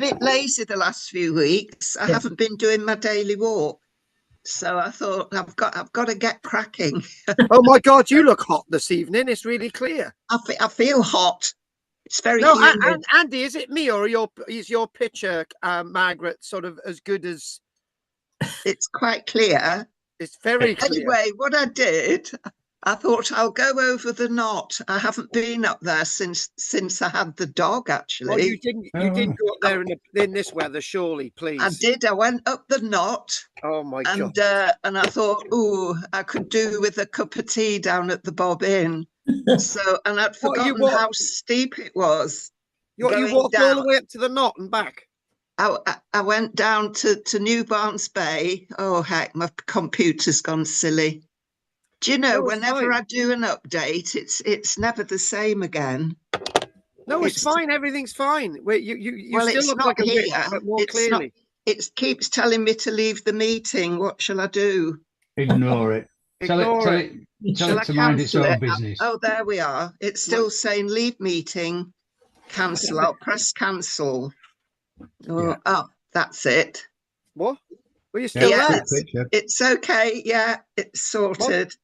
bit lazy the last few weeks. I haven't been doing my daily walk. So I thought I've got to get cracking. Oh my God, you look hot this evening. It's really clear. I feel hot. It's very No, humid. Andy, is it me or is your picture, Margaret, sort of as good as? It's quite clear. It's very clear. Anyway, what I did, I thought I'll go over the knot. I haven't been up there since I had the dog. Actually, well, you didn't go up there in this weather, surely, please. I did. I went up the knot. Oh my God! And I thought, I could do with a cup of tea down at the Bob Inn. So, and I'd forgotten how steep it was. You walked all the way up to the knot and back. I went down to New Barnes Bay. Oh heck, my computer's gone silly. Do you know, whenever I do an update, it's never the same again. No, it's fine. Everything's fine. You still look like a witch, but more clearly. It keeps telling me to leave the meeting. What shall I do? Ignore it. Tell it to mind its own business. Oh, there we are. It's still saying leave meeting, cancel. I'll press cancel. Oh, that's it. What? Well, you're still there. It's okay. Yeah, it's sorted. What?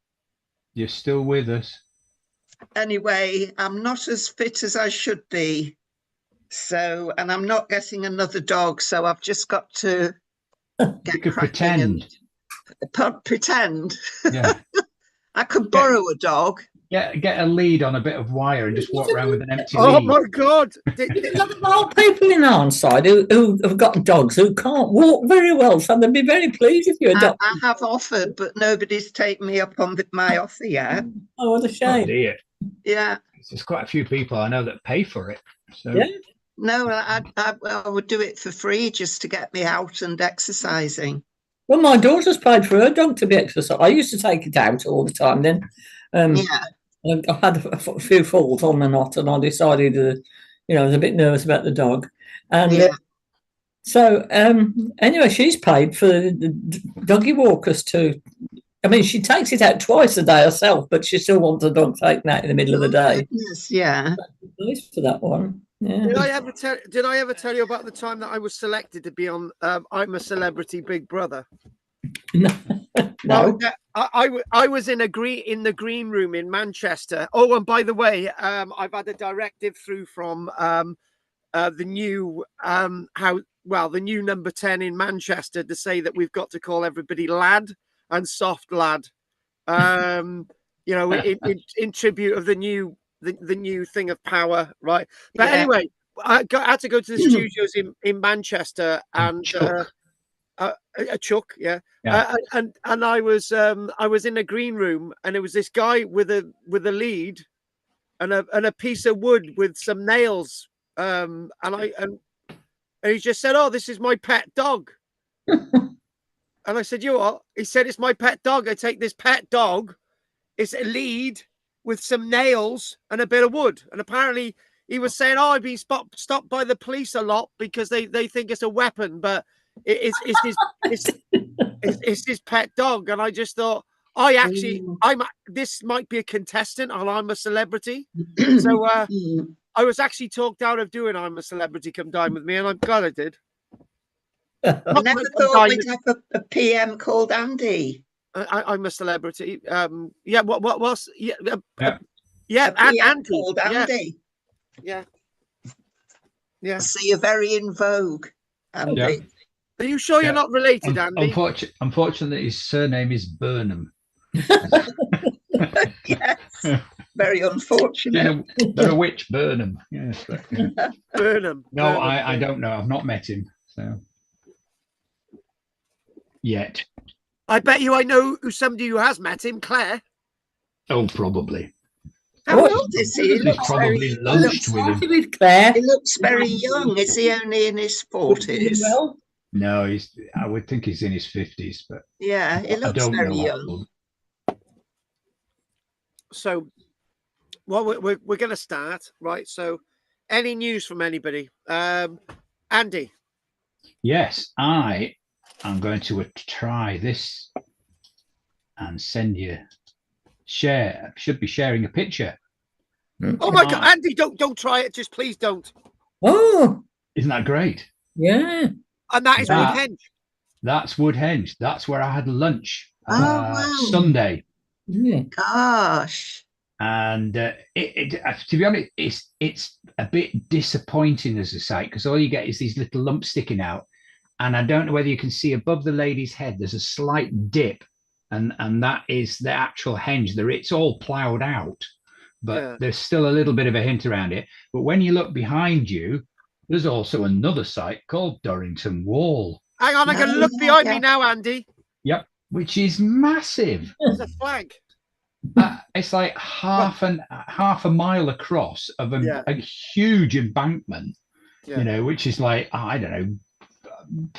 You're still with us. Anyway, I'm not as fit as I should be. So, and I'm not getting another dog. So I've just got to get pretend. Pretend. Yeah. I could borrow a dog. Get a lead on a bit of wire and just walk around with an empty lead. Oh my God! There's a lot of people in Arnside who have got dogs who can't walk very well, so they'd be very pleased if you adopt. I have offered, but nobody's taken me up on my offer yet. Oh, what a shame! Oh dear. Yeah. There's quite a few people I know that pay for it. So. Yeah. No, I would do it for free just to get me out and exercising. Well, my daughter's paid for her dog to be exercised. I used to take it out all the time. Then, I had a few falls on the knot, and I decided, I was a bit nervous about the dog, and so anyway, she's paid for the doggy walkers to. I mean, she takes it out twice a day herself, but she still wants the dog taken out in the middle of the day. Yes, yeah. Nice for that one. Yeah. Did I ever tell you about the time that I was selected to be on I'm a Celebrity Big Brother? No. Well, I was in the green room in Manchester. Oh, and by the way, I've had a directive through from the new the new number 10 in Manchester to say that we've got to call everybody lad and soft lad. In tribute of the new thing of power, right? But anyway, I had to go to the studios in Manchester and a Chuck, and I was in a green room, and there was this guy with a lead and a piece of wood with some nails, and he just said, "Oh, this is my pet dog." And I said, "You what?" He said, "It's my pet dog. I take this pet dog. It's a lead with some nails and a bit of wood." And apparently he was saying, "Oh, I've been stopped by the police a lot because they think it's a weapon, but it's his pet dog." And I just thought, this might be a contestant on I'm a Celebrity. So I was actually talked out of doing I'm a Celebrity, Come Dine With Me, and I'm glad I did. I never thought we'd have a PM called Andy. I'm a Celebrity. What was? Andy called Andy. Yeah. So you're very in vogue, Andy. Yeah. Are you sure you're not related, Andy? Unfortunately, his surname is Burnham. Yes. Very unfortunate. They're a witch, Burnham. Yes. Burnham. No, I don't know. I've not met him. So. Yet. I bet you I know somebody who has met him, Claire. Oh, probably. How old is he? He's probably lunched with him. With Claire. He looks very young. Is he only in his 40s? No, I would think he's in his 50s, but yeah, he looks very young. So, well, we're going to start, right? So, any news from anybody? Andy? Yes, I'm going to try this and send you should be sharing a picture. Oh my God, Andy, don't try it. Just please don't. Oh, isn't that great? Yeah. And that is Woodhenge. That's Woodhenge. That's where I had lunch wow. Sunday. Yeah. Gosh. And to be honest, it's a bit disappointing as a site because all you get is these little lumps sticking out. And I don't know whether you can see above the lady's head, there's a slight dip. And that is the actual henge. It's all ploughed out, but there's still a little bit of a hint around it. But when you look behind you, there's also another site called Dorrington Wall. Hang on, I can look behind me now, Andy. Yep, which is massive. There's a flag. It's like half a mile across of a huge embankment, which is like, I don't know,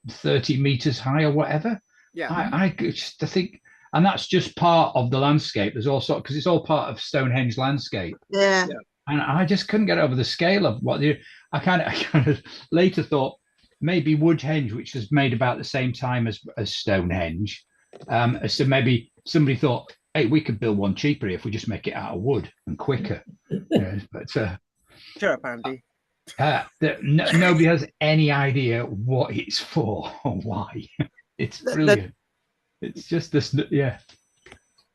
30 meters high or whatever. Yeah, I just think, and that's just part of the landscape. There's also, because it's all part of Stonehenge landscape. Yeah. And I just couldn't get over the scale of what I kind of later thought maybe Woodhenge, which was made about the same time as Stonehenge. So maybe somebody thought, hey, we could build one cheaper if we just make it out of wood and quicker. But shut up, Andy. Nobody has any idea what it's for or why. It's brilliant. It's just this,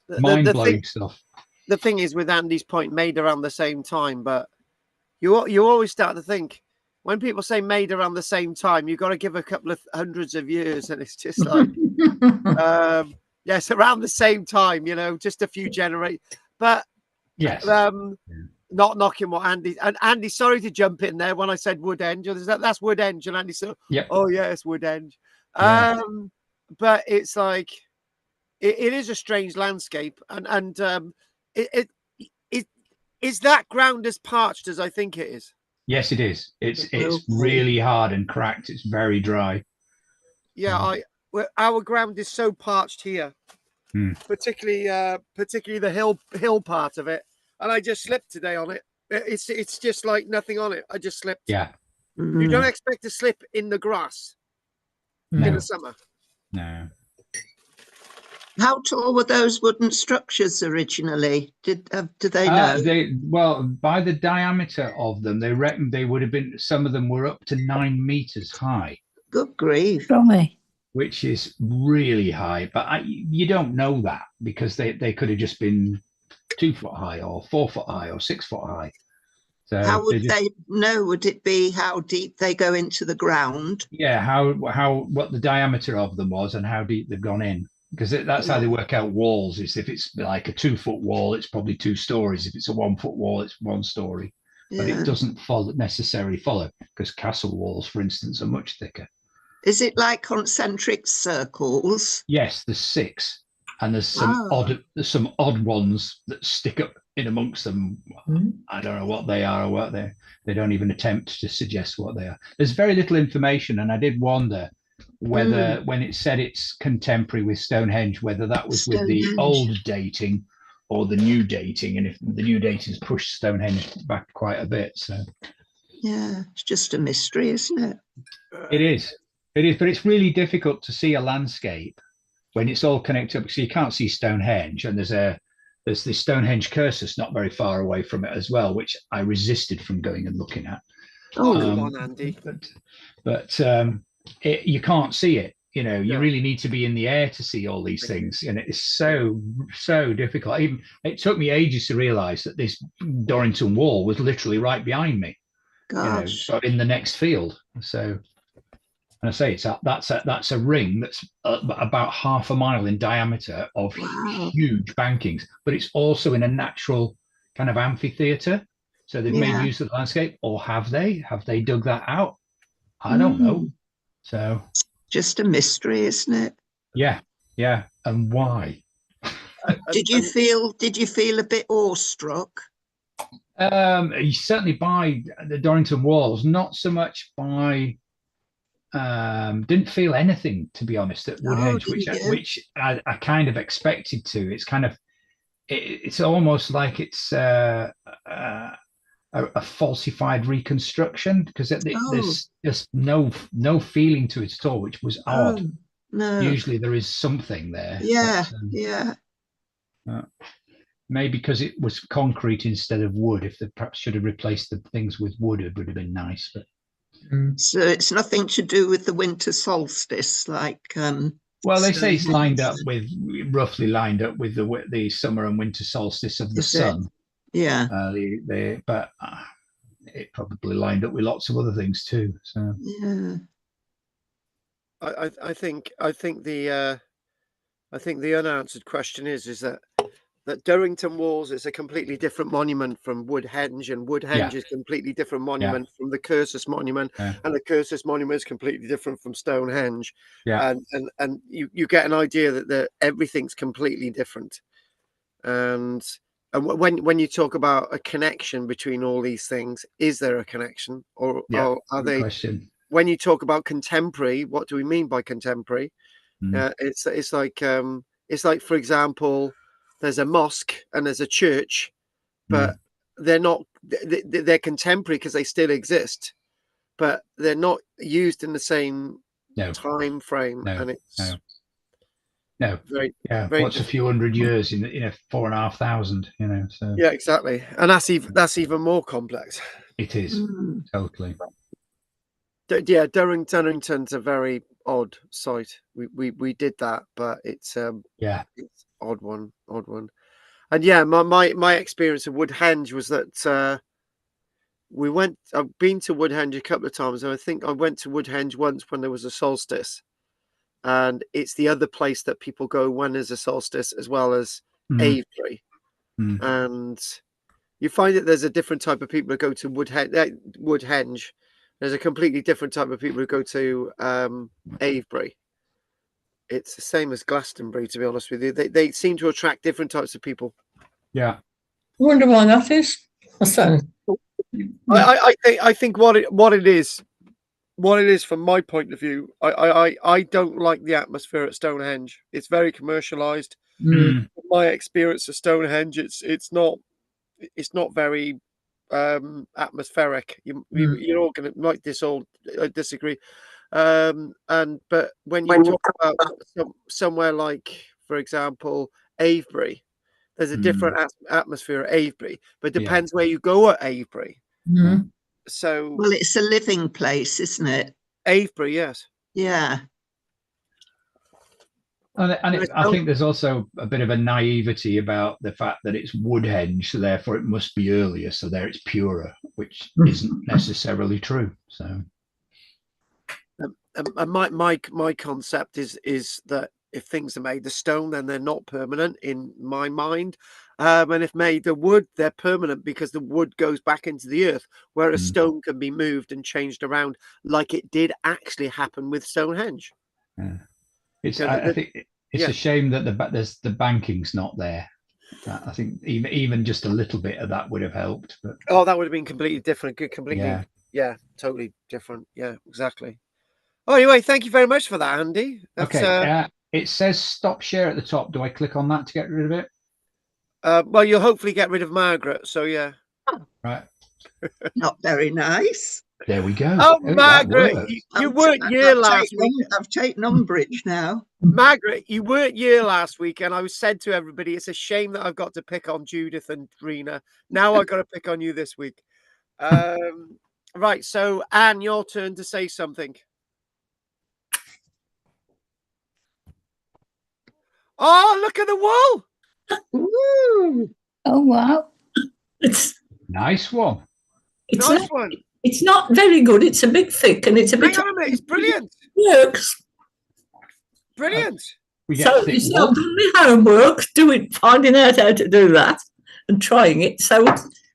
mind-blowing stuff. The thing is, with Andy's point, made around the same time, but you always start to think, when people say made around the same time, you've got to give a couple of hundreds of years, and it's just like, yes, around the same time, just a few generations. But yes, not knocking what Andy, sorry to jump in there when I said Woodhenge. That's Woodhenge, and Andy said, oh yeah, it's Woodhenge. Yeah. But it's like it is a strange landscape, and it is that ground as parched as I think it is. Yes, it is. It's really hard and cracked. It's very dry. Yeah, our ground is so parched here, particularly the hill part of it. And I just slipped today on it. It's just like nothing on it. I just slipped. Yeah. You don't expect to slip in the grass in the summer. No. How tall were those wooden structures originally? Did they know? By the diameter of them, they reckon they would have been. Some of them were up to 9 meters high. Good grief! Which is really high, but you don't know that because they could have just been 2 foot high or 4 foot high or 6 foot high. So how would they know? Would it be how deep they go into the ground? Yeah, what the diameter of them was and how deep they've gone in. Because that's how they work out walls. Is if it's like a 2 foot wall, it's probably 2 stories. If it's a 1 foot wall, it's 1 story. But it doesn't necessarily follow because castle walls, for instance, are much thicker. Is it like concentric circles? Yes, there's 6, and there's some odd ones that stick up in amongst them. I don't know what they are or what they don't even attempt to suggest what they are. There's very little information, and I did wonder whether when it said it's contemporary with Stonehenge, whether that was with the old dating or the new dating, and if the new dating's pushed Stonehenge back quite a bit. So yeah, it's just a mystery, isn't it? It is, but it's really difficult to see a landscape when it's all connected up. So you can't see Stonehenge, and there's this Stonehenge cursus not very far away from it as well, which I resisted from going and looking at. Oh, come on, Andy. But you can't see it. You really need to be in the air to see all these things, and it's so difficult. Even it took me ages to realize that this Dorrington Wall was literally right behind me. Gosh. In the next field. So, and I say that's a ring that's about half a mile in diameter of huge bankings, but it's also in a natural kind of amphitheater. So they've made use of the landscape, or have they dug that out? I don't know. So just a mystery, isn't it? Yeah. And why? Did you feel a bit awestruck? Certainly by the Dorrington Walls, not so much by didn't feel anything, to be honest, at Woodhenge, which I kind of expected to. It's kind of it's almost like it's a falsified reconstruction, because there's just no feeling to it at all, which was odd. No. Usually there is something there. Maybe because it was concrete instead of wood. If they perhaps should have replaced the things with wood, it would have been nice. But So it's nothing to do with the winter solstice, like. Well, they say it's roughly lined up with the summer and winter solstice of the sun. Yeah. But it probably lined up with lots of other things too. So yeah. I think the unanswered question is that Durrington Walls is a completely different monument from Woodhenge, and Woodhenge is a completely different monument from the Cursus Monument, and the Cursus Monument is completely different from Stonehenge. And you get an idea that everything's completely different. And when you talk about a connection between all these things, is there a connection, or are they? Question. When you talk about contemporary, what do we mean by contemporary? It's like, for example, there's a mosque and there's a church, but they're not. They're contemporary because they still exist, but they're not used in the same time frame. And it's very What's a few hundred years in a 4,500? So yeah, exactly. And that's even more complex. It is totally. Yeah, Durrington's a very odd site. We did that, but it's it's odd one. And yeah, my experience of Woodhenge was that I've been to Woodhenge a couple of times, and I think I went to Woodhenge once when there was a solstice, and it's the other place that people go when there's a solstice, as well as Avebury. And you find that there's a different type of people who go to Woodhenge. There's a completely different type of people who go to Avebury. It's the same as Glastonbury, to be honest with you. They seem to attract different types of people. Yeah. I wonder why that is. I think what it is from my point of view, I don't like the atmosphere at Stonehenge. It's very commercialized. My experience of Stonehenge, it's not very atmospheric. You're all going to disagree. But when you talk about somewhere like, for example, Avebury, there's a different atmosphere at Avebury, but it depends where you go at Avebury. So, well, it's a living place, isn't it? Avebury, yes. Yeah. And I think there's also a bit of a naivety about the fact that it's Woodhenge, so therefore it must be earlier, so there it's purer, which isn't necessarily true. So, my concept is that if things are made of stone, then they're not permanent in my mind. And if made of wood, they're permanent because the wood goes back into the earth, whereas stone can be moved and changed around, like it did actually happen with Stonehenge. I think it's a shame that the banking's not there. I think even just a little bit of that would have helped. But that would have been completely different. Totally different. Yeah, exactly. Oh, anyway, thank you very much for that, Andy. It says stop share at the top. Do I click on that to get rid of it? Well, you'll hopefully get rid of Margaret. So yeah. Right. Not very nice. There we go. Oh, Margaret, you weren't here last week. I've taken umbrage now. Margaret, you weren't here last week, and I said to everybody, it's a shame that I've got to pick on Judith and Rena. Now I've got to pick on you this week. Right, so Anne, your turn to say something. Oh, look at the wall! Woo. Oh wow! It's nice one. Nice one. It's not very good. It's a bit thick, and it's a bit. Hang on a minute, it's brilliant. Works. Brilliant. So you see, I've done my homework, finding out how to do that, and trying it. So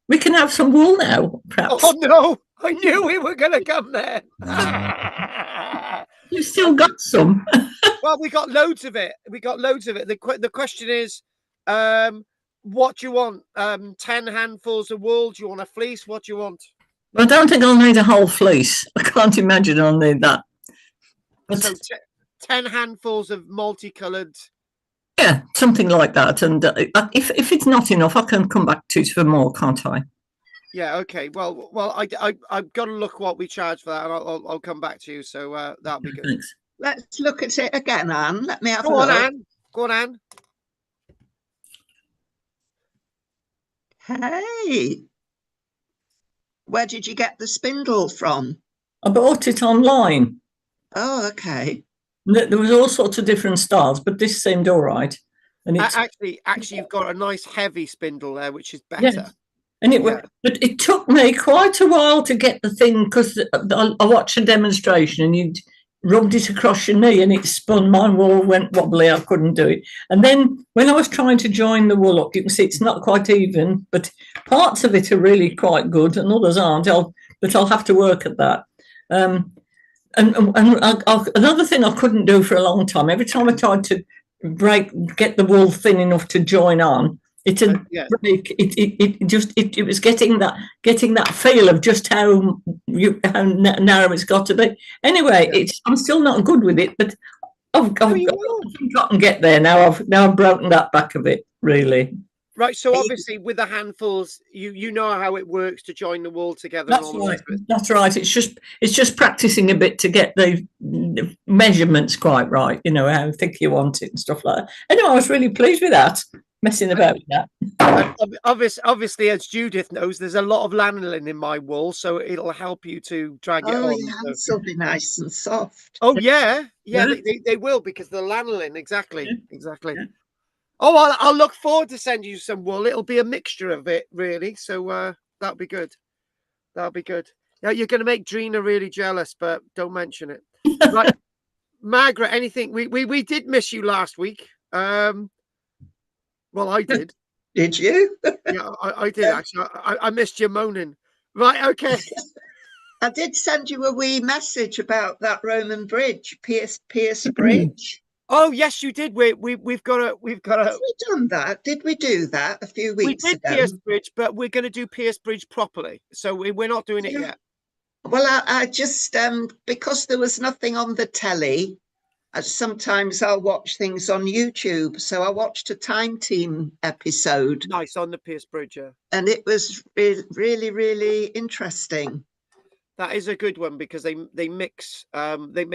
we can have some wool now, perhaps. Oh no! I knew we were going to come there. You've still got some. Well, we got loads of it. The question is, what do you want? 10 handfuls of wool? Do you want a fleece? What do you want? I don't think I'll need a whole fleece. I can't imagine I'll need that. But so 10 handfuls of multicolored. Yeah, something like that. And if it's not enough, I can come back to it for more, can't I? Yeah. Okay. Well, I've got to look what we charge for that, and I'll come back to you. So that'll be good. Thanks. Let's look at it again, Anne. Let me have a look. Anne. Go on, Anne. Hey. Where did you get the spindle from? I bought it online. Oh, okay. There was all sorts of different styles, but this seemed all right. And it's actually, you've got a nice heavy spindle there, which is better. Yeah. And but it took me quite a while to get the thing, because I watched a demonstration and you rubbed it across your knee and it spun. My wool went wobbly. I couldn't do it. And then when I was trying to join the wool up, you can see it's not quite even, but parts of it are really quite good and others aren't. But I'll have to work at that. And another thing I couldn't do for a long time, every time I tried to get the wool thin enough to join on, it was getting that feel of just how narrow it's got to be. Anyway, I'm still not good with it, but I've got to get there now. I've broken that back of it, really. Right, so obviously with the handfuls, you know how it works to join the wool together. That's right. That's right. It's just practicing a bit to get the measurements quite right. You know how thick you want it and stuff like that. Anyway, I was really pleased with that. Messing about with that. Obviously, as Judith knows, there's a lot of lanolin in my wool, so it'll help you to drag it on. Yeah, it'll be nice and soft. Oh yeah. They will, because the lanolin, exactly. Yeah. Oh, I'll look forward to sending you some wool. It'll be a mixture of it, really. So that'll be good. That'll be good. Yeah, you're going to make Drina really jealous, but don't mention it. Right, Margaret, anything? We did miss you last week. Well, I did. Did you? Yeah, I did actually. I missed you moaning. Right, okay. I did send you a wee message about that Roman bridge, Pierce Bridge. Oh yes, you did. We've got a. Have we done that? Did we do that a few weeks ago? We did Pierce Bridge, but we're going to do Pierce Bridge properly. So we're not doing it yet. Well, I just because there was nothing on the telly. Sometimes I'll watch things on YouTube. So I watched a Time Team episode. Nice, on the Pierce Bridge, yeah. And it was really, really interesting. That is a good one, because they mix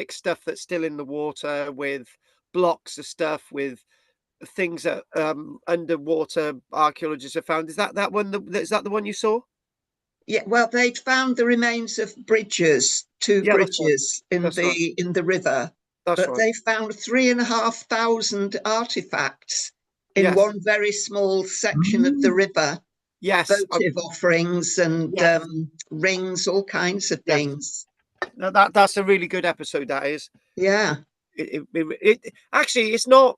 stuff that's still in the water with blocks of stuff, with things that underwater archaeologists have found. Is that one? Is that the one you saw? Yeah, well, they'd found the remains of bridges, two bridges in the river. But they found 3,500 artifacts in one very small section of the river. Yes, votive offerings and rings, all kinds of things. That's a really good episode. That is. Yeah. It actually, it's not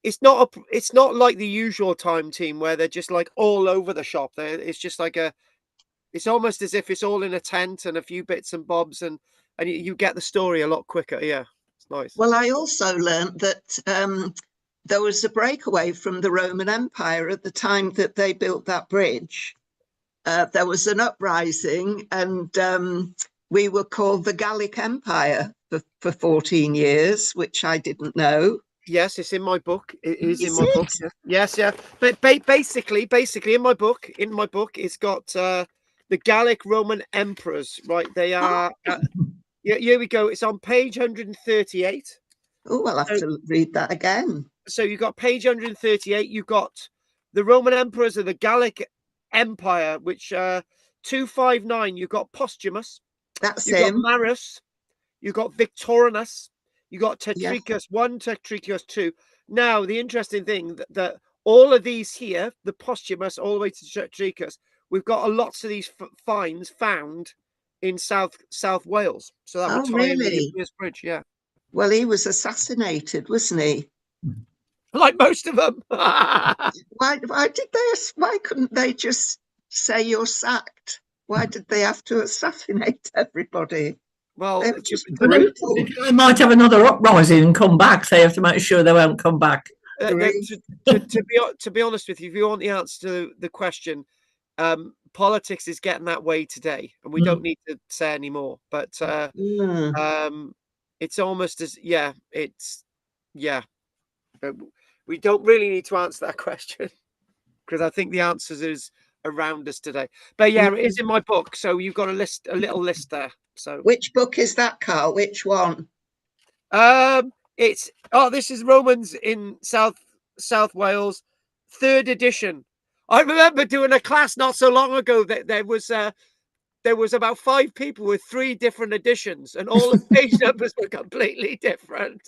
like the usual Time Team where they're just like all over the shop. It's just like it's almost as if it's all in a tent and a few bits and bobs, and you get the story a lot quicker. Yeah, it's nice. Well, I also learned that there was a breakaway from the Roman Empire at the time that they built that bridge. There was an uprising, and we were called the Gallic Empire for 14 years, which I didn't know. Yes, it's in my book. It is in my book. Yes, yeah. But basically, in my book, it's got the Gallic Roman emperors. Right, they are. Here we go. It's on page 138. Oh, I'll have to read that again. So you got page 138. You got the Roman emperors of the Gallic Empire, which 259. You got Postumus. That's you him. Got Marus. You got Victorinus. You got Tetricus 1, Tetricus 2. Now, the interesting thing that all of these here, the Postumus all the way to Tetricus, we've got lots of these finds found in South Wales. So that would tie in with the Pierce Bridge, yeah. Well, he was assassinated, wasn't he? Like most of them. Why couldn't they just say you're sacked? Why did they have to assassinate everybody? Well, they might have another uprising and come back. They have to make sure they won't come back. To be honest with you, if you want the answer to the question, politics is getting that way today, and we don't need to say any more. But it's almost as But we don't really need to answer that question, because I think the answers is around us today. But yeah, it is in my book, so you've got a little list there. So which book is that, Carl? Which one? This is Romans in South Wales, 3rd edition. I remember doing a class not so long ago that there was there was about 5 people with 3 different editions, and all the page numbers were completely different.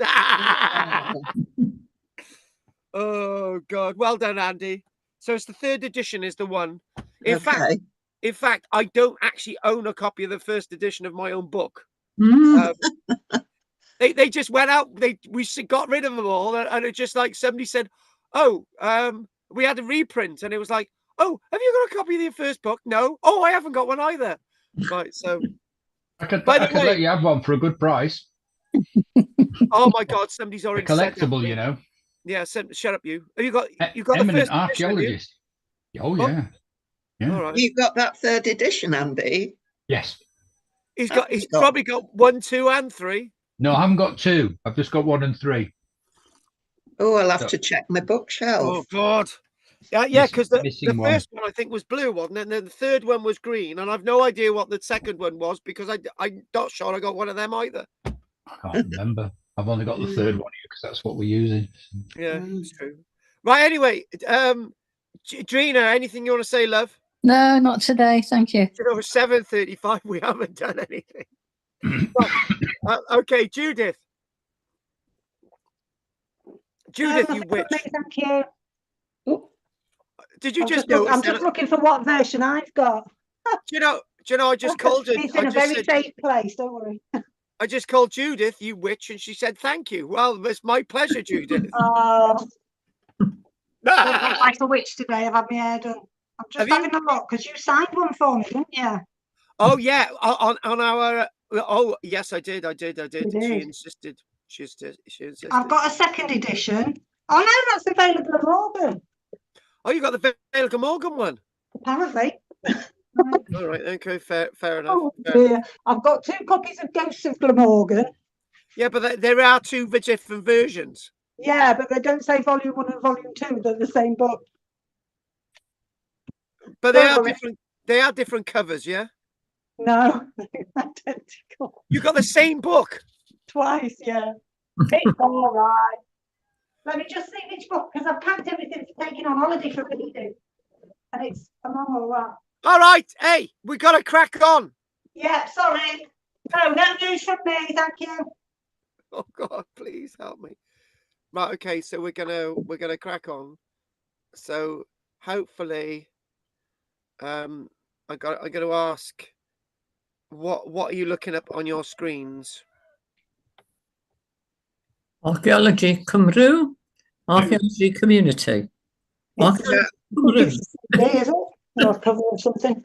Oh God! Well done, Andy. So it's the 3rd edition is the one. In fact, I don't actually own a copy of the 1st edition of my own book. They just went out. We got rid of them all, and it just like somebody said, "Oh, we had a reprint," and it was like, "Oh, have you got a copy of your 1st book?" No. Oh, I haven't got one either. Right. So I could let you have one for a good price. Oh my God! Somebody's already collectible, you know. Yeah. Shut up, you. Have you got the eminent 1st archaeologist? Edition, oh yeah. Yeah. All right. You've got that 3rd edition, Andy? Yes. He's probably got 1, 2, and 3. No, I haven't got 2. I've just got 1 and 3. Oh, I'll have to check my bookshelf. Oh God. Yeah, because the 1st one I think was blue, wasn't it? And then the 3rd one was green, and I've no idea what the 2nd one was because I'm not sure I got one of them either. I can't remember. I've only got the 3rd one here because that's what we're using. Yeah, it's true. Right. Anyway, Drina, anything you want to say, love? No, not today. Thank you. You know, 7:35. We haven't done anything. Okay, Judith. Judith, you witch. Thank you. Did you just notice? I'm just looking for what version I've got. Do you know? I just called her. It's in a very safe place. Don't worry. I just called Judith, you witch, and she said thank you. Well, it's my pleasure, Judith. Oh, don't look like a witch today. I've had my hair done. I'm just having a look because you signed one for me, didn't you? Oh yeah, on our. Oh yes, I did. She insisted. She insisted. I've got a 2nd edition. Oh no, that's available at Morgan. Oh, you got the Vale Glamorgan one? Apparently. All right, okay, fair enough. Oh dear, I've got 2 copies of Ghosts of Glamorgan. Yeah, but there are 2 different versions. Yeah, but they don't say volume 1 and volume 2. They're the same book. But they are different. They are different covers, yeah. No, identical. You got the same book twice, yeah. It's all right. Let me just see which book because I've packed everything for taking on holiday for reading, and I'm all right. All right, hey, we got to crack on. Yeah, sorry. No news from me, thank you. Oh God, please help me. Right, okay, so we're gonna crack on. So hopefully, I got to ask, what are you looking up on your screens? Archaeology Cymru, archaeology community. Cymru. Is it? Or cover or something.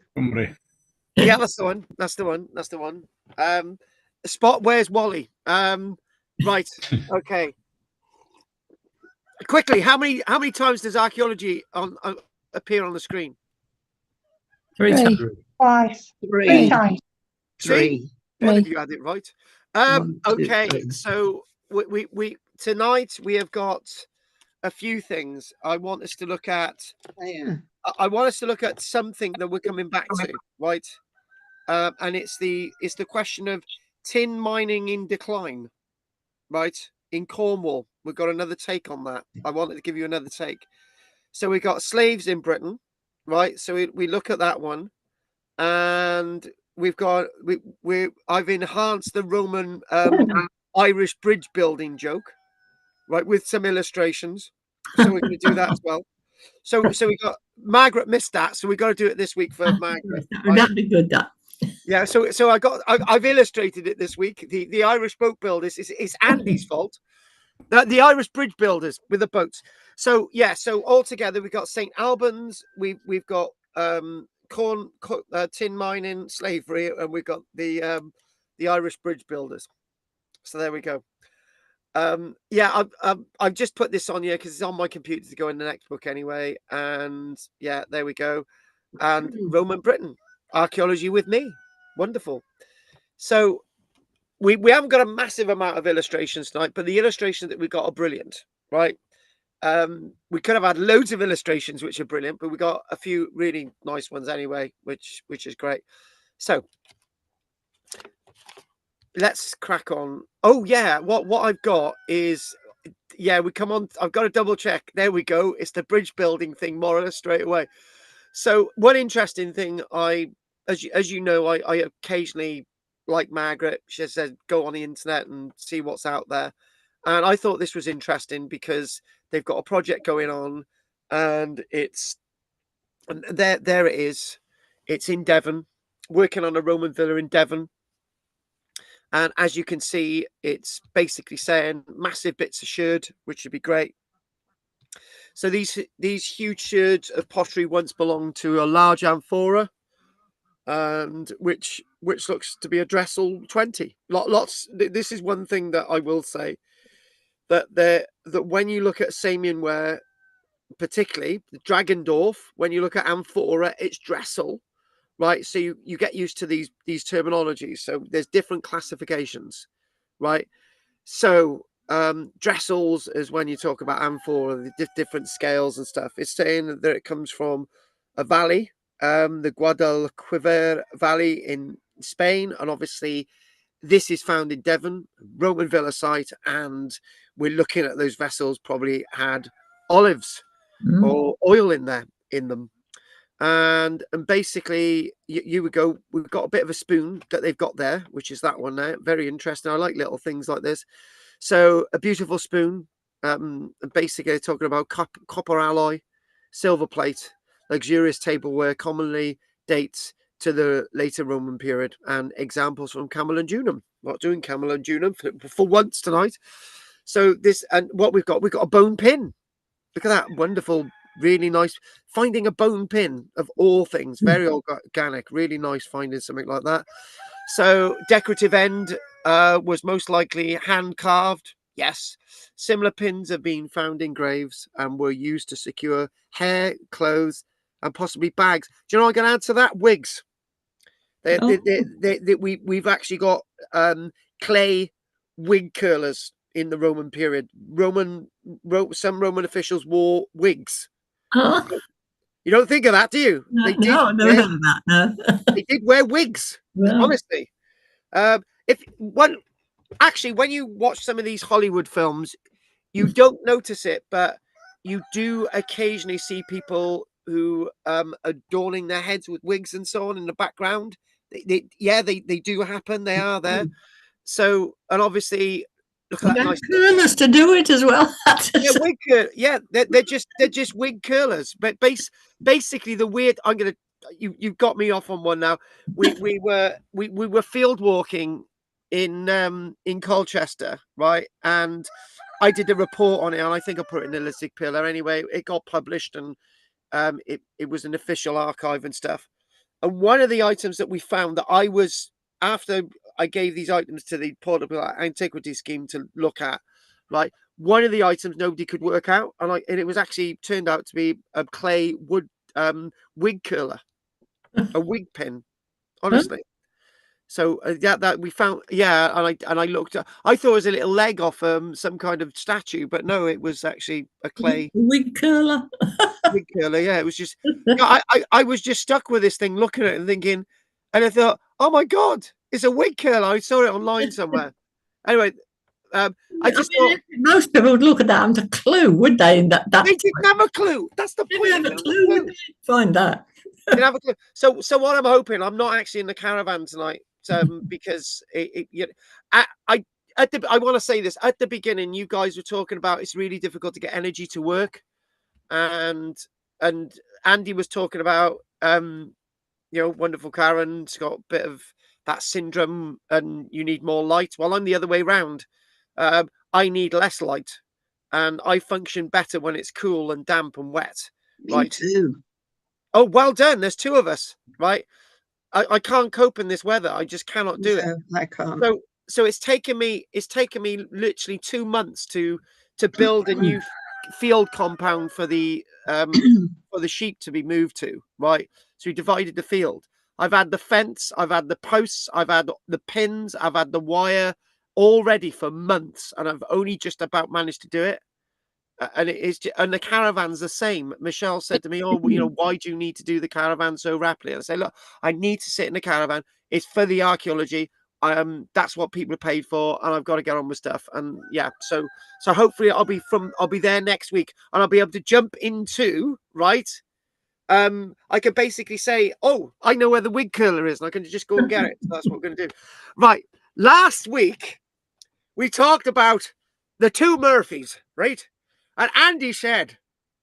Yeah, that's the one. That's the one. Spot, where's Wally? Right. Okay. Quickly, how many times does archaeology appear on the screen? 3 times. Twice. 3 times. 3. One of you had it right. Okay, so we tonight we have got a few things I want us to look at. I want us to look at something that we're coming back to, right? And it's the question of tin mining in decline, right? In Cornwall, we've got another take on that. I wanted to give you another take. So we got slaves in Britain, right? So we look at that one, and we've got I've enhanced the Roman Irish bridge building joke, right, with some illustrations. So we're going to do that as well. So we got Margaret missed that, so we got to do it this week for Margaret. Right? That'd be good. That. Yeah. So I've illustrated it this week. The Irish boat builders is Andy's fault. The Irish bridge builders with the boats. So yeah. So altogether we've got St Albans. We've got tin mining, slavery, and we've got the Irish bridge builders. So there we go. Yeah, I've just put this on here because it's on my computer to go in the next book anyway. And yeah, there we go. And Roman Britain, archaeology with me. Wonderful. So we haven't got a massive amount of illustrations tonight, but the illustrations that we got are brilliant, right? We could have had loads of illustrations which are brilliant, but we got a few really nice ones anyway, which is great. So let's crack on. Oh yeah, what I've got is, yeah, we come on. I've got to double check. There we go. It's the bridge building thing more or less straight away. So one interesting thing I as you know, I occasionally, like Margaret, she said, go on the internet and see what's out there. And I thought this was interesting because they've got a project going on, and there it is. It's in Devon, working on a Roman villa in Devon. And as you can see, it's basically saying massive bits of sherd, which would be great. So these huge sherds of pottery once belonged to a large amphora, and which looks to be a Dressel 20. Lots. This is one thing that I will say, that when you look at Samian ware, particularly the Dragendorf, when you look at amphora, it's Dressel, right? So you get used to these terminologies. So there's different classifications, right? So Dressels is when you talk about amphora, the different scales and stuff. It's saying that it comes from a valley, the Guadalquivir Valley in Spain, and obviously this is found in Devon, Roman villa site, and we're looking at those vessels probably had olives or oil in them. And basically you would go, we've got a bit of a spoon that they've got there, which is that one there. Very interesting. I like little things like this. So a beautiful spoon, basically talking about copper alloy, silver plate, luxurious tableware, commonly dates to the later Roman period, and examples from Camel and Junum. Not doing Camel and Junum for once tonight. So this, and what we've got a bone pin. Look at that wonderful, really nice. Finding a bone pin of all things, very organic, really nice finding something like that. So decorative end was most likely hand carved. Yes. Similar pins have been found in graves and were used to secure hair, clothes, and possibly bags. Do you know what I can add to that? Wigs. We've actually got clay wig curlers in the Roman period. Some Roman officials wore wigs. Huh? You don't think of that, do you? No, I never heard of that. No. They did wear wigs. Wow. Honestly, when you watch some of these Hollywood films, you don't notice it, but you do occasionally see people who adorning their heads with wigs and so on in the background. They do happen. They are there. So, and obviously, look at that nice curlers to do it as well. They're just wig curlers. But basically, the weird. You've got me off on one now. We were field walking in Colchester, right? And I did a report on it, and I think I put it in the Listic Pillar. Anyway, it got published, and it was an official archive and stuff. And one of the items that we found that I was, after I gave these items to the Portable Antiquity Scheme to look at, right? One of the items nobody could work out, and it was actually turned out to be a clay wood wig curler, a wig pin, honestly. So that we found, and I looked at, I thought it was a little leg off some kind of statue, but no, it was actually a clay wig curler. Wig curler, yeah. It was just, I was just stuck with this thing, looking at it and thinking, and I thought, oh my god, it's a wig curler. I saw it online somewhere. Anyway, I just thought most people would look at that and have a clue, would they? They didn't have a clue. That's the point. Have a clue. Would they find that? Didn't have a clue. So what I'm hoping, I'm not actually in the caravan tonight, because I want to say this at the beginning. You guys were talking about it's really difficult to get energy to work, and Andy was talking about wonderful Karen's got a bit of that syndrome and you need more light. Well, I'm the other way around. I need less light, and I function better when it's cool and damp and wet. Me too. Oh, well done. There's two of us, right? I can't cope in this weather. I just cannot do it. I can't. So it's taken me literally 2 months to build a new field compound for the sheep to be moved to, right? So we divided the field. I've had the fence, I've had the posts, I've had the pins, I've had the wire all ready for months, and I've only just about managed to do it. And it is, and the caravan's the same. Michelle said to me, "Oh, why do you need to do the caravan so rapidly?" And I say, "Look, I need to sit in the caravan. It's for the archaeology. That's what people are paid for, and I've got to get on with stuff." And yeah, so hopefully I'll be there next week, and I'll be able to jump into I can basically say, oh, I know where the wig curler is, and I can just go and get it. So that's what we're going to do. Right. Last week, we talked about the two Murphys, right? And Andy said,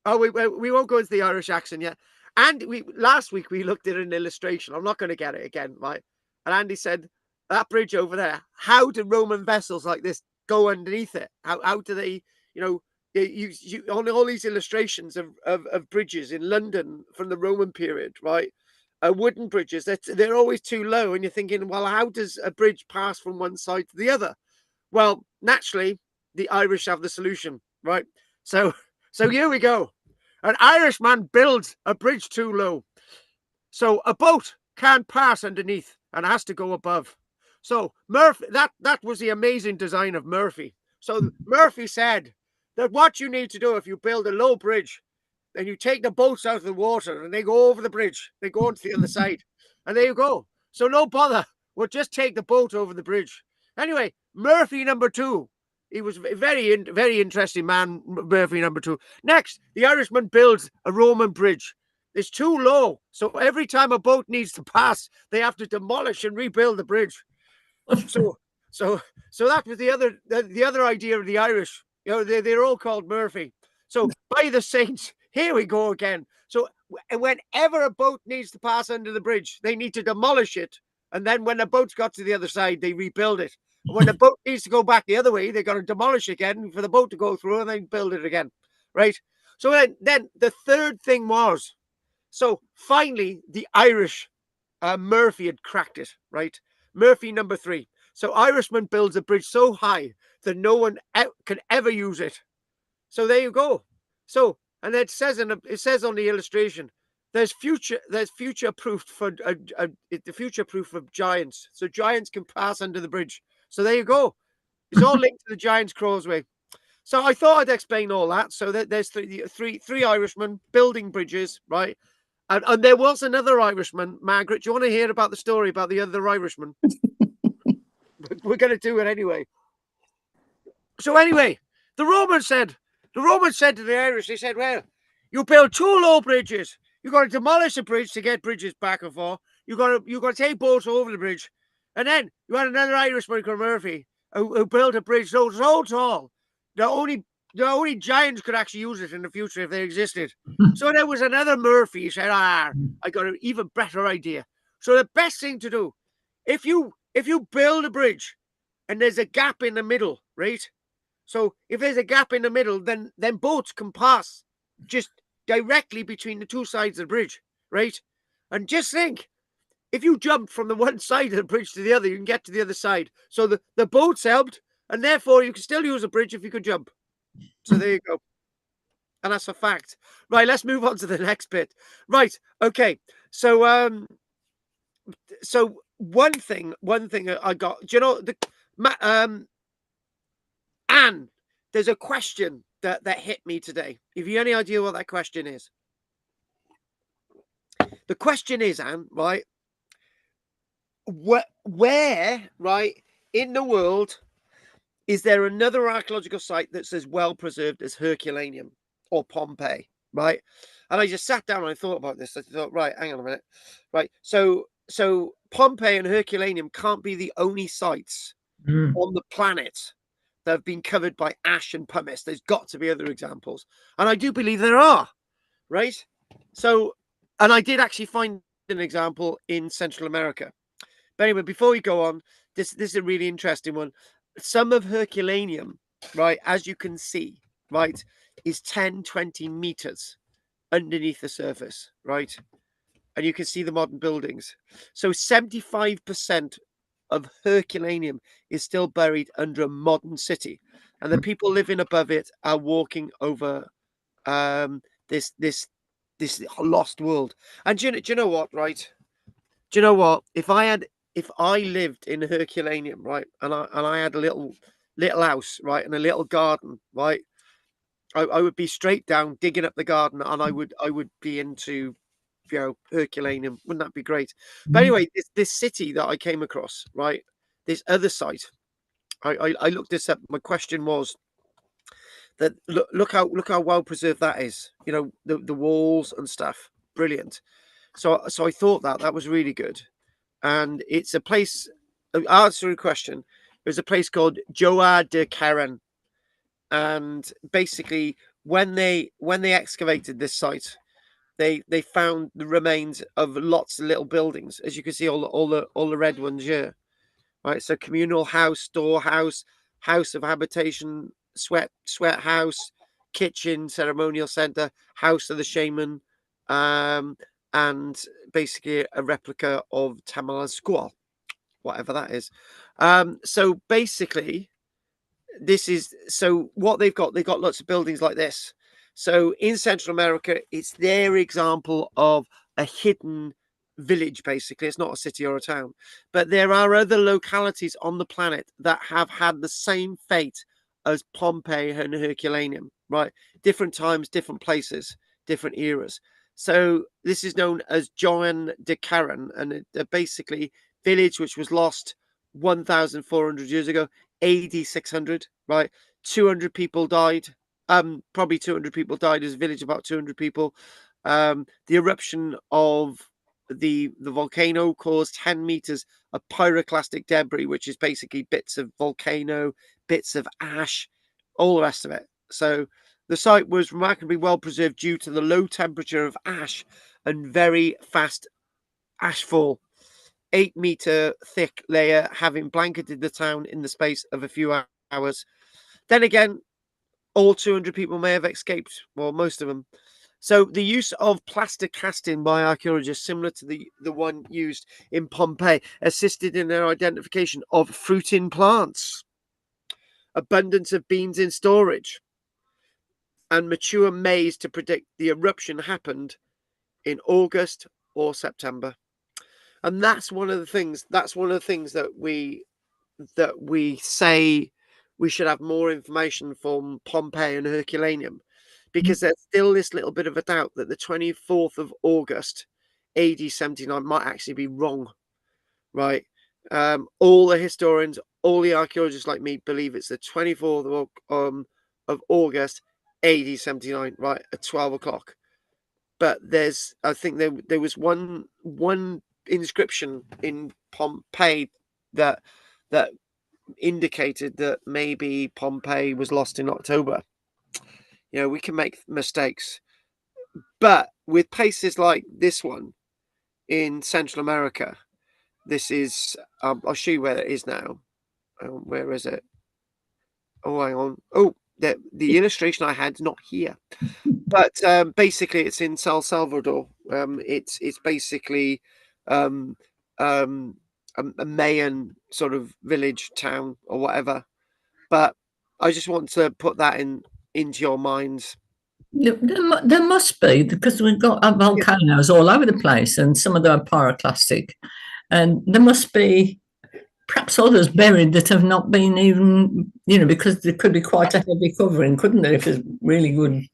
oh, we won't go into the Irish accent yet. And last week, we looked at an illustration. I'm not going to get it again, right? And Andy said, that bridge over there, how do Roman vessels like this go underneath it? How do they, you know, you on all these illustrations of bridges in London from the Roman period, right? Wooden bridges, they're always too low, and you're thinking, well, how does a bridge pass from one side to the other? Well, naturally, the Irish have the solution, right? So here we go. An Irishman builds a bridge too low, so a boat can't pass underneath and has to go above. So Murphy, that was the amazing design of Murphy. So Murphy said that what you need to do if you build a low bridge, then you take the boats out of the water and they go over the bridge. They go onto the other side. And there you go. So no bother. We'll just take the boat over the bridge. Anyway, Murphy number 2. He was a very interesting man, Murphy number 2. Next, the Irishman builds a Roman bridge. It's too low. So every time a boat needs to pass, they have to demolish and rebuild the bridge. So that was the other idea of the Irish. You know, they're all called Murphy. So by the saints, here we go again. So whenever a boat needs to pass under the bridge, they need to demolish it. And then when the boat's got to the other side, they rebuild it. And when the boat needs to go back the other way, they got to demolish again for the boat to go through and then build it again. Right? So then the third thing was, so finally the Irish, Murphy had cracked it, right? Murphy number 3. So Irishman builds a bridge so high that no one can ever use it. So there you go. So, and it says on the illustration, there's future proof for the future proof of giants. So giants can pass under the bridge. So there you go. It's all linked to the Giants Causeway. So I thought I'd explain all that. So there's three Irishmen building bridges, right? And there was another Irishman. Margaret, do you want to hear about the story about the other Irishman? We're going to do it anyway. So anyway, the Romans said to the Irish, they said, well, you build 2 low bridges. You've got to demolish a bridge to get bridges back and forth. You've got to take boats over the bridge. And then you had another Irishman called Murphy who built a bridge so tall that only giants could actually use it in the future if they existed. So there was another Murphy who said, I got an even better idea. So the best thing to do, if you build a bridge and there's a gap in the middle, right? So if there's a gap in the middle, then boats can pass just directly between the two sides of the bridge, right? And just think, if you jump from the one side of the bridge to the other, you can get to the other side. So the boats helped, and therefore you can still use a bridge if you could jump. So there you go. And that's a fact. Right, let's move on to the next bit. Right, okay. So so one thing I got, do you know, Anne, there's a question that hit me today. Have you any idea what that question is? The question is, Anne, right? Where, right, in the world is there another archaeological site that's as well preserved as Herculaneum or Pompeii, right? And I just sat down and I thought about this. I thought, right, hang on a minute. Right, so Pompeii and Herculaneum can't be the only sites on the planet that have been covered by ash and pumice. There's got to be other examples. And I do believe there are, right? So, and I did actually find an example in Central America. But anyway, before we go on, this is a really interesting one. Some of Herculaneum, right, as you can see, right, is 10-20 meters underneath the surface, right? And you can see the modern buildings. So 75% of Herculaneum is still buried under a modern city. And the people living above it are walking over this lost world. And do you know what, right? Do you know what? If I lived in Herculaneum, right, and I had a little house, right, and a little garden, right, I would be straight down digging up the garden, and I would be into, you know, Herculaneum. Wouldn't that be great? But anyway, this city that I came across, right, this other site, I looked this up. My question was that look how well preserved that is. You know, the walls and stuff. brilliant. So I thought that was really good. And it's a place, answer your question, there's a place called Joa de Karen. And basically when they excavated this site, they found the remains of lots of little buildings, as you can see, all the red ones here. Right, so communal house, storehouse, house of habitation, sweat house, kitchen, ceremonial center, house of the shaman, and basically a replica of Tamerlane's squaw, whatever that is. So basically, this is so what they've got lots of buildings like this. So in Central America, it's their example of a hidden village. Basically, it's not a city or a town, but there are other localities on the planet that have had the same fate as Pompeii and Herculaneum, right? Different times, different places, different eras. So this is known as Joan de Karen, and basically village which was lost 1,400 years ago, AD 600, right? 200 people died. Probably 200 people died as a village, about 200 people. The eruption of the volcano caused 10 meters of pyroclastic debris, which is basically bits of volcano, bits of ash, all the rest of it. So the site was remarkably well preserved due to the low temperature of ash and very fast ashfall. 8-meter thick layer having blanketed the town in the space of a few hours. Then again, all 200 people may have escaped, well, most of them. So the use of plaster casting by archaeologists, similar to the one used in Pompeii, assisted in their identification of fruiting plants, abundance of beans in storage, and mature maize to predict the eruption happened in August or September. And that's one of the things that we say we should have more information from Pompeii and Herculaneum, because there's still this little bit of a doubt that the 24th of August AD 79 might actually be wrong, right? All the historians, all the archaeologists like me believe it's the 24th of August AD 79, right, at 12 o'clock. But I think there was one inscription in Pompeii that indicated that maybe Pompeii was lost in October. You know, we can make mistakes, but with places like this one in Central America, this is I'll show you where it is now. Where is it? Oh, hang on. Oh, the illustration I had is not here, but basically it's in San Salvador. It's basically a Mayan sort of village, town, or whatever. But I just want to put that into your minds. There must be, because we've got volcanoes all over the place, and some of them are pyroclastic, and there must be perhaps others buried that have not been even, because there could be quite a heavy covering, couldn't there, if it's really good.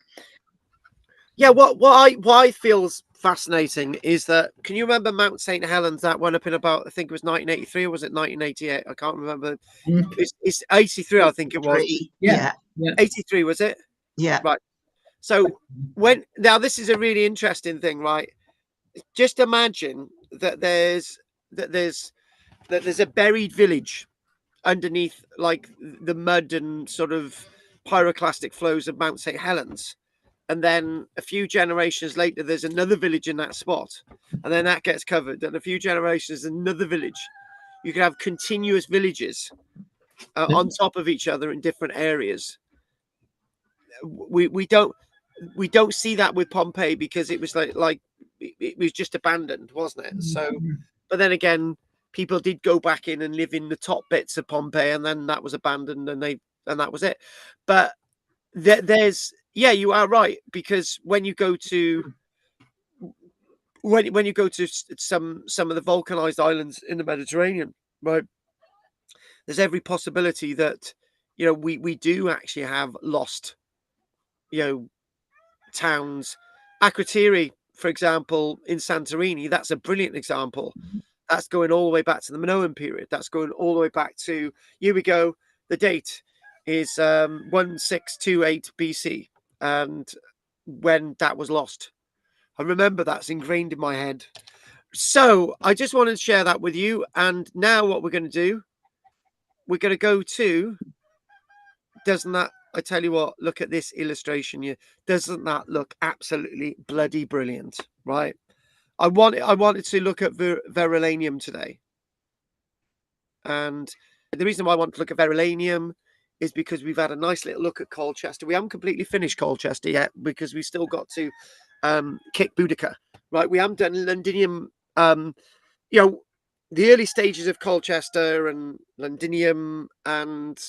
Yeah, what I feel fascinating is that, can you remember Mount St. Helens, that went up in about, I think it was 1983, or was it 1988? I can't remember. It's 83, I think it was. Yeah. 83, was it? Yeah. Right. So now this is a really interesting thing, right? Just imagine that there's a buried village underneath like the mud and sort of pyroclastic flows of Mount St. Helens. And then a few generations later, there's another village in that spot. And then that gets covered. And a few generations, another village. You can have continuous villages on top of each other in different areas. We don't see that with Pompeii, because it was like it was just abandoned, wasn't it? So, but then again, people did go back in and live in the top bits of Pompeii, and then that was abandoned, and that was it. But there's you are right, because when you go to when you go to some of the volcanized islands in the Mediterranean, right, there's every possibility that we do actually have lost towns. Akrotiri, for example, in Santorini, that's a brilliant example. That's going all the way back to the Minoan period. That's going all the way back to, here we go, the date is 1628 BC, and when that was lost. I remember that's ingrained in my head. So I just wanted to share that with you. And now what we're going to do, we're going to go to, doesn't that, I tell you what, look at this illustration here. Doesn't that look absolutely bloody brilliant, right? I wanted to look at Verulamium today. And the reason why I want to look at Verulamium is because we've had a nice little look at Colchester. We haven't completely finished Colchester yet because we still got to kick Boudica, right? We haven't done Londinium. You know, the early stages of Colchester and Londinium, and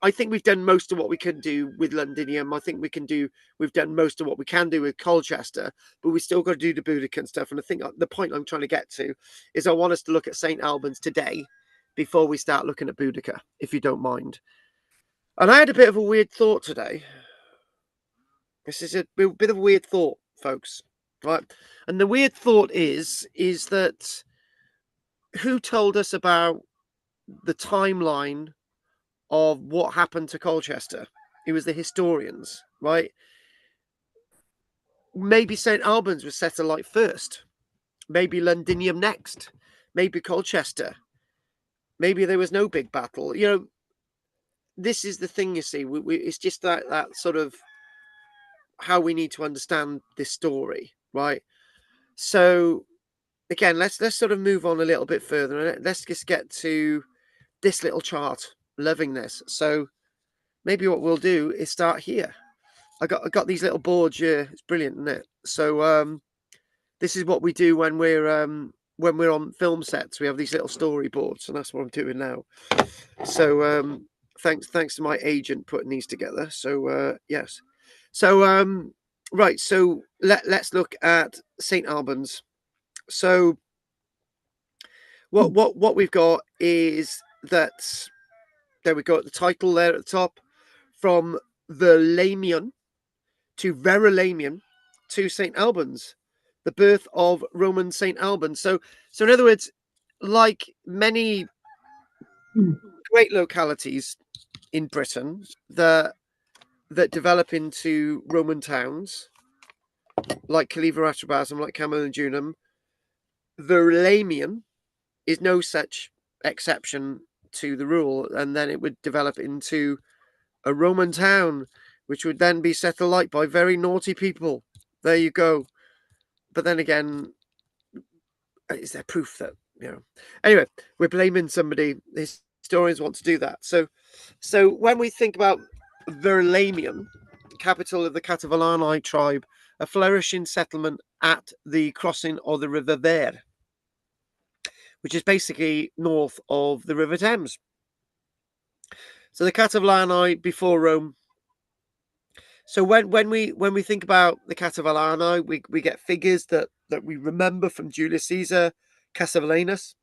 I think we've done most of what we can do with Londinium. I think we've done most of what we can do with Colchester, but we still got to do the Boudica and stuff. And I think the point I'm trying to get to is I want us to look at St. Albans today before we start looking at Boudica, if you don't mind. And I had a bit of a weird thought today. This is a bit of a weird thought, folks, right? And the weird thought is that who told us about the timeline of what happened to Colchester? It was the historians, right? Maybe St. Albans was set alight first. Maybe Londinium next. Maybe Colchester. Maybe there was no big battle. You know, this is the thing, you see. It's just that sort of how we need to understand this story, right? So again, let's sort of move on a little bit further, and let's just get to this little chart. Loving this. So maybe what we'll do is start here. I got these little boards here. It's brilliant, isn't it? So this is what we do when we're on film sets. We have these little storyboards, and that's what I'm doing now. So thanks to my agent putting these together. So yes. So right. So let's look at St. Albans. So what we've got is that there we go. The title there at the top, from Verulamium to Verulamium to St. Albans, the birth of Roman St. Albans. So in other words, like many great localities in Britain that develop into Roman towns, like Caliver Atrebasum, like Camalodunum, Verulamium is no such exception to the rule, and then it would develop into a Roman town, which would then be set alight by very naughty people. There you go. But then again, is there proof that, you know? Anyway, we're blaming somebody. Historians want to do that. So when we think about Verulamium, capital of the Catalani tribe, a flourishing settlement at the crossing of the River Ver, which is basically north of the River Thames. So the Catalani before Rome. So when we think about the Catalani, we get figures that we remember from Julius Caesar, Cassivellaunus.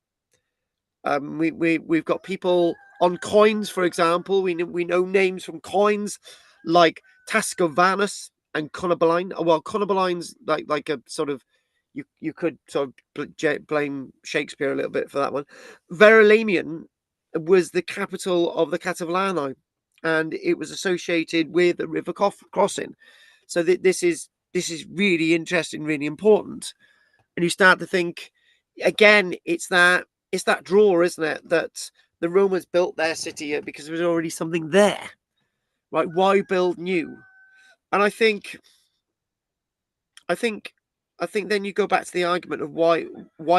We've got people on coins, for example. We know names from coins like Tascovanus and Conobaline. Well, Conobaline's like a sort of, you could sort of blame Shakespeare a little bit for that one. Verulamium was the capital of the Catalani, and it was associated with a river crossing. So this is really interesting, really important. And you start to think, again, it's that draw, isn't it, that the Romans built their city because there was already something there, right? Why build new? And I think then you go back to the argument of why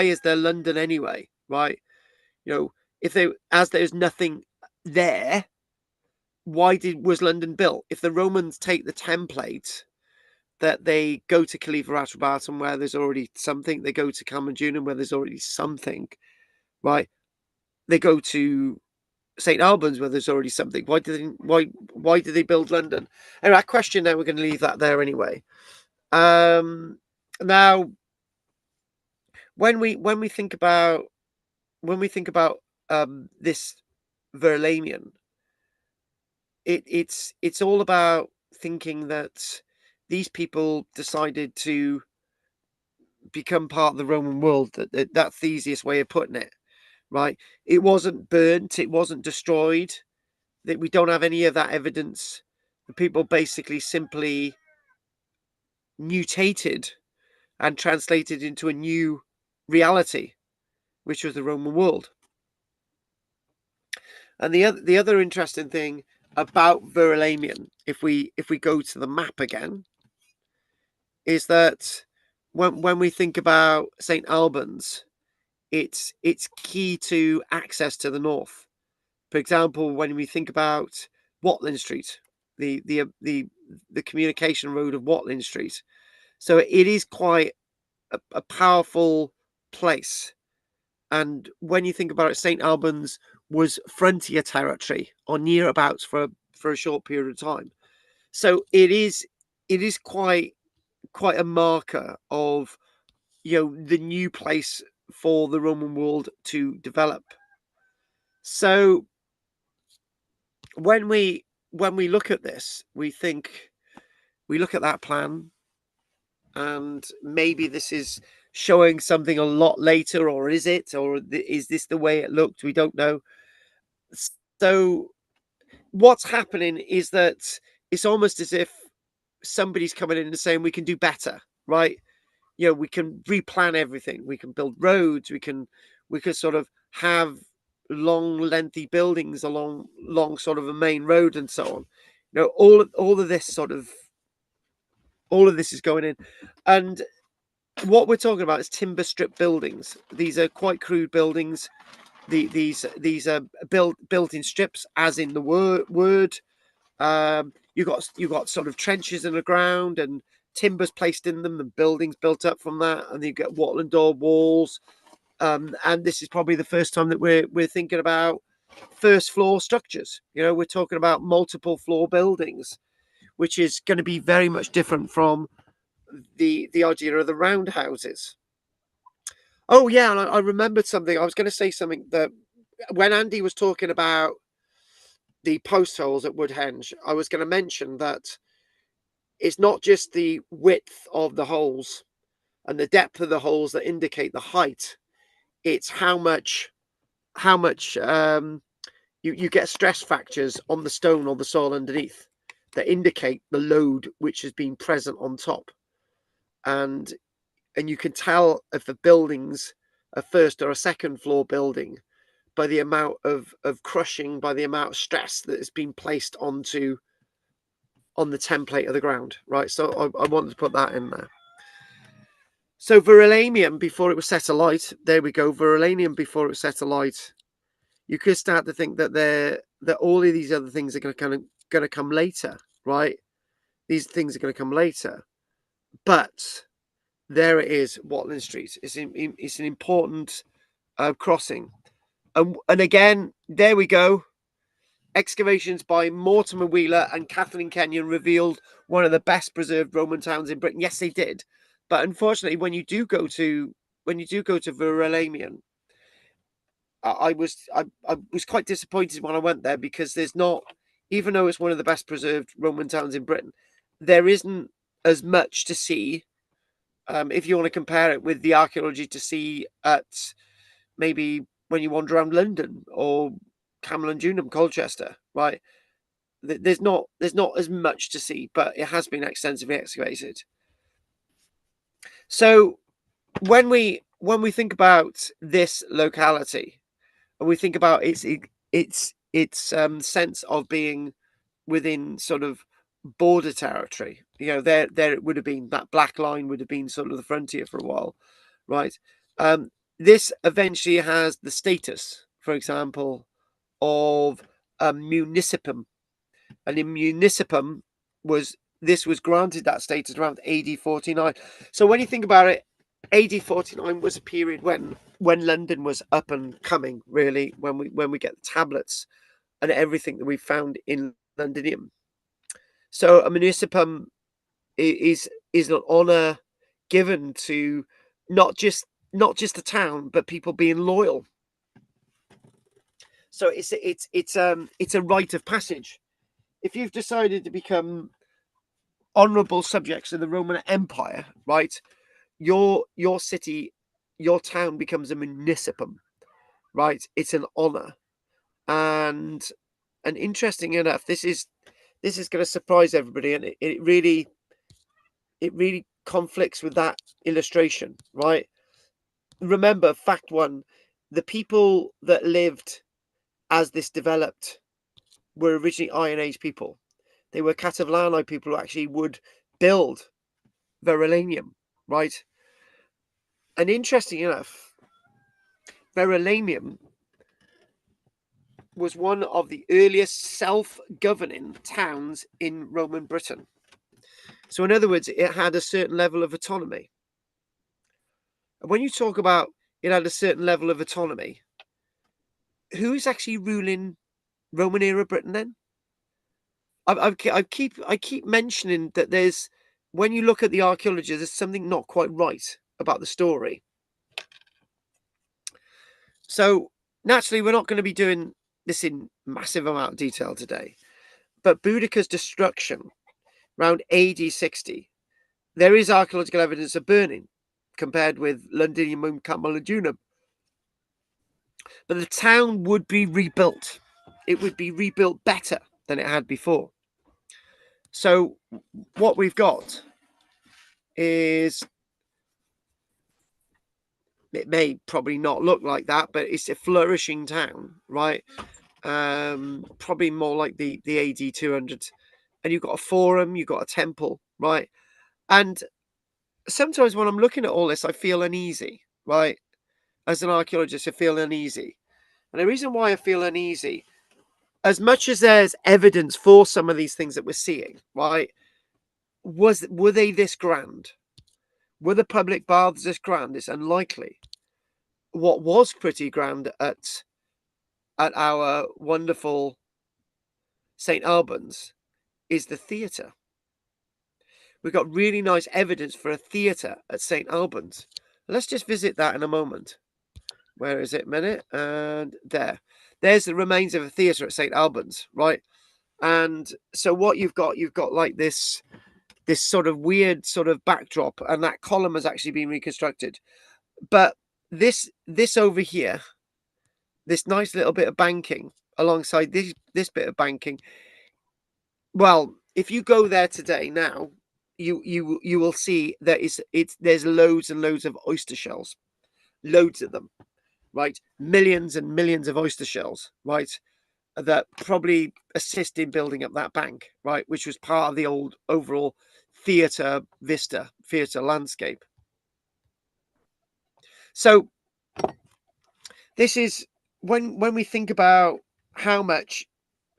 is there London anyway, right? You know, as there's nothing there, why was London built? If the Romans take the template that they go to Caliver Atrebatum where there's already something, they go to Camalodunum where there's already something, right? They go to St. Albans where there's already something. Why did they build London? Anyway, that question, then we're going to leave that there anyway. Now, when we think about this Verulamium, it's all about thinking that these people decided to become part of the Roman world. That's the easiest way of putting it, right? It wasn't burnt, it wasn't destroyed. That we don't have any of that evidence. The people basically simply mutated and translated into a new reality, which was the Roman world. And the other interesting thing about Verulamium, if we go to the map again, is that when we think about St. Albans, it's key to access to the north. For example, when we think about Watling Street, the communication road of Watling Street, so it is quite a powerful place. And when you think about it, St. Albans was frontier territory or nearabouts for a short period of time. So it is quite a marker of, you know, the new place for the Roman world to develop. So when we look at this, we look at that plan, and maybe this is showing something a lot later, or is it, or is this the way it looked? We don't know. So what's happening is that it's almost as if somebody's coming in and saying we can do better, right? You know, we can replan everything. We can build roads. We can sort of have long, lengthy buildings along sort of a main road and so on. You know, all of this is going in, and what we're talking about is timber strip buildings. These are quite crude buildings. These are built in strips, as in the word. You got sort of trenches in the ground and timbers placed in them, and buildings built up from that, and you get wattle and daub walls. And this is probably the first time that we're thinking about first floor structures. You know, we're talking about multiple floor buildings, which is going to be very much different from the idea of the roundhouses. Oh yeah, and I remembered something. I was going to say something that when Andy was talking about the post holes at Woodhenge, I was going to mention that it's not just the width of the holes and the depth of the holes that indicate the height. It's how much you get stress fractures on the stone or the soil underneath that indicate the load which has been present on top. And you can tell if the building's a first or a second floor building by the amount of crushing, by the amount of stress that has been placed on the template of the ground, right? So I wanted to put that in there. So Verulamium, before it was set alight, there we go. Verulamium before it was set alight. You could start to think that all of these other things are going to come later, right? These things are going to come later, but there it is, Watling Street. It's an important crossing, and again, there we go. Excavations by Mortimer Wheeler and Kathleen Kenyon revealed one of the best preserved Roman towns in Britain. Yes, they did, but unfortunately, when you do go to Verulamium, I was quite disappointed when I went there, because there's not, even though it's one of the best preserved Roman towns in Britain, there isn't as much to see. If you want to compare it with the archaeology to see at maybe when you wander around London or Camel and Juneham, Colchester, right? There's not as much to see, but it has been extensively excavated. So when we think about this locality, and we think about its sense of being within sort of border territory, you know, there it would have been, that black line would have been sort of the frontier for a while, right? This eventually has the status, for example, of a municipum, and in municipum was granted that status around AD 49. So when you think about it, AD 49 was a period when London was up and coming, really, when we get the tablets and everything that we found in Londinium. So a municipum is an honour given to not just the town, but people being loyal. So it's a rite of passage. If you've decided to become honourable subjects of the Roman Empire, right, your city, your town becomes a municipum, right? It's an honour, and interesting enough, this is going to surprise everybody, and it really conflicts with that illustration, right? Remember, fact one, the people that lived as this developed were originally Iron Age people. They were Catalani people who actually would build Verulamium, right? And interesting enough, Verulamium was one of the earliest self-governing towns in Roman Britain. So in other words, it had a certain level of autonomy. And when you talk about it had a certain level of autonomy, who is actually ruling Roman era Britain then? I keep mentioning that there's, when you look at the archaeology, there's something not quite right about the story. So naturally, we're not going to be doing this in massive amount of detail today. But Boudicca's destruction around AD 60, there is archaeological evidence of burning compared with Londinium Camalodunum. But the town would be rebuilt. It would be rebuilt better than it had before. So what we've got is, it may probably not look like that, but it's a flourishing town, right? Probably more like the AD 200s. And you've got a forum, you've got a temple, right? And sometimes when I'm looking at all this, I feel uneasy, right? As an archaeologist, I feel uneasy. And the reason why I feel uneasy, as much as there's evidence for some of these things that we're seeing, right? Were they this grand? Were the public baths this grand? It's unlikely. What was pretty grand at our wonderful St. Albans is the theatre. We've got really nice evidence for a theatre at St. Albans. Let's just visit that in a moment. Where is it? Minute. And there's the remains of a theatre at St. Albans, right? And so what you've got like this sort of weird sort of backdrop, and that column has actually been reconstructed. But this over here, this nice little bit of banking alongside this bit of banking, well, if you go there today now, you will see that there's loads and loads of oyster shells, loads of them, right? Millions and millions of oyster shells, right? That probably assist in building up that bank, right? Which was part of the old overall theatre vista, theatre landscape. So this is when we think about how much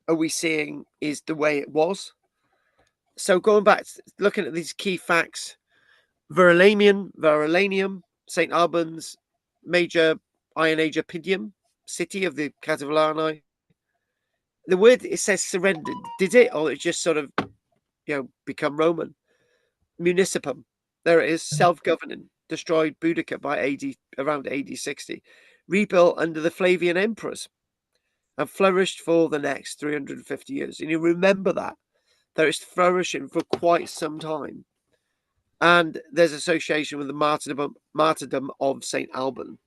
are we seeing is the way it was. So going back, looking at these key facts, Verulamium, St. Albans, major Iron Age oppidum, city of the Catalani. The word, it says surrendered. Did it? Or it just sort of, become Roman? Municipum. There it is, self-governing. Destroyed Boudica by around AD 60. Rebuilt under the Flavian emperors and flourished for the next 350 years. And you remember that it's flourishing for quite some time. And there's association with the martyrdom of St. Alban,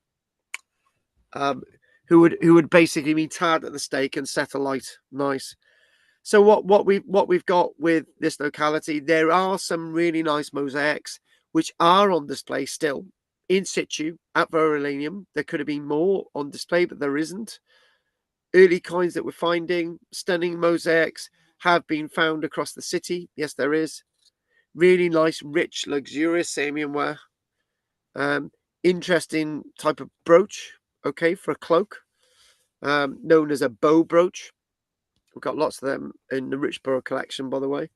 who would basically be tarred at the stake and set alight. Nice. So what we've got with this locality, there are some really nice mosaics which are on display still in situ at Verulamium. There could have been more on display, but there isn't. Early coins that we're finding, stunning mosaics, have been found across the city. Yes, there is. Really nice, rich, luxurious Samian ware. Interesting type of brooch, okay, for a cloak, known as a bow brooch. We've got lots of them in the Richborough collection, by the way.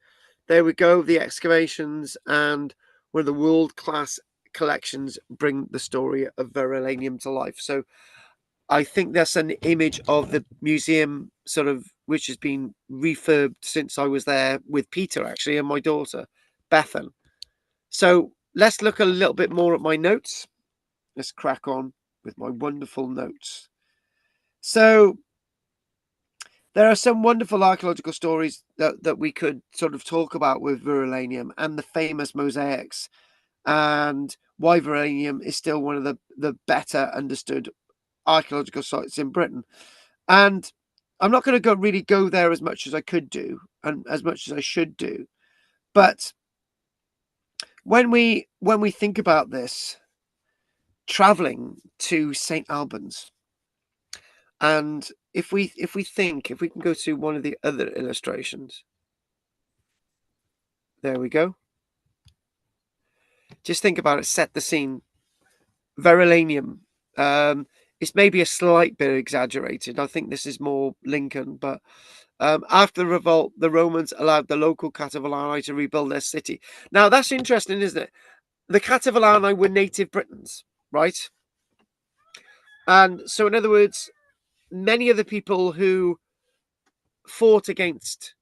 There we go. The excavations and one of the world-class collections bring the story of Verulamium to life. So I think that's an image of the museum, sort of, which has been refurbed since I was there with Peter, actually, and my daughter, Bethan. So let's look a little bit more at my notes. Let's crack on with my wonderful notes. So there are some wonderful archaeological stories that we could sort of talk about with Verulamium and the famous mosaics, and why Verulamium is still one of the better understood archaeological sites in Britain. And I'm not going to really go there as much as I could do and as much as I should do. But when we think about this, traveling to St. Albans, and if we can go to one of the other illustrations. There we go. Just think about it. Set the scene. Verulamium. It's maybe a slight bit exaggerated. I think this is more Lincoln, but after the revolt, the Romans allowed the local Catavilani to rebuild their city. Now, that's interesting, isn't it? The Catavilani were native Britons, right? And so, in other words, many of the people who fought against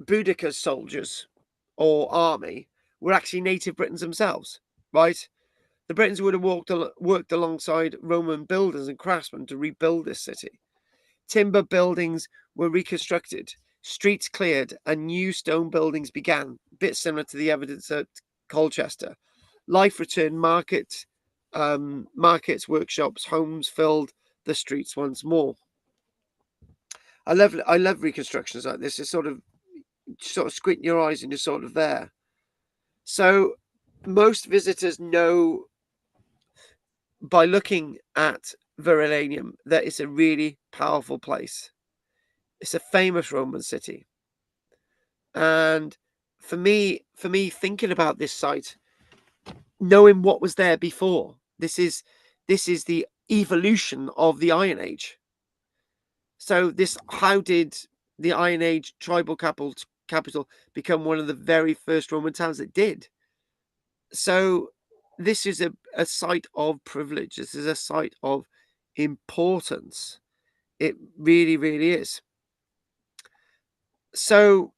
Boudicca's soldiers or army were actually native Britons themselves, right? The Britons would have worked alongside Roman builders and craftsmen to rebuild this city. Timber buildings were reconstructed, streets cleared, and new stone buildings began, a bit similar to the evidence at Colchester. Life returned, markets, workshops, homes filled the streets once more. I love reconstructions like this. It's sort of squint your eyes and you're sort of there. So most visitors know by looking at Verulamium that it's a really powerful place. It's a famous Roman city. And for me thinking about this site, knowing what was there before, this is the evolution of the Iron Age. So how did the Iron Age tribal capital become one of the very first Roman towns that did? So this is a site of privilege. This is a site of importance. It really, really is. So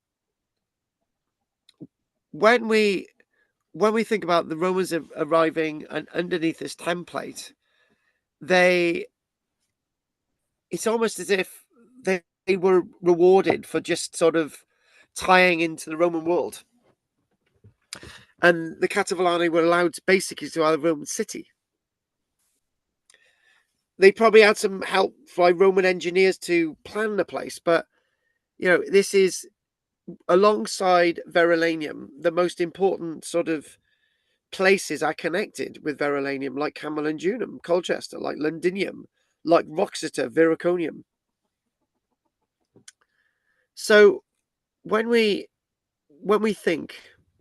when we think about the Romans arriving and underneath this template, it's almost as if they were rewarded for just sort of tying into the Roman world. And the Catavilani were allowed basically to have a Roman city. They probably had some help by Roman engineers to plan the place, but this is, alongside Verulamium, the most important sort of places are connected with Verulamium, like Camalodunum, Colchester, like Londinium, like Wroxeter, Viriconium. So when we think,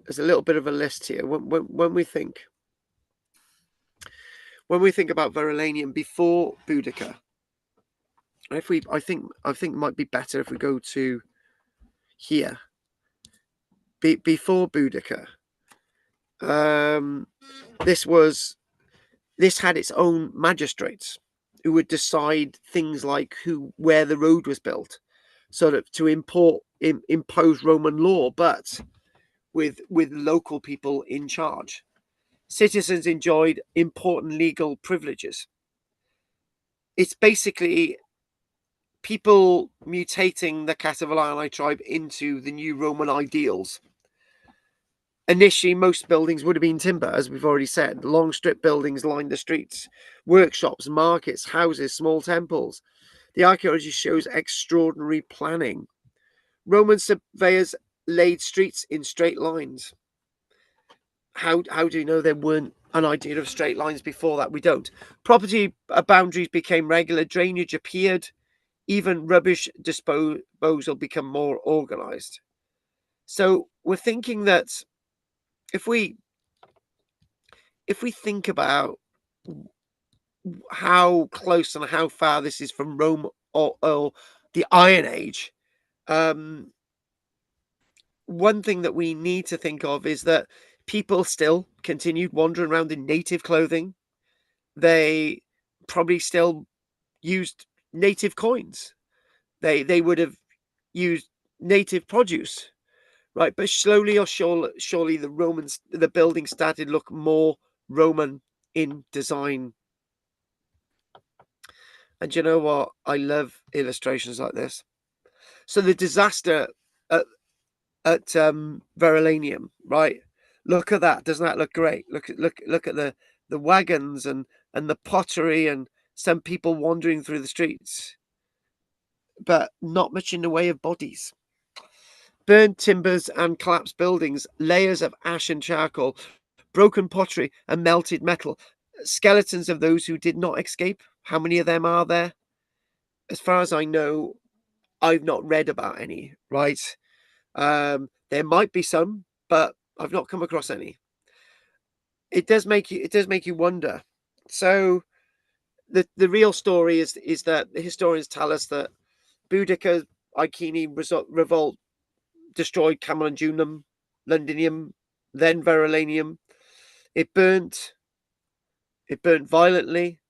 there's a little bit of a list here. When we think about Verulamium before Boudica, I think it might be better if we go to here. Before Boudica, this had its own magistrates who would decide things like where the road was built, sort of to impose Roman law, but with local people in charge. Citizens enjoyed important legal privileges. It's basically people mutating the Catavilani tribe into the new Roman ideals. Initially, most buildings would have been timber, as we've already said. Long strip buildings lined the streets. Workshops, markets, houses, small temples. The archaeology shows extraordinary planning. Roman surveyors laid streets in straight lines. How do you know there weren't an idea of straight lines before that? We don't. Property boundaries became regular. Drainage appeared. Even rubbish disposal become more organized. So we're thinking that if we think about how close and how far this is from Rome or the Iron Age, one thing that we need to think of is that people still continued wandering around in native clothing. They probably still used native coins. They would have used native produce, right? But slowly or surely the building started to look more Roman in design. And you know what? I love illustrations like this. So the disaster at Verulamium, right? Look at that. Doesn't that look great? Look at the wagons and the pottery and some people wandering through the streets, but not much in the way of bodies. Burned timbers and collapsed buildings, layers of ash and charcoal, broken pottery and melted metal, skeletons of those who did not escape. How many of them are there? As far as I know, I've not read about any, right? There might be some, but I've not come across any. It does make you wonder. So the real story is that the historians tell us that Boudica Iceni revolt destroyed Camalodunum, Londinium, then Verulamium. It burnt violently.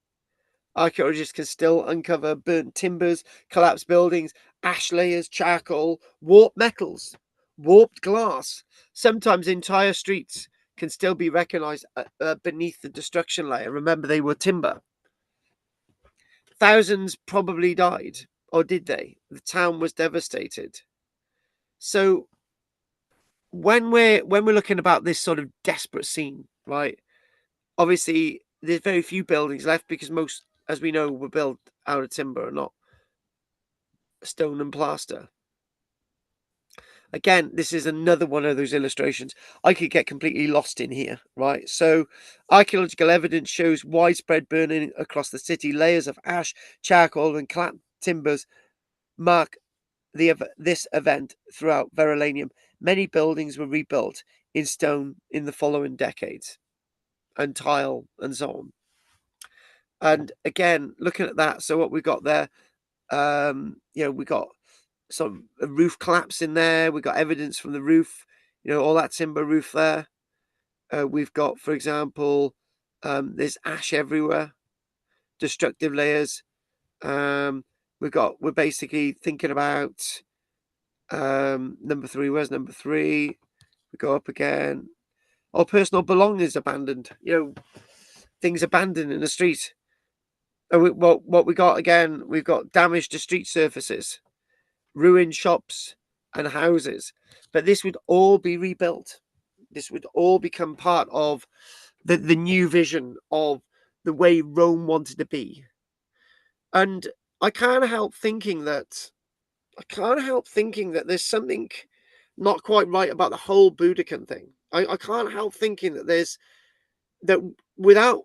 Archaeologists can still uncover burnt timbers, collapsed buildings, ash layers, charcoal, warped metals, warped glass. Sometimes entire streets can still be recognized beneath the destruction layer. Remember, they were timber. Thousands probably died, or did they? The town was devastated. So when we're looking about this sort of desperate scene, right? Obviously, there's very few buildings left because most, as we know, were built out of timber and not stone and plaster. Again, this is another one of those illustrations. I could get completely lost in here, right? So archaeological evidence shows widespread burning across the city. Layers of ash, charcoal and clamped timbers mark this event throughout Verulamium. Many buildings were rebuilt in stone in the following decades, and tile and so on. And again, looking at that, so what we got there, we got some roof collapse in there. We got evidence from the roof, all that timber roof there. We've got, for example, there's ash everywhere, destructive layers. We're basically thinking about number 3. Where's number 3? We go up again. All personal belongings abandoned. Things abandoned in the street. What we got again? We've got damage to street surfaces, ruined shops and houses. But this would all be rebuilt. This would all become part of the new vision of the way Rome wanted to be. And I can't help thinking that there's something not quite right about the whole Boudican thing. I can't help thinking that without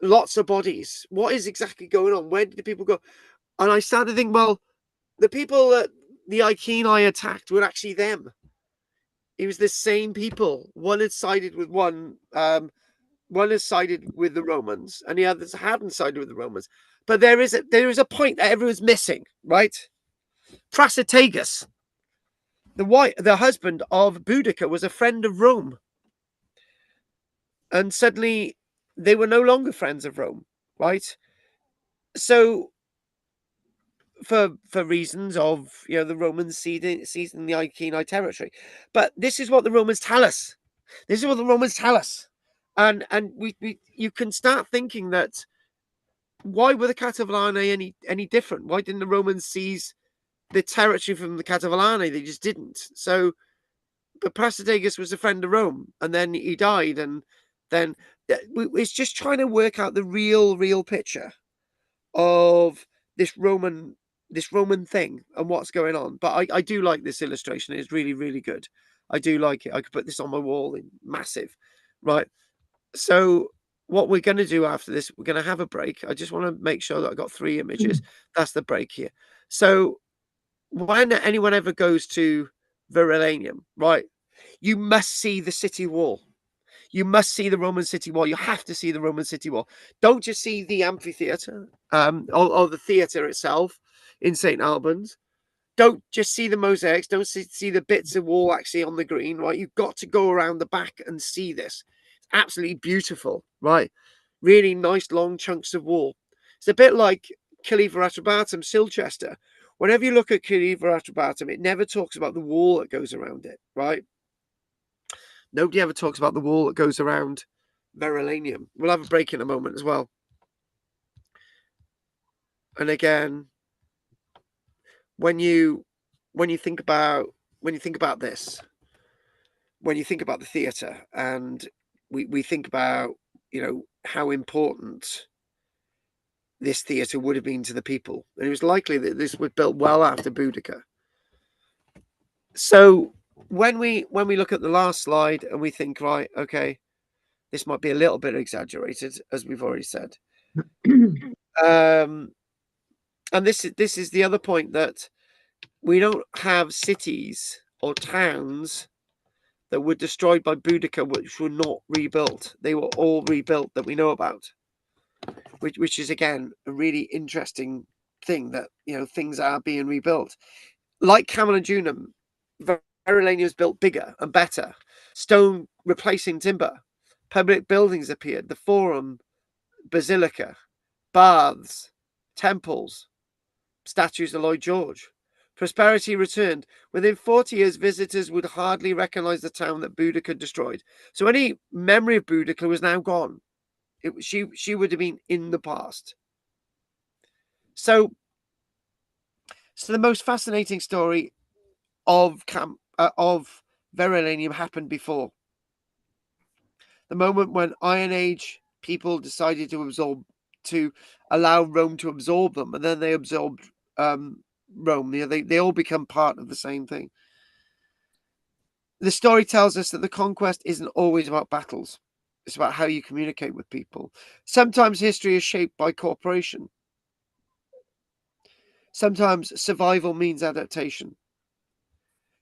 lots of bodies, what is exactly going on? Where did the people go? And I started to think, well, the people that the Iceni attacked were actually them. It was the same people. One had sided with one has sided with the Romans, and the others hadn't sided with the Romans. But there is a point that everyone's missing, right? Prasutagus, the husband of Boudica, was a friend of Rome, and suddenly they were no longer friends of Rome, right? So, for reasons of the Romans seizing the Iceni territory, but this is what the Romans tell us. And you can start thinking that why were the Catavilani any different? Why didn't the Romans seize the territory from the Catavilani? They just didn't. So, but Prasutagus was a friend of Rome, and then he died, and then it's just trying to work out the real picture of this Roman thing and what's going on. But I do like this illustration. It's really, really good. I do like it. I could put this on my wall in massive, right? So what we're going to do after this, we're going to have a break. I just want to make sure that I got 3 images. That's the break here. So when anyone ever goes to Verulamium, right, you must see the city wall. You must see the Roman city wall. You have to see the Roman city wall. Don't just see the amphitheatre or the theatre itself in St. Albans. Don't just see the mosaics. Don't see the bits of wall actually on the green, right? You've got to go around the back and see this. It's absolutely beautiful, right? Really nice long chunks of wall. It's a bit like Caliver Atrabatum, Silchester. Whenever you look at Caliver Atrabatum, it never talks about the wall that goes around it, right? Nobody ever talks about the wall that goes around Verulamium. We'll have a break in a moment as well. And again, when you think about this, when you think about the theatre, and we think about how important this theatre would have been to the people, and it was likely that this was built well after Boudica. So when we look at the last slide and we think, right, okay, this might be a little bit exaggerated, as we've already said. And this is the other point, that we don't have cities or towns that were destroyed by Boudica which were not rebuilt. They were all rebuilt that we know about, which is, again, a really interesting thing, that, you know, things are being rebuilt. Like Camalodunum, Verulamium was built bigger and better. Stone replacing timber. Public buildings appeared. The Forum, Basilica, baths, temples, statues of Lloyd George. Prosperity returned. Within 40 years, visitors would hardly recognize the town that Boudica destroyed. So any memory of Boudica was now gone. She would have been in the past. So the most fascinating story of Verulamium happened before. The moment when Iron Age people decided to allow Rome to absorb them, and then they absorbed Rome. They all become part of the same thing. The story tells us that the conquest isn't always about battles. It's about how you communicate with people. Sometimes history is shaped by cooperation. Sometimes survival means adaptation.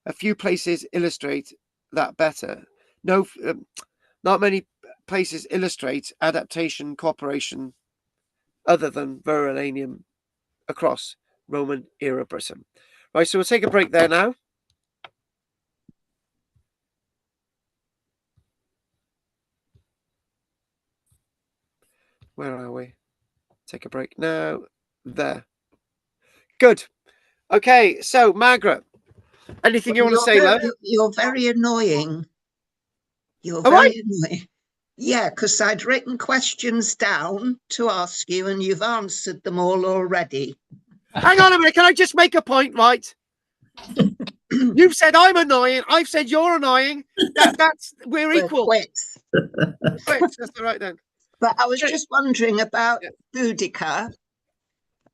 A few places illustrate that better. Not many places illustrate adaptation, cooperation, other than Verulamium across Roman era Britain. Right, so we'll take a break there now. Where are we? Take a break now. There. Good. Okay, so Margaret, anything you want to say, love? You're very annoying. You're very annoying. Yeah, because I'd written questions down to ask you, and you've answered them all already. Hang on a minute. Can I just make a point, right? You've said I'm annoying. I've said you're annoying. We're equal. Quits. Quits. That's all right then. But I was just wondering about Boudica,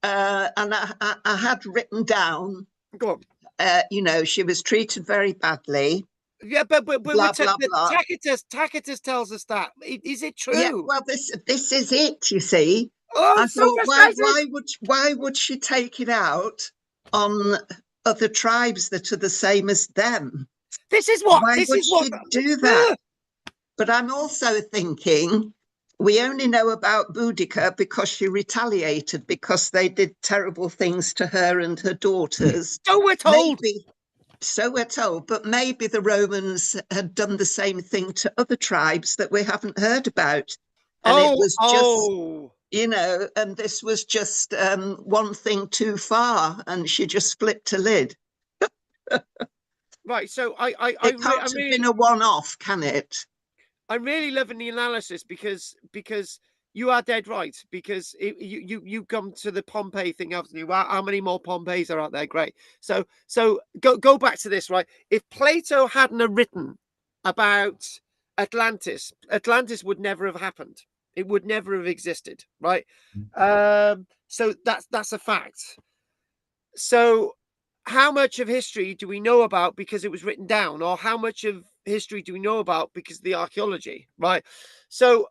and I had written down. Go on. You know, she was treated very badly. Yeah, but blah, blah, blah. Tacitus tells us that. Is it true? Yeah, well, this is it. You see. Oh, I thought, why would she take it out on other tribes that are the same as them? This is what. Why would she do that? But I'm also thinking, we only know about Boudica because she retaliated, because they did terrible things to her and her daughters. So we're told. So we're told, but maybe the Romans had done the same thing to other tribes that we haven't heard about. And it was just, you know, and this was just one thing too far, and she just flipped a lid. Right, so it can't have been a one-off, can it? I'm really loving the analysis because you are dead right, because you come to the Pompeii thing after you. How many more Pompeis are out there? Great. So go back to this, right? If Plato hadn't have written about Atlantis would never have happened. It would never have existed, right? So that's a fact. So how much of history do we know about because it was written down, or how much of history do we know about because of the archaeology, right? So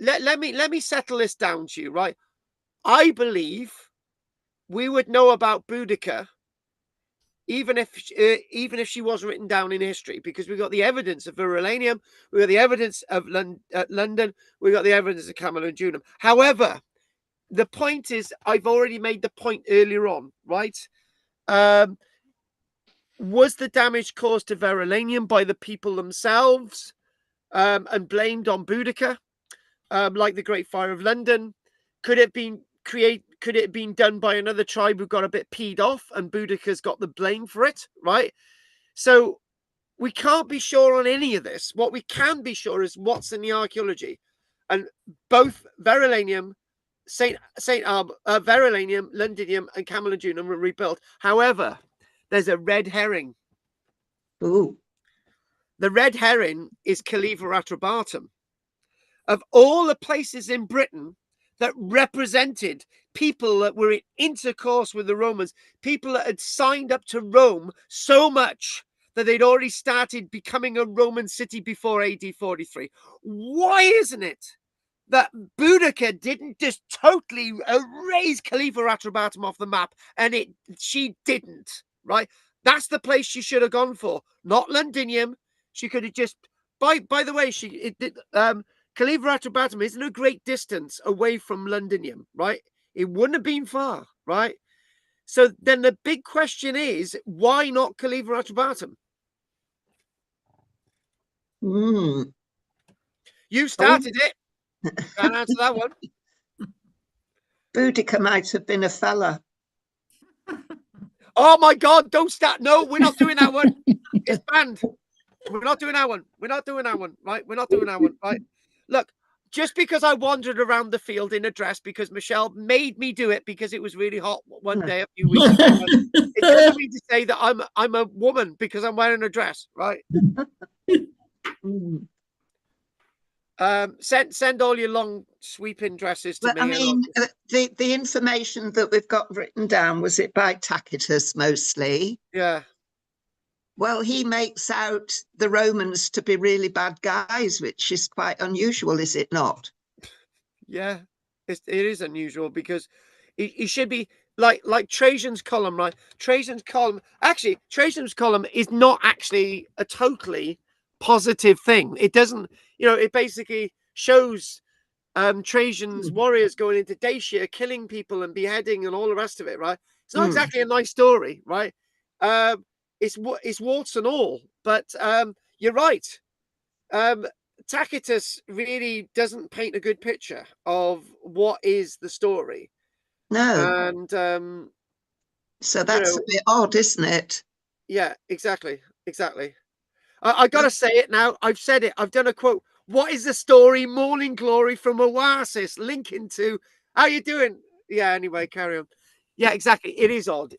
let me settle this down to you, right? I believe we would know about Boudica even if she was written down in history, because we got the evidence of Verulamium, we got the evidence of London, we got the evidence of Camalodunum. However, the point is, I've already made the point earlier on, right? Was the damage caused to Verulamium by the people themselves and blamed on Boudica, like the Great Fire of London? Could it have been done by another tribe who got a bit peed off and Boudica's got the blame for it, right? So we can't be sure on any of this. What we can be sure is what's in the archaeology. And both Verulamium, Verulamium, Londinium, and Camalodunum were rebuilt. However, there's a red herring. Ooh. The red herring is Caliva Atrabatum. Of all the places in Britain that represented people that were in intercourse with the Romans, people that had signed up to Rome so much that they'd already started becoming a Roman city before AD 43? Why isn't it that Boudica didn't just totally erase Khalifa Atrabatum off the map, and she didn't, right? That's the place she should have gone for, not Londinium. She could have just, by the way, Khalifa Atrabatum isn't a great distance away from Londinium, right? It wouldn't have been far, right? So then the big question is, why not Khalifa Atrabatum? You started it. Can't answer that one. Boudica might have been a fella. Oh my God, don't start. No, we're not doing that one. It's banned. We're not doing that one. We're not doing that one, right? We're not doing that one, right? Look, just because I wandered around the field in a dress because Michelle made me do it because it was really hot one day a few weeks ago, it doesn't mean to say that I'm a woman because I'm wearing a dress, right? Send all your long sweeping dresses to me. I mean, the information that we've got written down, was it by Tacitus mostly? Yeah. Well, he makes out the Romans to be really bad guys, which is quite unusual, is it not? Yeah, it is unusual because he should be like Trajan's column, right? Trajan's column is not actually a totally positive thing. It doesn't, it basically shows Trajan's warriors going into Dacia, killing people and beheading and all the rest of it, right? It's not exactly a nice story, right? It's warts and all, but you're right. Tacitus really doesn't paint a good picture of what is the story. No. And so that's a bit odd, isn't it? Yeah, exactly. I gotta say it now. I've said it. I've done a quote. What is the story? Morning Glory from Oasis, linking to how you doing? Yeah, anyway, carry on. Yeah, exactly. It is odd.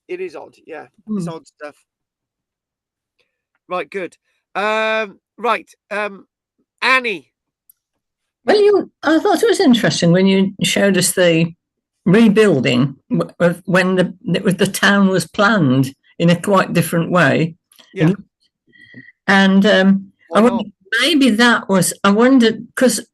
Yeah, it's odd stuff. Right, good. Right. Annie. Well, I thought it was interesting when you showed us the rebuilding when the town was planned in a quite different way. Yeah. And I wonder, maybe that was, I wondered, because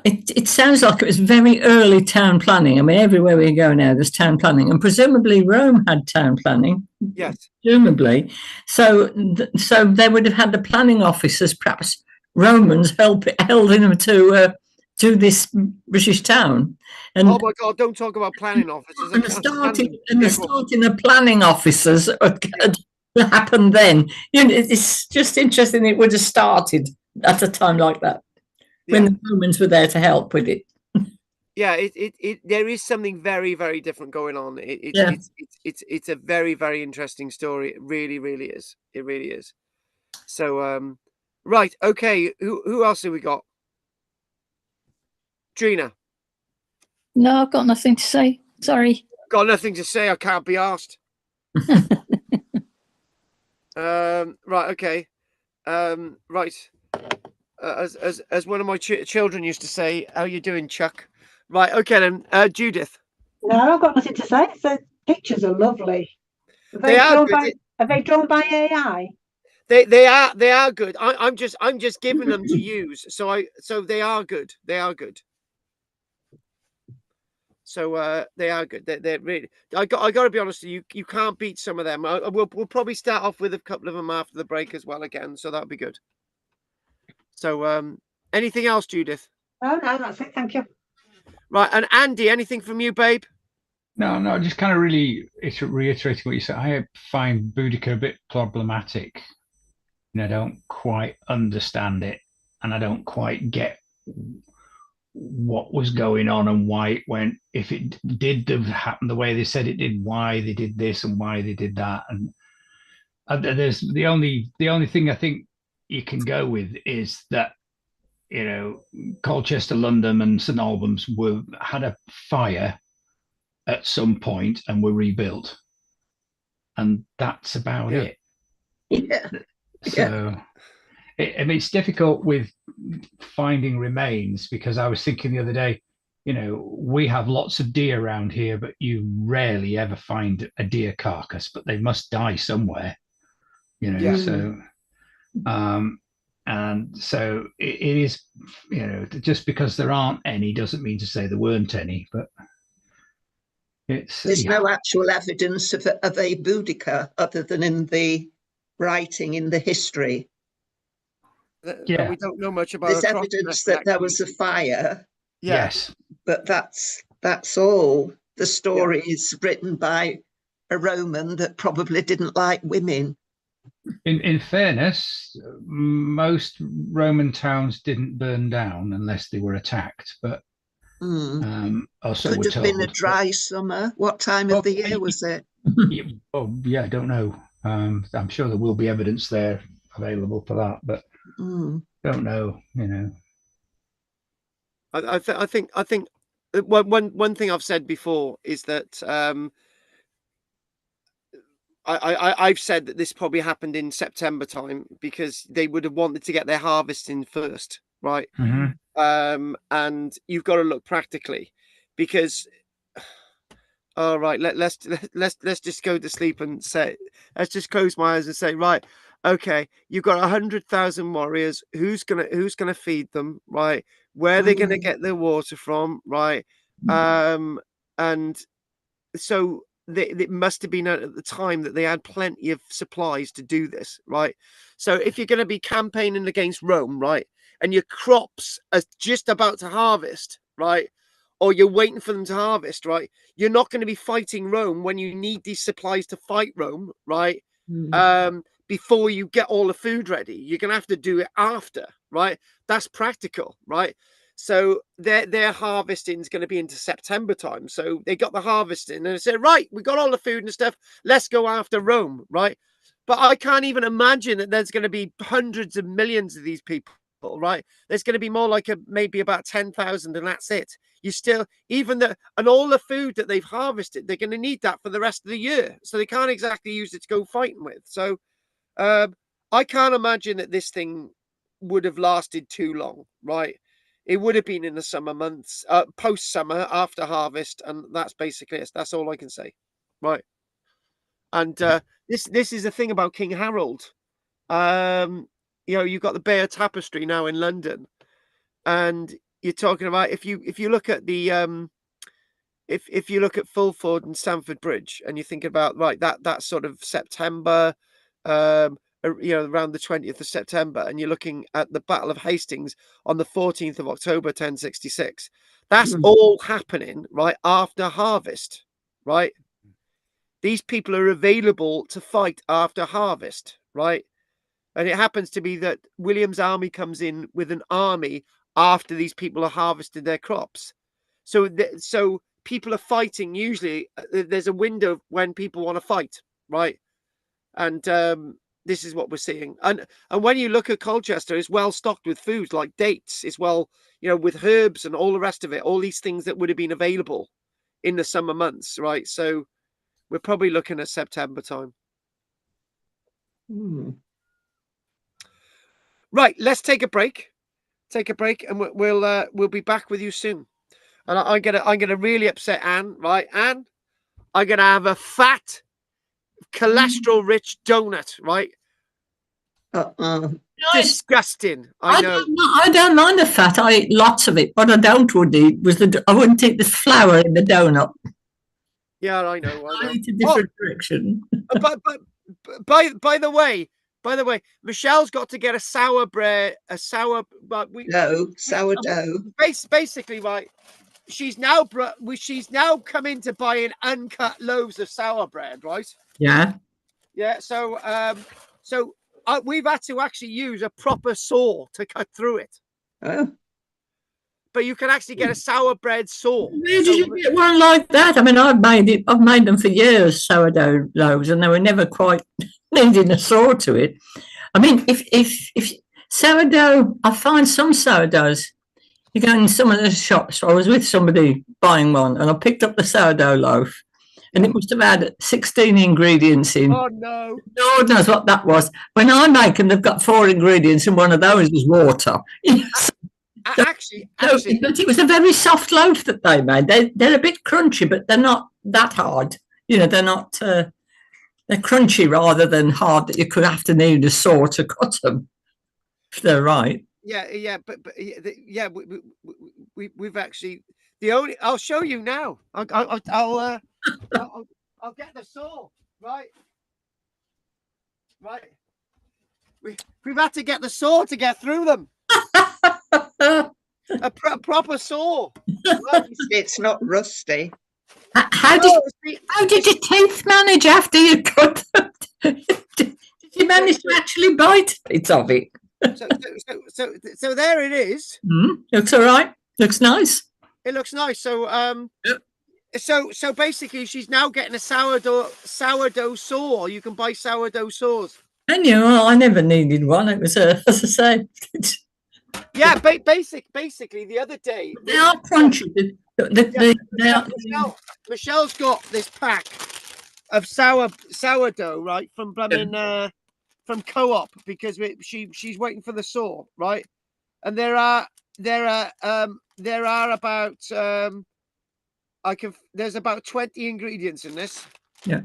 it sounds like it was very early town planning. I mean, everywhere we go now, there's town planning, and presumably Rome had town planning. Yes. Presumably. So they would have had the planning officers, perhaps Romans, holding them to this British town. And oh my God! Don't talk about planning officers. And the starting of planning officers happened then. It's just interesting. It would have started at a time like that when the Romans were there to help with it. Yeah, there is something very, very different going on. It's a very, very interesting story. It really, really is. It really is. So, right, okay. Who else have we got? Trina. No, I've got nothing to say. Sorry. Got nothing to say. I can't be asked. Right. Okay. Right. As one of my children used to say, "How you doing, Chuck?" Right. Okay then. Judith. No, I've got nothing to say. The pictures are lovely. Are they drawn by AI? They are good. I'm just giving them to use. So they are good. They are good. So they are good. They're really. I got to be honest with you. You can't beat some of them. We'll probably start off with a couple of them after the break as well again. So that'll be good. So anything else, Judith? Oh no, that's it. Thank you. Right, and Andy, anything from you, babe? No, just kind of really reiterating what you said. I find Boudica a bit problematic. I don't quite understand it, and I don't quite get what was going on and why it went. If it did happen the way they said it did, why they did this and why they did that, and there's the only thing I think you can go with is that Colchester, London, and St Albans had a fire at some point and were rebuilt, and that's about it. Yeah. So it's difficult with finding remains, because I was thinking the other day, we have lots of deer around here, but you rarely ever find a deer carcass, but they must die somewhere. you know. So and so it is, you know, just because there aren't any doesn't mean to say there weren't any, but there's no actual evidence of a Boudica other than in the writing in the history. And we don't know much about. There's evidence that there was a fire. Yes, but that's all. The story is written by a Roman that probably didn't like women. In fairness, most Roman towns didn't burn down unless they were attacked, but also could have been a dry summer. What time of the year was it? I don't know. I'm sure there will be evidence there available for that, but don't know. You know, I think one thing I've said before is that I've said that this probably happened in September time because they would have wanted to get their harvest in first, right? And you've got to look practically, because all right, let's just go to sleep and say, let's just close my eyes and say, right, okay, you've got 100,000 warriors. Who's gonna feed them, right? Where are they gonna get their water from, right? And so it must have been at the time that they had plenty of supplies to do this, right? So if you're going to be campaigning against Rome, right, and your crops are just about to harvest, right, or you're waiting for them to harvest, right, you're not going to be fighting Rome when you need these supplies to fight Rome, right? Before you get all the food ready. You're going to have to do it after, right? That's practical, right? So their harvesting is going to be into September time. So they got the harvesting and they said, right, we got all the food and stuff. Let's go after Rome, right? But I can't even imagine that there's going to be hundreds of millions of these people, right? There's going to be more like maybe about 10,000, and that's it. You still, and all the food that they've harvested, they're going to need that for the rest of the year. So they can't exactly use it to go fighting with. So I can't imagine that this thing would have lasted too long, right? It would have been in the summer months, post-summer, after harvest, and that's basically it. That's all I can say, right? And this is the thing about King Harold. You know, you've got the Bear Tapestry now in London, and you're talking about if you look at the if you look at Fulford and Stamford Bridge, and you think about that sort of September, you know, around the 20th of September, and you're looking at the Battle of Hastings on the 14th of October 1066. That's all happening right after harvest, right? These people are available to fight after harvest, right? And it happens to be that William's army comes in with an army after these people are harvested their crops. So people are fighting. Usually there's a window when people want to fight, right? And this is what we're seeing. And when you look at Colchester, it's well stocked with foods like dates. It's well, you know, with herbs and all the rest of it, all these things that would have been available in the summer months, right? So we're probably looking at September time. Right, let's take a break. And we'll be back with you soon. And I'm gonna really upset Anne, right? Anne, I'm gonna have a fat, cholesterol-rich donut, right? Disgusting. I know. I don't mind the fat. I eat lots of it. What I would eat was I wouldn't eat the flour in the donut. Yeah, I know. I eat a different direction. But by the way, Michelle's got to get a sourdough. Basically, right. She's now come into buying uncut loaves of sour bread, right? Yeah. Yeah. So we've had to actually use a proper saw to cut through it. Oh. But you can actually get a sour bread saw. Where did you get one like that? I mean, I've made them for years, sourdough loaves, and they were never quite needing a saw to it. I mean, if sourdough, I find some sourdoughs, you go in some of the shops. I was with somebody buying one, and I picked up the sourdough loaf, and it must have had 16 ingredients in. Oh, no. Lord knows what that was. When I make them, they've got 4 ingredients, and one of those is water. Actually, but it was a very soft loaf that they made. They're a bit crunchy, but they're not that hard. You know, they're not. They're crunchy rather than hard that you could have to need a saw to cut them. If they're right. Yeah, but yeah, we've actually the only. I'll show you now. I'll get the saw. Right. We've had to get the saw to get through them. a proper saw. It's not rusty. How did your teeth manage after you cut them? Did you manage to actually bite bits of it? So there it is. Looks all right. Looks nice. It looks nice. So so basically, she's now getting a sourdough saw. You can buy sourdough saws. And I never needed one. It was as I say. Yeah, basically the other day they are crunchy. Michelle's got this pack of sourdough, right, from from Co-op, because she's waiting for the saw, right? And there are about there's about 20 ingredients in this. Yeah.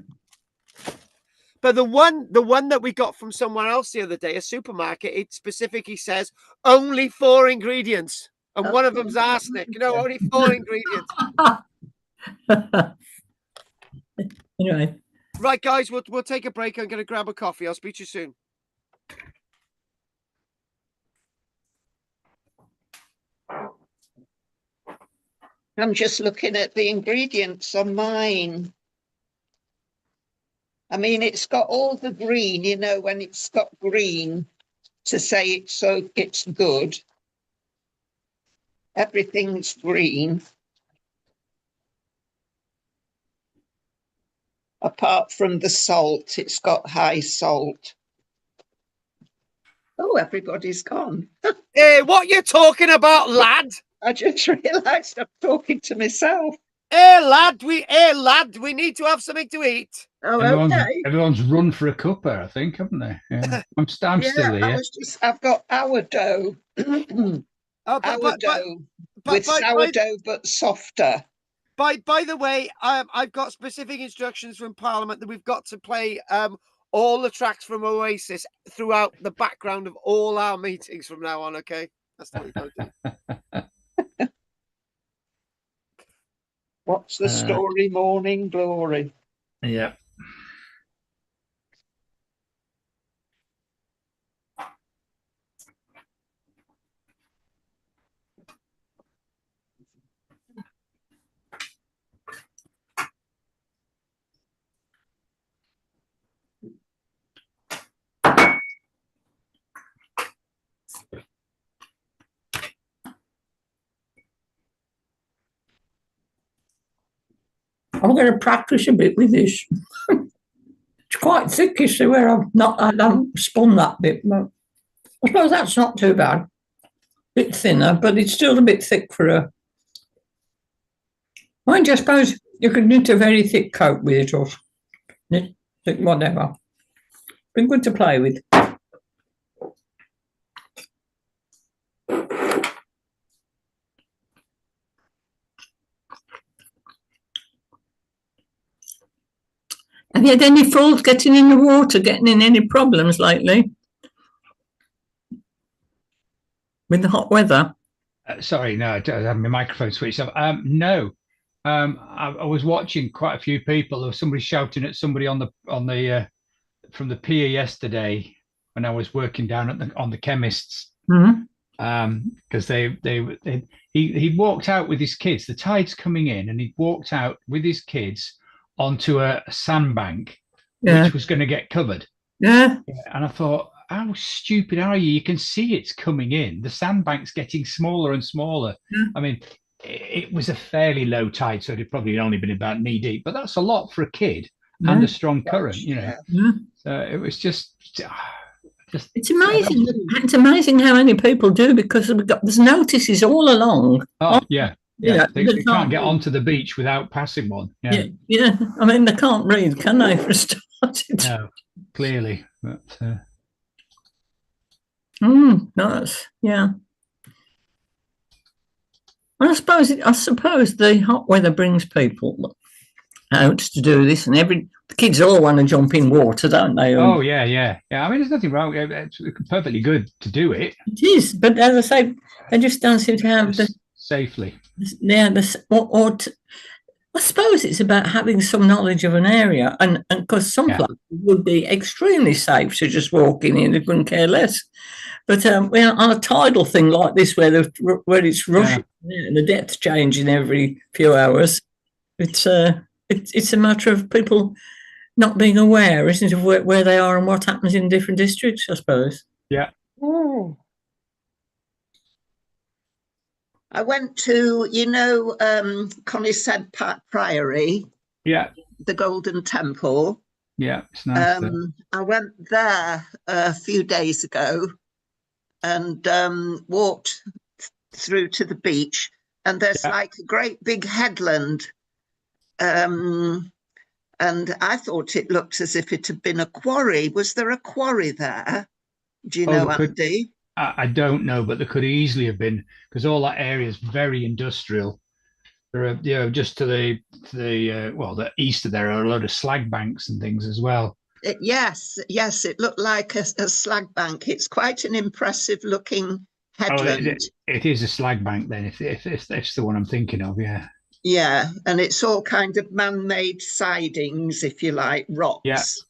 But the one that we got from someone else the other day, a supermarket, it specifically says only 4 ingredients. And one of them's arsenic. Only 4 ingredients. Anyway. Right, guys, we'll take a break. I'm going to grab a coffee. I'll speak to you soon. I'm just looking at the ingredients on mine. I mean, it's got all the green, when it's got green to say it's good. Everything's green. Apart from the salt, it's got high salt. Oh, everybody's gone. Hey, what you talking about, lad? I just realised I'm talking to myself. Hey, lad, we need to have something to eat. Oh, everyone's run for a cuppa, I think, haven't they? Yeah. I'm still here. I've got our dough. With sourdough, but softer. By the way, I've got specific instructions from Parliament that we've got to play all the tracks from Oasis throughout the background of all our meetings from now on. Okay, that's what we've got to do. What's the story? Morning Glory. Yeah. I'm going to practice a bit with this. It's quite thick, you see, where I haven't spun that bit, but I suppose that's not too bad. A bit thinner, but it's still a bit thick for a... Mind you, I suppose you could knit a very thick coat with it, or knit whatever. Been good to play with. Have you had any fault getting in the water, getting in any problems lately with the hot weather? Sorry, no, I don't have my microphone switched off. No, I was watching quite a few people. There was somebody shouting at somebody on the from the pier yesterday when I was working down on the chemists. Because he walked out with his kids. The tide's coming in, and he walked out with his kids onto a sandbank, which was going to get covered. Yeah. And I thought, how stupid are you? You can see it's coming in. The sandbank's getting smaller and smaller. I mean, it was a fairly low tide, so it'd probably only been about knee deep, but that's a lot for a kid and a strong current, So it was just it's amazing. It's amazing how many people do, because there's notices all along. Oh, yeah. Yeah, they can't get onto the beach without passing one. Yeah. I mean, they can't read, can they, for a start? No, clearly. But, yeah. And I suppose the hot weather brings people out to do this, and the kids all want to jump in water, don't they? Oh yeah. I mean, there's nothing wrong. It's perfectly good to do it. It is, but as I say, they just don't seem to have the safely. Yeah, I suppose it's about having some knowledge of an area, and because some places would be extremely safe to just walk in and they couldn't care less. But on a tidal thing like this, where it's rushing and the depth changing every few hours, it's a matter of people not being aware, isn't it, of where they are and what happens in different districts, I suppose. Yeah. Oh. I went to, Conishead Priory. Yeah. The Golden Temple. Yeah, it's nice. I went there a few days ago and walked through to the beach, and there's like a great big headland. And I thought it looked as if it had been a quarry. Was there a quarry there? Do you know, Andy? I don't know, but there could easily have been, because all that area is very industrial. There are, just to the east of there are a load of slag banks and things as well. Yes, it looked like a slag bank. It's quite an impressive looking headland. It is a slag bank then, if that's the one I'm thinking of, yeah. Yeah, and it's all kind of man-made sidings, if you like, rocks.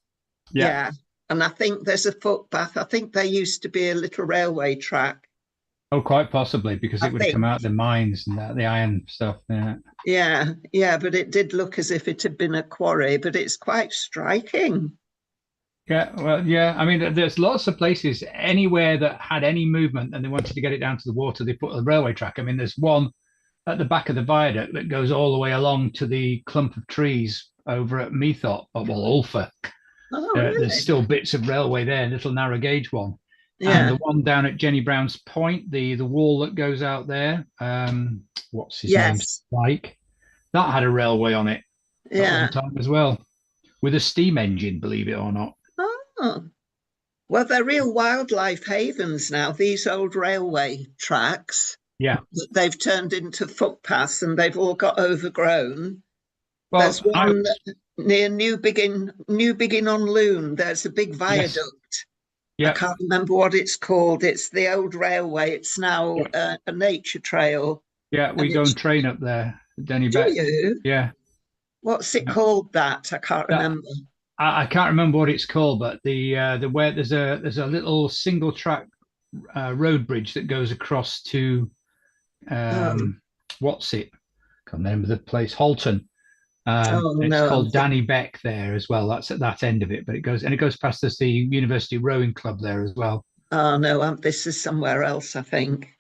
Yeah. And I think there's a footpath. I think there used to be a little railway track. Oh, quite possibly, because it would have come out of the mines and the iron stuff. Yeah, but it did look as if it had been a quarry, but it's quite striking. Yeah, well, yeah. I mean, there's lots of places anywhere that had any movement and they wanted to get it down to the water, they put a railway track. I mean, there's one at the back of the viaduct that goes all the way along to the clump of trees over at Meathorpe, Ulfa. Oh, really? There's still bits of railway there, little narrow gauge one. Yeah. And the one down at Jenny Brown's Point, the wall that goes out there, what's his name? Spike. That had a railway on it at one time as well, with a steam engine, believe it or not. Oh. Well, they're real wildlife havens now, these old railway tracks. Yeah. They've turned into footpaths and they've all got overgrown. Well, there's one near Newbiggin on Loon. There's a big viaduct. Yes. Yeah. I can't remember what it's called. It's the old railway. It's now a nature trail. Yeah, we go and train up there, Denny Beck. Do you? Yeah. What's it called? That I can't remember. I can't remember what it's called, but the where there's a little single track road bridge that goes across to what's it? I can't remember the place. Halton. It's called Danny Beck there as well. That's at that end of it, but it goes past the University Rowing Club there as well. Oh no, this is somewhere else, I think.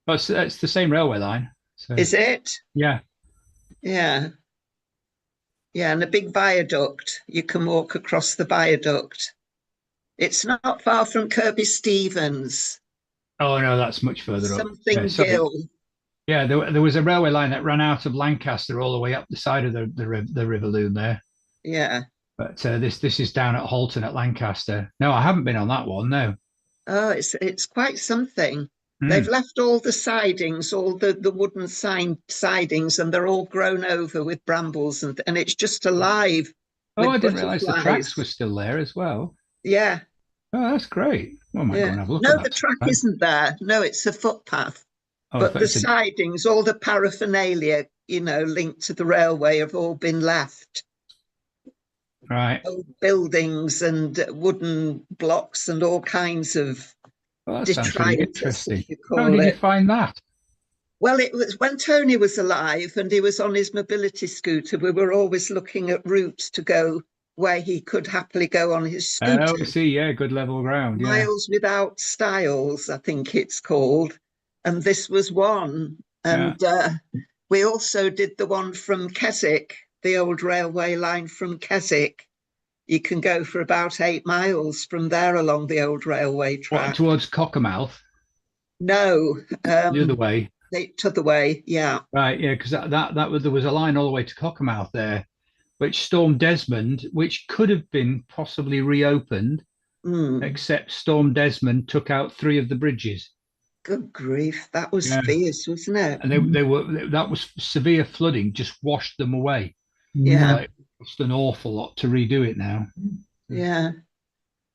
But it's the same railway line. So. Is it? Yeah. Yeah. Yeah, and a big viaduct. You can walk across the viaduct. It's not far from Kirby Stevens. Oh no, that's much further up. Something Gill. Yeah, there was a railway line that ran out of Lancaster all the way up the side of the River Loon there. Yeah. But this is down at Halton at Lancaster. No, I haven't been on that one. No. Oh, it's quite something. They've left all the sidings, all the wooden sidings, and they're all grown over with brambles, and it's just alive. Oh, I didn't realise the tracks were still there as well. Yeah. Oh, that's great. Well, I might go and have a look. No, the track isn't there. No, it's a footpath. But the sidings, all the paraphernalia, linked to the railway have all been left. Right. Old buildings and wooden blocks and all kinds of that sounds really interesting. How did you find that? Well, it was when Tony was alive and he was on his mobility scooter. We were always looking at routes to go where he could happily go on his scooter. Oh, see, yeah, good level ground. Miles Without Stiles, I think it's called. And this was one. And we also did the one from Keswick, the old railway line from Keswick. You can go for about 8 miles from there along the old railway track. What, towards Cockermouth? No. The other way? The other way, yeah. Right, yeah, because there was a line all the way to Cockermouth there, which Storm Desmond, which could have been possibly reopened, except Storm Desmond took out 3 of the bridges. Good grief, that was fierce, wasn't it? And that was severe flooding, just washed them away. Yeah. It's an awful lot to redo it now. Yeah.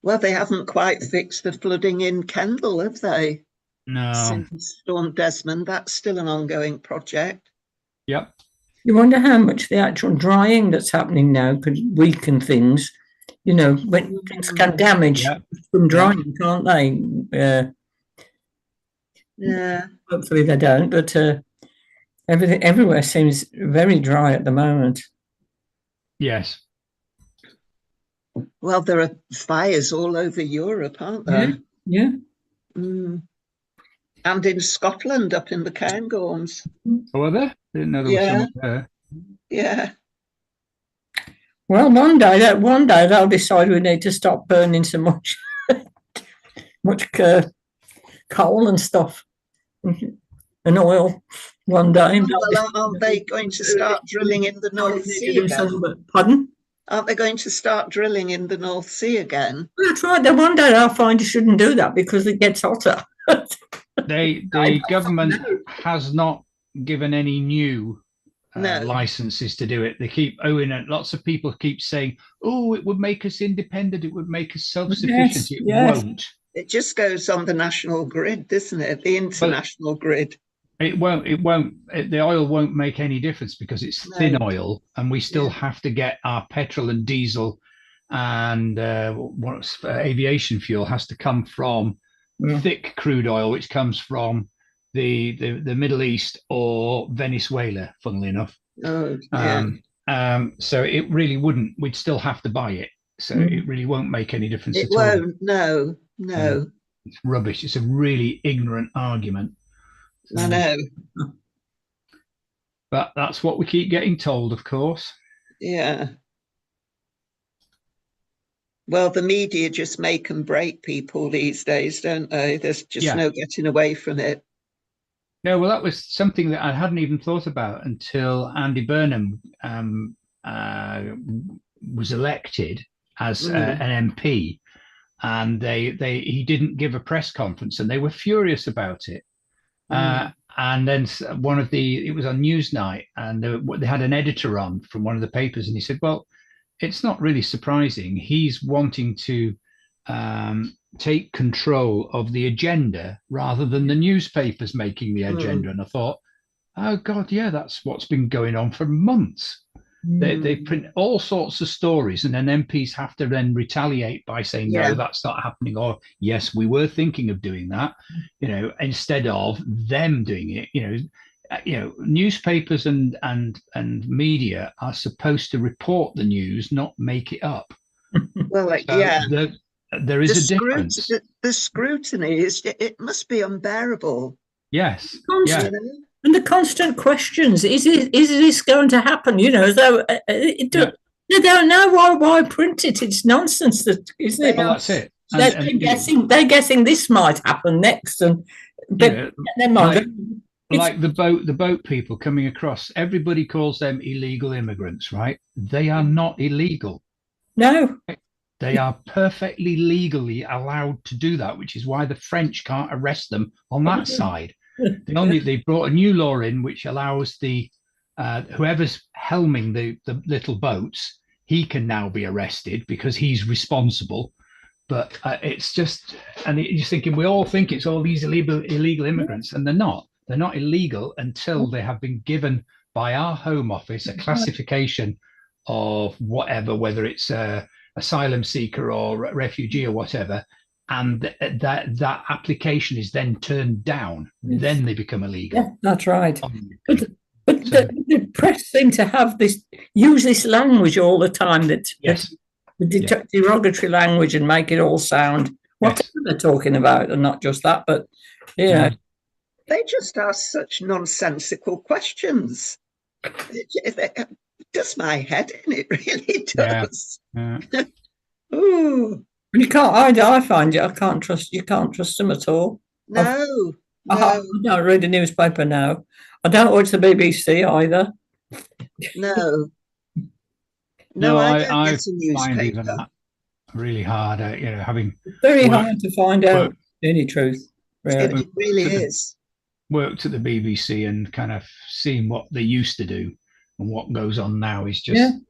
Well, they haven't quite fixed the flooding in Kendal, have they? No. Since Storm Desmond, that's still an ongoing project. Yep. You wonder how much the actual drying that's happening now could weaken things. You know, when things can damage from drying, can't they? Yeah. Hopefully they don't, but everything everywhere seems very dry at the moment. Yes. Well, there are fires all over Europe, aren't there? Yeah. Mm. And in Scotland, up in the Cairngorms. Oh, are there? Didn't know there was some up there. Yeah. Well, one day they'll decide we need to stop burning so much coal and stuff and oil one day. Well, aren't they going to start drilling in the North Sea again? Pardon? Aren't they going to start drilling in the North Sea again? That's right. Then one day they'll find you shouldn't do that because it gets hotter. The government has not given any new licenses to do it. They keep owing it. Lots of people keep saying, "Oh, it would make us independent. It would make us self-sufficient." It won't. It just goes on the national grid, doesn't it? The international grid. It won't. The oil won't make any difference because it's thin oil, and we still have to get our petrol and diesel, and aviation fuel has to come from thick crude oil, which comes from the Middle East or Venezuela. Funnily enough, so it really wouldn't. We'd still have to buy it, so it really won't make any difference at all. It won't. No. It's rubbish. It's a really ignorant argument. I know. But that's what we keep getting told, of course. Yeah. Well, the media just make and break people these days, don't they? There's just no getting away from it. No, well, that was something that I hadn't even thought about until Andy Burnham was elected as an MP, and he didn't give a press conference, and they were furious about it. And then it was on Newsnight, and they had an editor on from one of the papers, and he said, well, it's not really surprising. He's wanting to take control of the agenda rather than the newspapers making the agenda. And I thought, oh God, yeah, that's what's been going on for months. They print all sorts of stories, and then MPs have to then retaliate by saying, no, that's not happening, or yes, we were thinking of doing that, instead of them doing it. Newspapers and media are supposed to report the news, not make it up. Well, there is a difference. The scrutiny it must be unbearable. Yes. And the constant questions: Is this going to happen? They don't know why print it. It's nonsense, isn't it? Well, that's it. They're guessing this might happen next, never mind. Like the boat people coming across. Everybody calls them illegal immigrants, right? They are not illegal. No. They are perfectly legally allowed to do that, which is why the French can't arrest them on that side. They brought a new law in which allows the whoever's helming the little boats, he can now be arrested because he's responsible. But it's just, and you're just thinking, we all think it's all these illegal immigrants, and they're not. They're not illegal until they have been given by our Home Office a classification of whatever, whether it's a asylum seeker or refugee or whatever, and that application is then turned down. Then they become illegal. Yeah, that's right. But the press seem to have use this language all the time, the derogatory language, and make it all sound whatever they're talking about, and not just that, but they just ask such nonsensical questions. It does my head in. It really does. Ooh. You can't. I find I can't trust. You can't trust them at all. No. I don't read the newspaper now. I don't watch the BBC either. No. No, I don't get a newspaper. Find even that really hard. Having very hard to find out any truth. It really is. Worked at the BBC and kind of seen what they used to do. and what goes on now is just.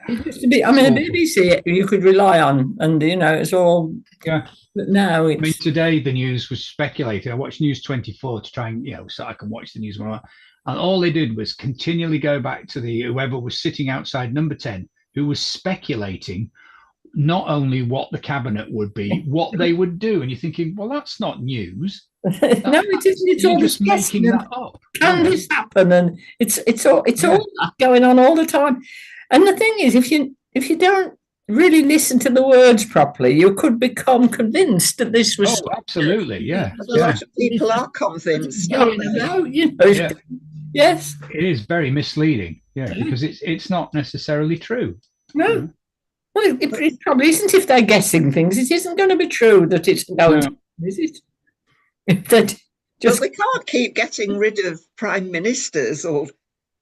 It used to be. I mean, the BBC you could rely on, and it's all. Yeah. But now it's. I mean, today the news was speculating. I watched News 24 to try and so I can watch the news more. And all they did was continually go back to whoever was sitting outside number 10, who was speculating not only what the cabinet would be, what they would do. And you're thinking, well, that's not news. No, it isn't. It's all just making that up. Can this happen? And it's all that going on all the time. And the thing is, if you don't really listen to the words properly, you could become convinced that this was. Oh, absolutely, yeah. A lot of people are convinced. Yes, it is very misleading. Yeah, because it's not necessarily true. No. Well, it probably isn't. If they're guessing things, it isn't going to be true that it's going to, is it? Well, we can't keep getting rid of prime ministers, or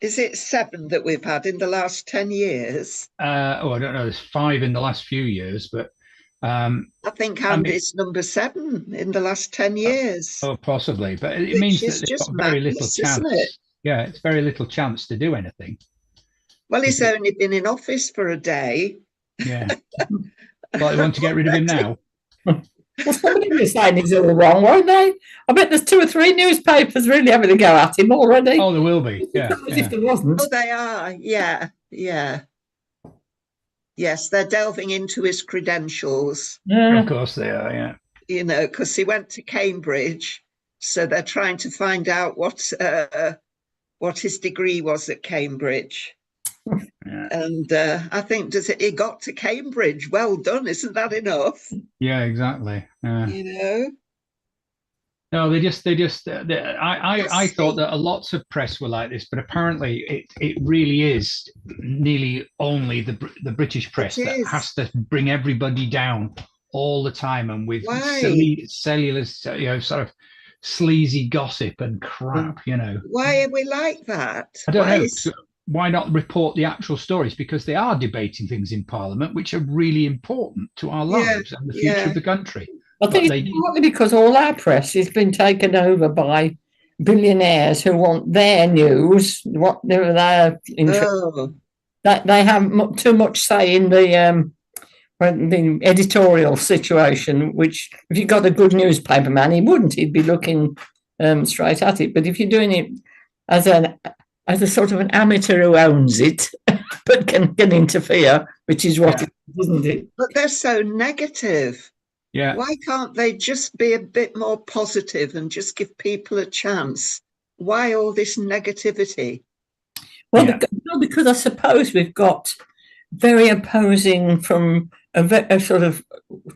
is it 7 that we've had in the last 10 years? I don't know. There's 5 in the last few years, but I think Andy's number 7 in the last 10 years. Oh, possibly, but it means that they've got very little chance. Yeah, it's very little chance to do anything. Well, he's only been in office for a day. Yeah. Well, they want to get rid of him now. Well, somebody was saying he's all wrong, weren't they? I bet there's 2 or 3 newspapers really having to go at him already. Oh, there will be. Yeah. If there wasn't. Oh, they are. Yeah. Yes, they're delving into his credentials. Yeah. Of course they are, yeah. Because he went to Cambridge, so they're trying to find out what his degree was at Cambridge. Yeah. And I think he got to Cambridge. Well done, isn't that enough? Yeah, exactly. No, I thought that lots of press were like this, but apparently it really is nearly only the British press that has to bring everybody down all the time, and with cellular, sort of sleazy gossip and crap. Why are we like that? I don't know. Why not report the actual stories? Because they are debating things in Parliament which are really important to our lives and the future of the country. I think it's partly because all our press has been taken over by billionaires who want their news, what they're interested. That they have too much say in the editorial situation. Which, if you got a good newspaper man, he'd be looking straight at it. But if you're doing it as a sort of an amateur who owns it, but can interfere, which is what it is, isn't it? But they're so negative. Yeah. Why can't they just be a bit more positive and just give people a chance? Why all this negativity? Well, because I suppose we've got very opposing from a sort of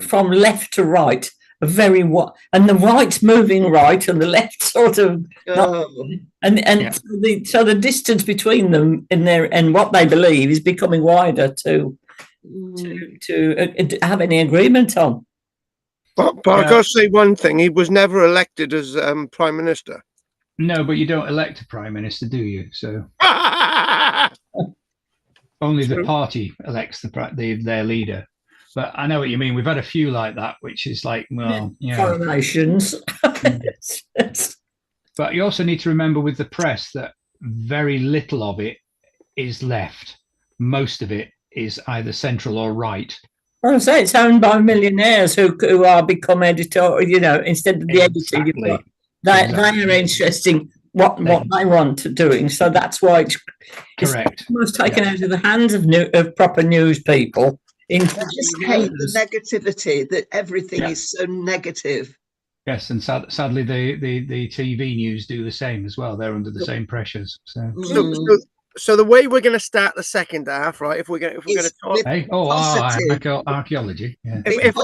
from left to right, and the right's moving right, and the left sort of, so the distance between them and what they believe is becoming wider to have any agreement on. But I've got to say one thing: he was never elected as prime minister. No, but you don't elect a prime minister, do you? So only the party elects their leader. But I know what you mean. We've had a few like that, which is like, coronations. But you also need to remember with the press that very little of it is left. Most of it is either central or right. Well, I say it's owned by millionaires who are become editor. Instead of the editor, they are interesting what they want doing. So that's why it's almost taken out of the hands of proper news people. I just hate the negativity, that everything is so negative. Yes, and sadly, the TV news do the same as well. They're under the same pressures. So the way we're going to start the second half, right? If we're going to talk archaeology. Yeah. If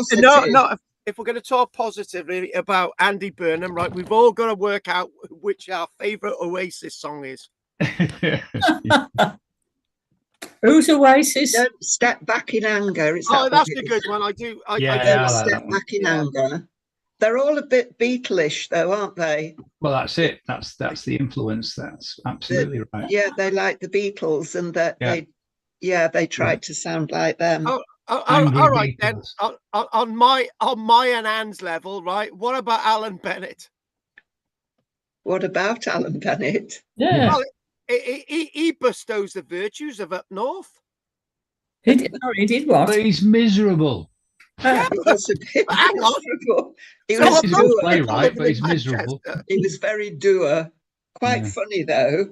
we're going to talk positively about Andy Burnham, right? We've all got to work out which our favourite Oasis song is. Who's Oasis? Don't Step Back in Anger. That's a good one. I do. Don't Step Back in Anger. They're all a bit Beatlish, though, aren't they? Well, that's it. That's the influence. That's absolutely right. Yeah, they like the Beatles, and that they tried to sound like them. All right then. On my and Anne's level, right? What about Alan Bennett? What about Alan Bennett? Yeah. he bestows the virtues of up north. He did what? But he's miserable. Yeah, He was a bit hang on. miserable. He So was He's a good dour. playwright, but he's Manchester. miserable. He was very dour. Quite funny though.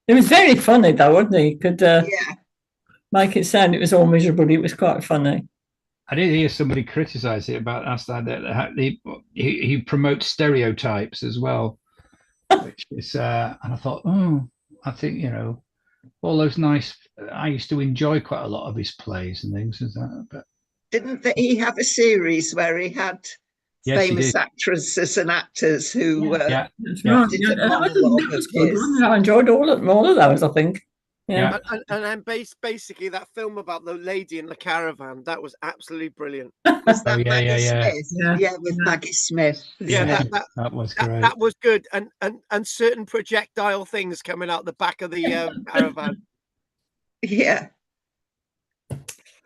It was very funny though, wasn't he? He could Yeah. make it sound it was all miserable. It was quite funny. I did hear somebody criticize it about us that he promotes stereotypes as well, which is and I thought, I think all those nice. I used to enjoy quite a lot of his plays and things, but Didn't he have a series where he had famous actresses and actors who did the monologue of his? I enjoyed all of those, I think. Yeah. And then basically that film about the lady in the caravan, that was absolutely brilliant. Was that Maggie Smith? Yeah, with Maggie Smith. Yeah, that was great. That was good. And certain projectile things coming out the back of the caravan. Yeah.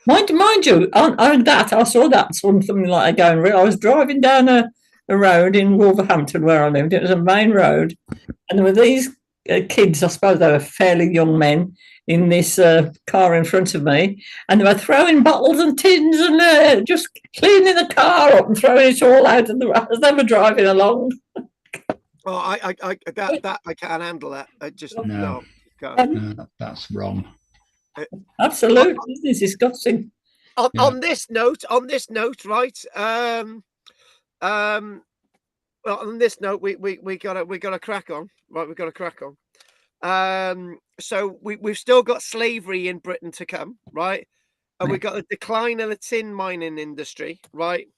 Mind you, on that, I saw that something like that going. I was driving down a road in Wolverhampton where I lived. It was a main road. And there were these kids, I suppose they were fairly young men, in this car in front of me. And they were throwing bottles and tins and just cleaning the car up and throwing it all out as they were driving along. Oh, I can't handle that. I just no. That's wrong. Absolutely, it's disgusting. On this note, right? Well, on this note, we gotta crack on, right? We gotta crack on. So we've still got slavery in Britain to come, right? And we've got the decline of the tin mining industry, right?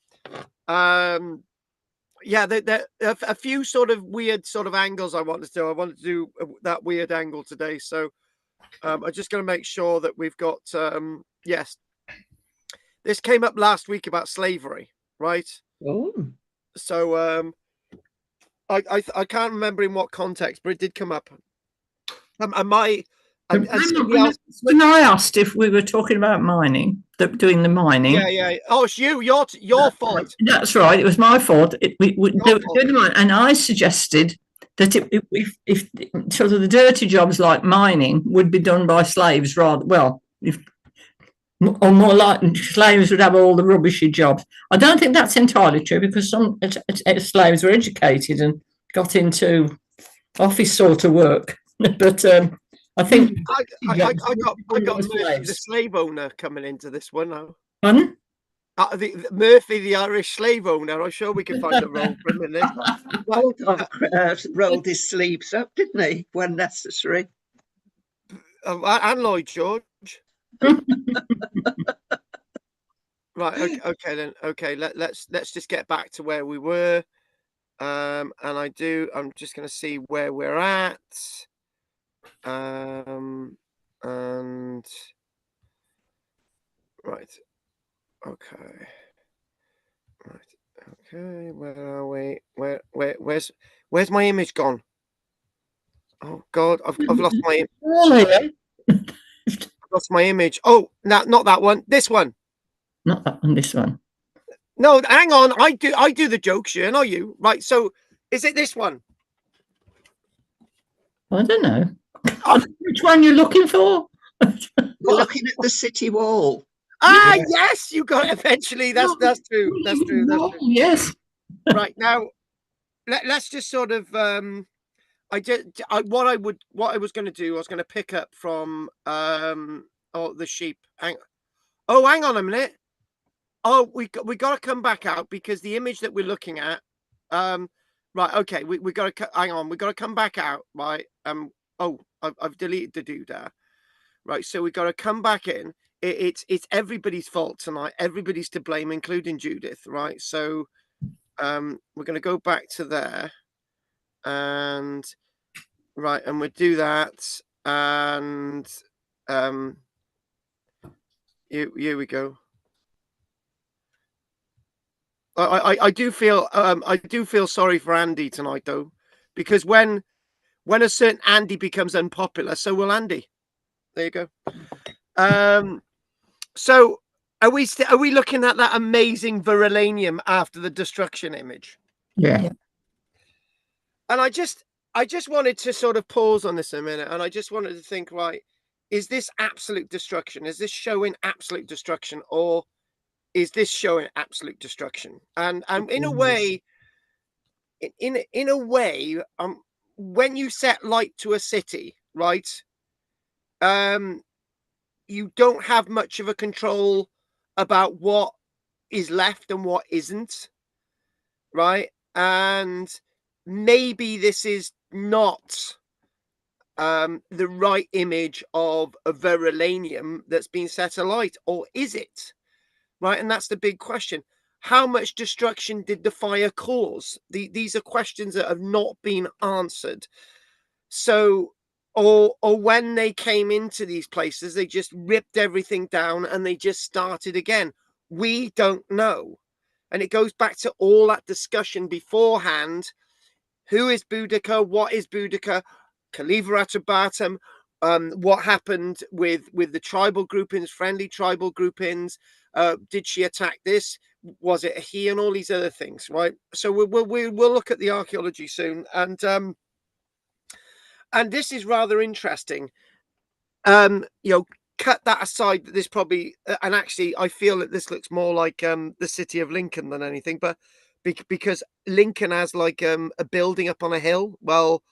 Yeah, there a few sort of weird sort of angles I wanted to do. I wanted to do that weird angle today, so. I'm just going to make sure that we've got, yes. This came up last week about slavery, right? Oh. So I can't remember in what context, but it did come up. When I asked if we were talking about mining, doing the mining. Yeah. Oh, it's your fault. That's right. It was my fault. And I suggested that if sort of the dirty jobs like mining would be done by slaves or more like slaves would have all the rubbishy jobs. I don't think that's entirely true because some slaves were educated and got into office sort of work. But I think I got Murphy, the slave owner, coming into this one now. Pardon? Murphy, the Irish slave owner. I'm sure we can find a role for him in this. Rolled his sleeves up, didn't he, when necessary? And Lloyd George. Right. Okay then. Okay. Let's just get back to where we were. And I'm just going to see where we're at. And right. Okay. Right. Okay. Where are we? Where's my image gone? Oh God, I've lost my image. I've lost my image. Oh, no, not that one. This one. Not that one. This one. No, hang on. I do the jokes, yeah, not you. Right. So, is it this one? I don't know. Which one you're looking for? We're looking at the city wall. Ah, yes, you got it eventually. That's true. That's true. Yes. Right now, let's just sort of what I was going to do. I was going to pick up from the sheep. Hang on a minute. Oh, we got to come back out because the image that we're looking at. Right. Okay. We got to hang on. We got to come back out. Right. I've deleted the doodah. Right. So we got to come back in. It's everybody's fault tonight. Everybody's to blame, including Judith. Right. So, we're going to go back to there, and right, and we'll do that, and here we go. I do feel sorry for Andy tonight though, because when a certain Andy becomes unpopular, so will Andy. There you go. So are we looking at that amazing Verulanium after the destruction image? Yeah. And I just I just wanted to sort of pause on this a minute, and I just wanted to think, right, is this absolute destruction? Is this showing absolute destruction, or is this showing absolute destruction? And in a way, in a way, when you set light to a city, right, you don't have much of a control about what is left and what isn't, right? And maybe this is not the right image of a verulanium that's been set alight, or is it? Right, and that's the big question. How much destruction did the fire cause? These are questions that have not been answered. So, or when they came into these places, they just ripped everything down and they just started again. We don't know. And it goes back to all that discussion beforehand. Who is Boudica? What is Boudica? Khalifa Atabatum, what happened with the tribal groupings, friendly tribal groupings? Did she attack this? Was it a he? And all these other things, right? So we'll look at the archaeology soon, and this is rather interesting. You know, cut that aside. That this probably, and actually, I feel that this looks more like the city of Lincoln than anything, but because Lincoln has like a building up on a hill. Well,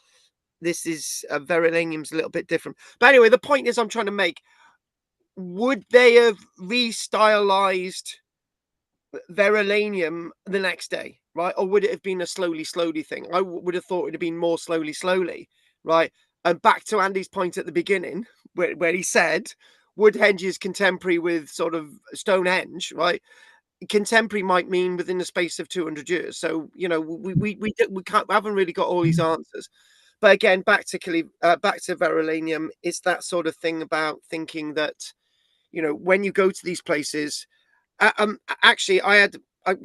this is verulanium's a little bit different. But anyway, the point is I'm trying to make, would they have restylized verulanium the next day, right? Or would it have been a slowly thing? I would have thought it would have been more slowly, right? And back to Andy's point at the beginning, where he said Woodhenge is contemporary with sort of Stonehenge, right? Contemporary might mean within the space of 200 years. So, you know, we haven't really got all these answers. But again, back to verulanium, it's that sort of thing about thinking that, you know, when you go to these places, actually,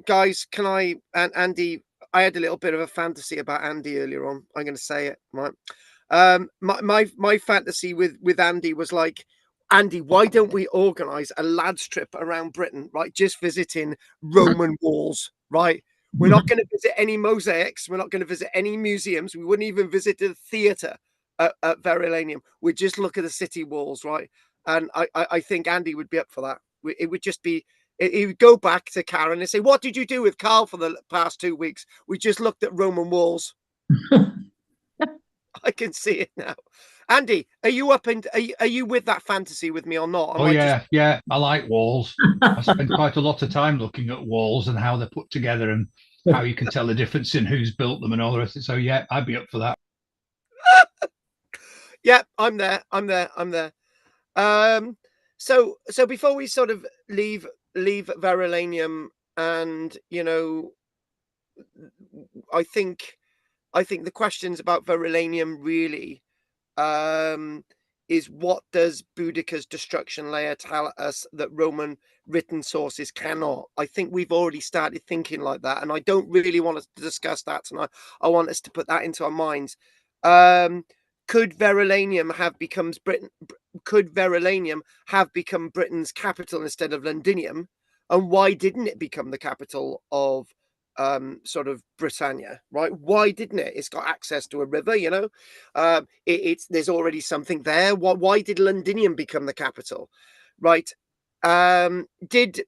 guys, can I, and Andy, I had a little bit of a fantasy about Andy earlier on. I'm going to say it, right? My fantasy with Andy was like, Andy, why don't we organize a lads trip around Britain, right? Just visiting Roman walls, right? We're not going to visit any mosaics. We're not going to visit any museums. We wouldn't even visit the theatre at Verulanium. We'd just look at the city walls, right? And I think Andy would be up for that. It would just be, he would go back to Karen and say, what did you do with Carl for the past 2 weeks? We just looked at Roman walls. I can see it now. Andy, are you up and are you with that fantasy with me or not? Oh yeah, yeah. I like walls. I spend quite a lot of time looking at walls and how they're put together and how you can tell the difference in who's built them and all the rest. So yeah, I'd be up for that. Yeah, I'm there. So before we sort of leave Verulanium, and you know, I think the questions about Verulanium really is, what does Boudica's destruction layer tell us that Roman written sources cannot? I think we've already started thinking like that, and I don't really want us to discuss that tonight. I want us to put that into our minds. Could Verulanium have become Britain's capital instead of Londinium? And why didn't it become the capital of sort of Britannia, right? Why didn't it? It's got access to a river, you know. There's already something there. Why did Londinium become the capital, right? Did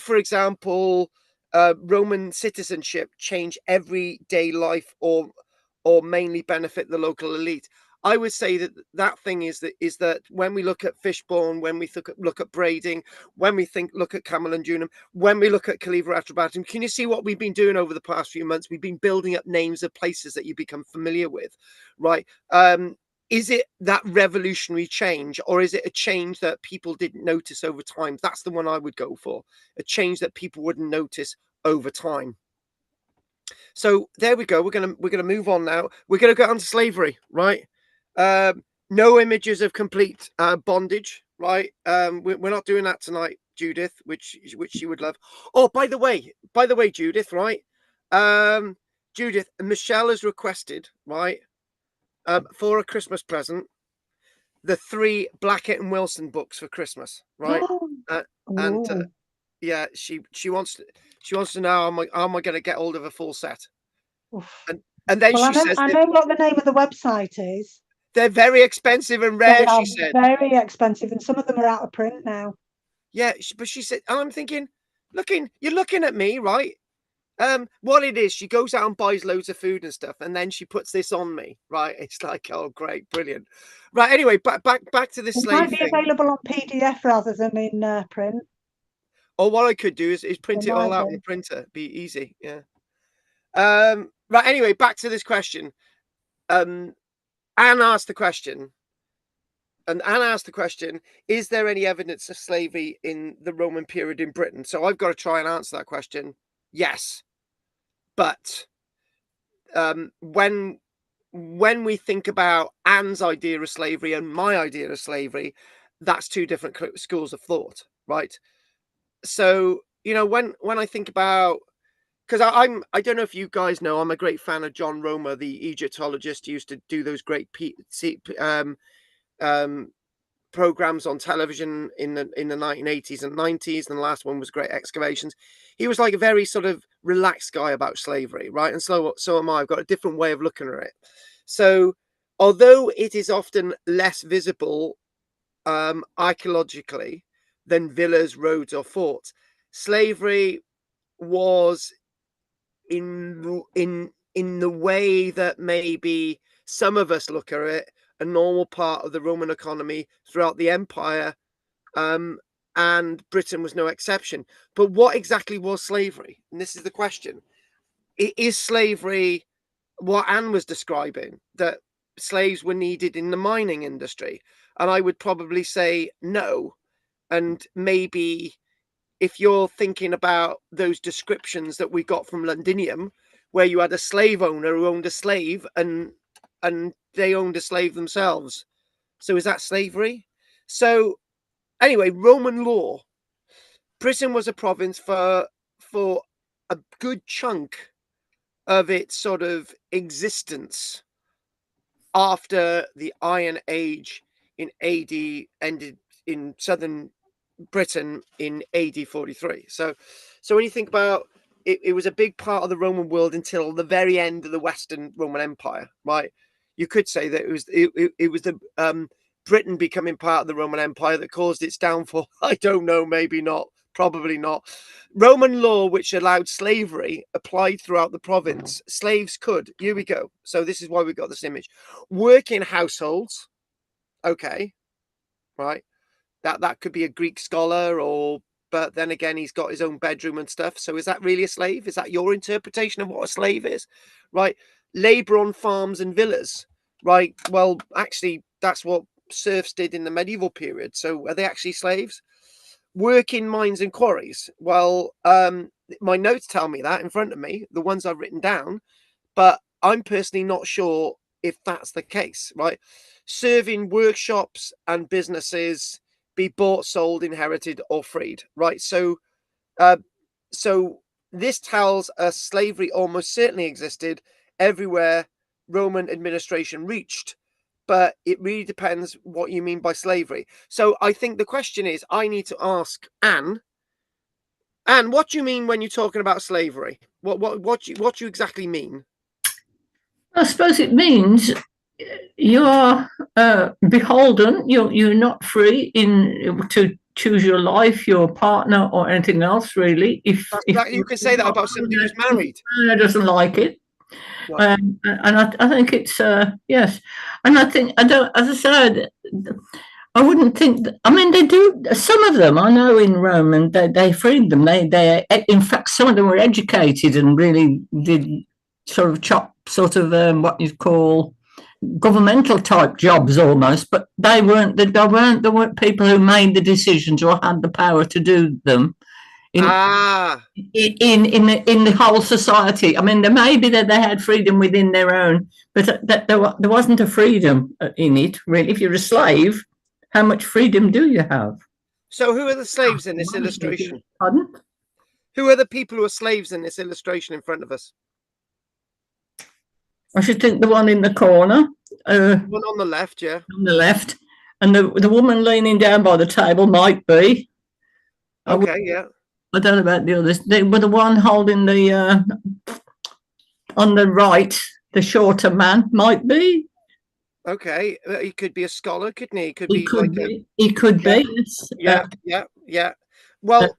for example Roman citizenship change everyday life, or mainly benefit the local elite? I would say that thing is that when we look at Fishbourne, when we look at Brading, when we look at Camalodunum, when we look at Khalifa Atrabatum, can you see what we've been doing over the past few months? We've been building up names of places that you become familiar with, right? Is it that revolutionary change, or is it a change that people didn't notice over time? That's the one I would go for. A change that people wouldn't notice over time. So there we go. We're gonna move on now. We're gonna go on to slavery, right? No images of complete bondage, right? We're not doing that tonight, Judith, which you would love. Oh, by the way, Judith, right? Judith, Michelle has requested, right, for a Christmas present, the 3 Blackett and Wilson books for Christmas, right? And yeah, she wants to know how am I going to get hold of a full set? And then Well, she says I know what the name of the website is. they're very expensive and rare, she said. Very expensive, and some of them are out of print now. Yeah, but she said, and I'm thinking, you're looking at me, right? What it is, she goes out and buys loads of food and stuff, and then she puts this on me, right? It's like, oh, great, brilliant, right? Anyway, back to this slave might be thing. Available on PDF rather than in print. Or what I could do is print it all out on the printer. Be easy, yeah. Right. Anyway, back to this question. Anne asked the question. And Anne asked the question, is there any evidence of slavery in the Roman period in Britain? So I've got to try and answer that question. Yes. But when we think about Anne's idea of slavery and my idea of slavery, that's two different schools of thought, right? So, when I think about, because I don't know if you guys know, I'm a great fan of John Romer, the Egyptologist. He used to do those great programs on television in the 1980s and 90s, and the last one was Great Excavations. He was like a very sort of relaxed guy about slavery, right? And so am I. I've got a different way of looking at it. So although it is often less visible archaeologically than villas, roads, or forts, slavery was in the way that maybe some of us look at it, a normal part of the Roman economy throughout the empire, and Britain was no exception. But what exactly was slavery? And this is the question. Is slavery what Anne was describing, that slaves were needed in the mining industry? And I would probably say no. And maybe if you're thinking about those descriptions that we got from Londinium, where you had a slave owner who owned a slave and they owned a slave themselves. So is that slavery? So anyway, Roman law. Britain was a province for a good chunk of its sort of existence after the Iron Age in AD ended in southern Britain in AD 43. So when you think about it, it was a big part of the Roman world until the very end of the Western Roman Empire, right? You could say that it was the Britain becoming part of the Roman Empire that caused its downfall. I don't know, maybe not, probably not. Roman law, which allowed slavery, applied throughout the province. Slaves could, here we go. So this is why we got this image. Work in households. Okay, right. That could be a Greek scholar, but then again, he's got his own bedroom and stuff. So is that really a slave? Is that your interpretation of what a slave is? Right. Labor on farms and villas. Right. Well, actually, that's what serfs did in the medieval period. So are they actually slaves? Work in mines and quarries. Well, my notes tell me that in front of me, the ones I've written down, but I'm personally not sure if that's the case, right? Serving workshops and businesses, be bought, sold, inherited, or freed, right? So this tells us slavery almost certainly existed everywhere Roman administration reached, but it really depends what you mean by slavery. So I think the question is, I need to ask Anne, what do you mean when you're talking about slavery? What do you exactly mean? I suppose it means you are beholden. You're not free to choose your life, your partner, or anything else. Really, if you can say that about somebody who's married, doesn't like it. Right. And I think it's yes, and I think I don't. As I said, I wouldn't think. I mean, they do. Some of them I know in Rome, and they freed them. They in fact, some of them were educated and really did sort of what you call governmental type jobs almost, but they weren't people who made the decisions or had the power to do them in the whole society. I mean, there may be that they had freedom within their own, but that there wasn't a freedom in it, really. If you're a slave, how much freedom do you have? So who are the slaves in this illustration? Pardon? Who are the people who are slaves in this illustration in front of us? I should think the one in the corner. One on the left, yeah. On the left. And the woman leaning down by the table might be. Okay, yeah. I don't know about the others. They were the one holding the on the right. the shorter man might be. Okay, he could be a scholar, couldn't he? He could be. He could be. Yeah. Well,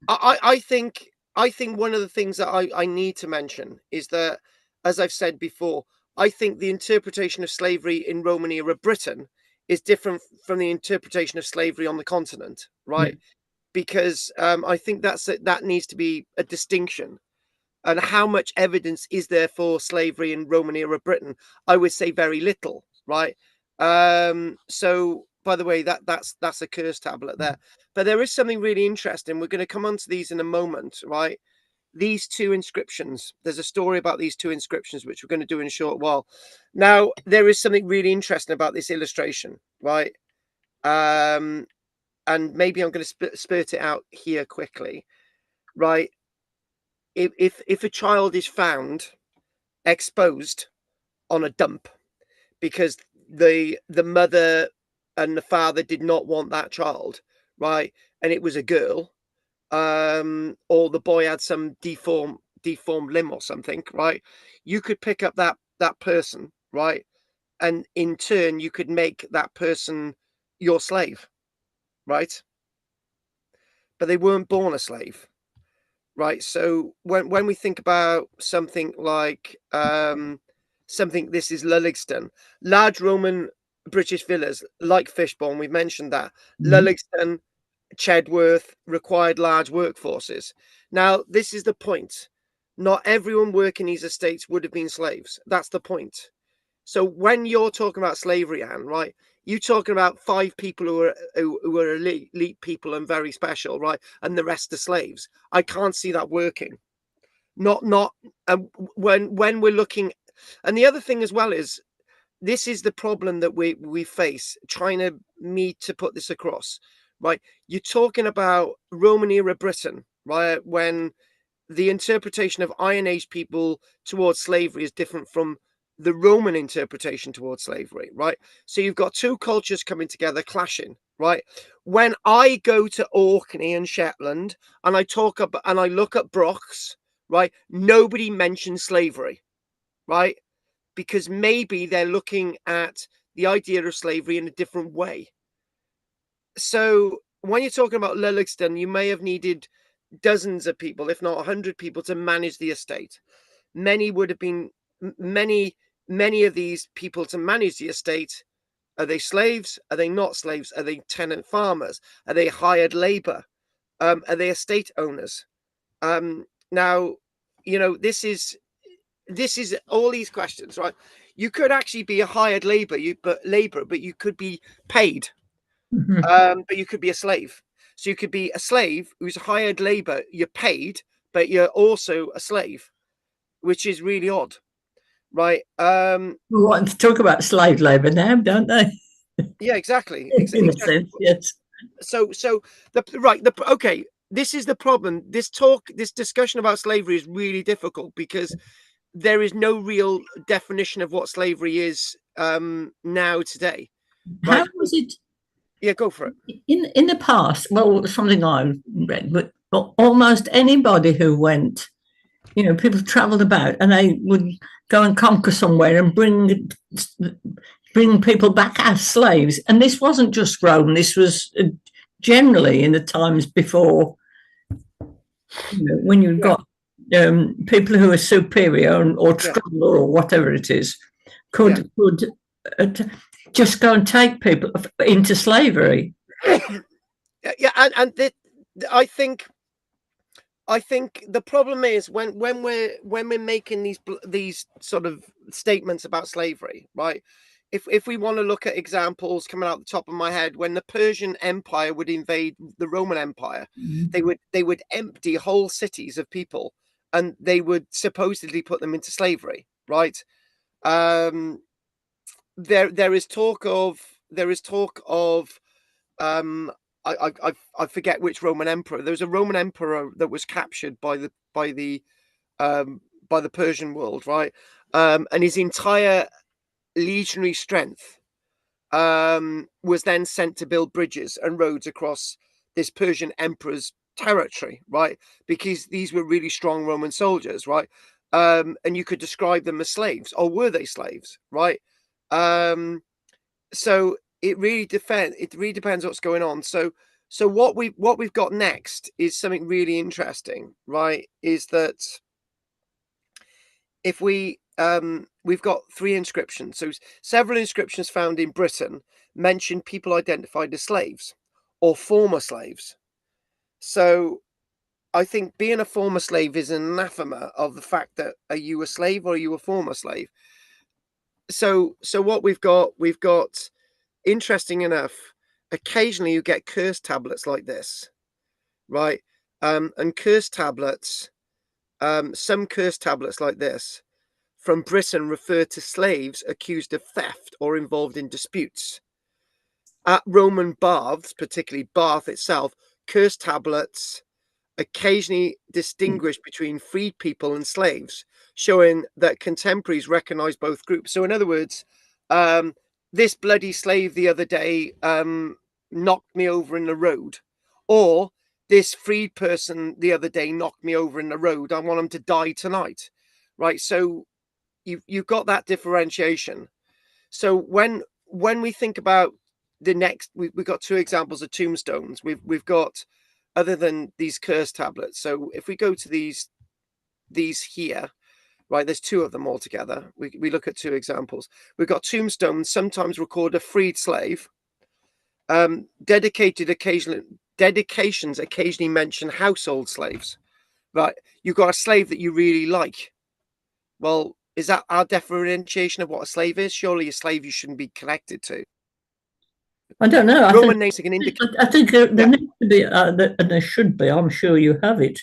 I think one of the things that I need to mention is that, as I've said before, I think the interpretation of slavery in Roman era Britain is different from the interpretation of slavery on the continent, right? Yeah. Because I think that needs to be a distinction. And how much evidence is there for slavery in Roman era Britain? I would say very little, right? So, by the way, that's a curse tablet there. But there is something really interesting. We're going to come on to these in a moment, right? These two inscriptions. There's a story about these two inscriptions, which we're going to do in a short while. Now, there is something really interesting about this illustration, right? And maybe I'm going to spurt it out here quickly, right? If a child is found exposed on a dump because the mother and the father did not want that child, right, and it was a girl, or the boy had some deformed limb or something, right, you could pick up that person, right, and in turn you could make that person your slave, right, but they weren't born a slave. Right. So when we think about something like this is Lulligston, large Roman British villas like Fishbourne, we've mentioned that. Lulligston, Chedworth required large workforces. Now, this is the point. Not everyone working these estates would have been slaves. That's the point. So when you're talking about slavery, Anne, right, you're talking about 5 people who are elite people and very special, right, and the rest are slaves. I can't see that working. Not when we're looking, and the other thing as well is this is the problem that we face trying to put this across, right? You're talking about Roman era Britain, right, when the interpretation of Iron Age people towards slavery is different from the Roman interpretation towards slavery, right? So you've got two cultures coming together, clashing, right? When I go to Orkney and Shetland and I look at Brochs, right, nobody mentions slavery, right? Because maybe they're looking at the idea of slavery in a different way. So when you're talking about Lulligston, you may have needed dozens of people, if not 100 people, to manage the estate. Many of these people to manage the estate, are they slaves? Are they not slaves? Are they tenant farmers? Are they hired labor? Are they estate owners? Now, this is all these questions, right? You could actually be a hired labor, but you could be paid, but you could be a slave. So you could be a slave who's hired labor, you're paid, but you're also a slave, which is really odd, right? We want to talk about slave labour now, don't they? Yeah, exactly. In a sense, yes. So okay. This is the problem. This discussion about slavery is really difficult because there is no real definition of what slavery is now today. Right? How was it? Yeah, go for it. In the past, well, something I read, but almost anybody who went, people travelled about and they would go and conquer somewhere and bring people back as slaves. And this wasn't just Rome. This was generally in the times before, when you've got people who are superior or stronger or whatever it is, could just go and take people into slavery. Yeah, and I think the problem is when we're making these sort of statements about slavery, right? If we want to look at examples coming out the top of my head, when the Persian Empire would invade the Roman Empire, they would empty whole cities of people, and they would supposedly put them into slavery, right? There is talk of I forget which Roman emperor. There was a Roman emperor that was captured by the Persian world, right? And his entire legionary strength was then sent to build bridges and roads across this Persian emperor's territory, right? Because these were really strong Roman soldiers, right? and you could describe them as slaves, or were they slaves, right? So it really depends what's going on. So what we've got next is something really interesting, right? Is that if we've got 3 inscriptions. So several inscriptions found in Britain mention people identified as slaves or former slaves. So I think being a former slave is an anathema of the fact that are you a slave or are you a former slave? So what we've got, interesting enough, occasionally you get curse tablets like this, right? And curse tablets, some curse tablets like this from Britain refer to slaves accused of theft or involved in disputes. At Roman baths, particularly Bath itself, curse tablets occasionally distinguish between freed people and slaves, showing that contemporaries recognize both groups. So in other words, this bloody slave the other day knocked me over in the road, or this freed person the other day knocked me over in the road. I want them to die tonight, right? So you've got that differentiation. So when we think about the next, we've got 2 examples of tombstones. We've got, other than these curse tablets. So if we go to these here, right, there's 2 of them altogether. We look at 2 examples. We've got tombstones sometimes record a freed slave. Dedications occasionally mention household slaves. Right, you've got a slave that you really like. Well, is that our differentiation of what a slave is? Surely a slave you shouldn't be connected to. I don't know. Roman names can indicate. I think there needs to be, and there should be, I'm sure you have it,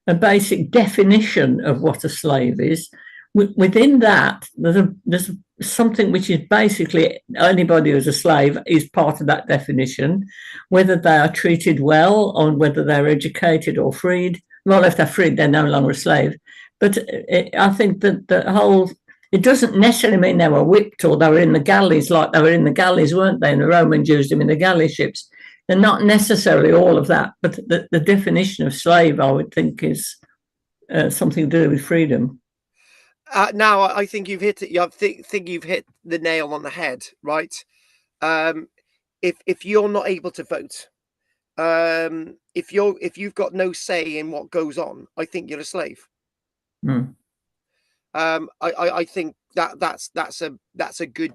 a basic definition of what a slave is. Within that, there's something which is basically anybody who's a slave is part of that definition, whether they are treated well or whether they're educated or freed. Well, if they're freed, they're no longer a slave. But I think that the whole, it doesn't necessarily mean they were whipped or they were in the galleys, like they were in the galleys, weren't they? And the Romans used them in the galley ships. They're not necessarily all of that, but the definition of slave, I would think, is something to do with freedom. Now, I think you've hit it. I think you've hit the nail on the head, right? If you're not able to vote, if you've got no say in what goes on, I think you're a slave. I think that's a good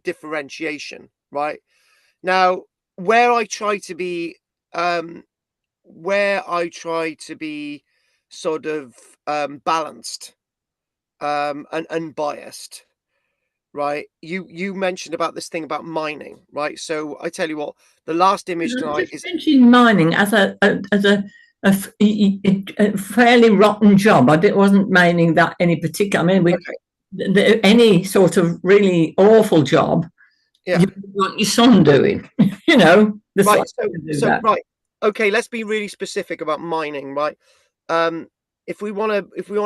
differentiation, right? Now, where I try to be sort of balanced and unbiased, right? You mentioned about this thing about mining, right? So I tell you what, the last image tonight is mentioning mining as a fairly rotten job. I wasn't meaning that any particular. I mean, any sort of really awful job, you want your son doing, you know. Right. So right. Okay. Let's be really specific about mining, right? If we want to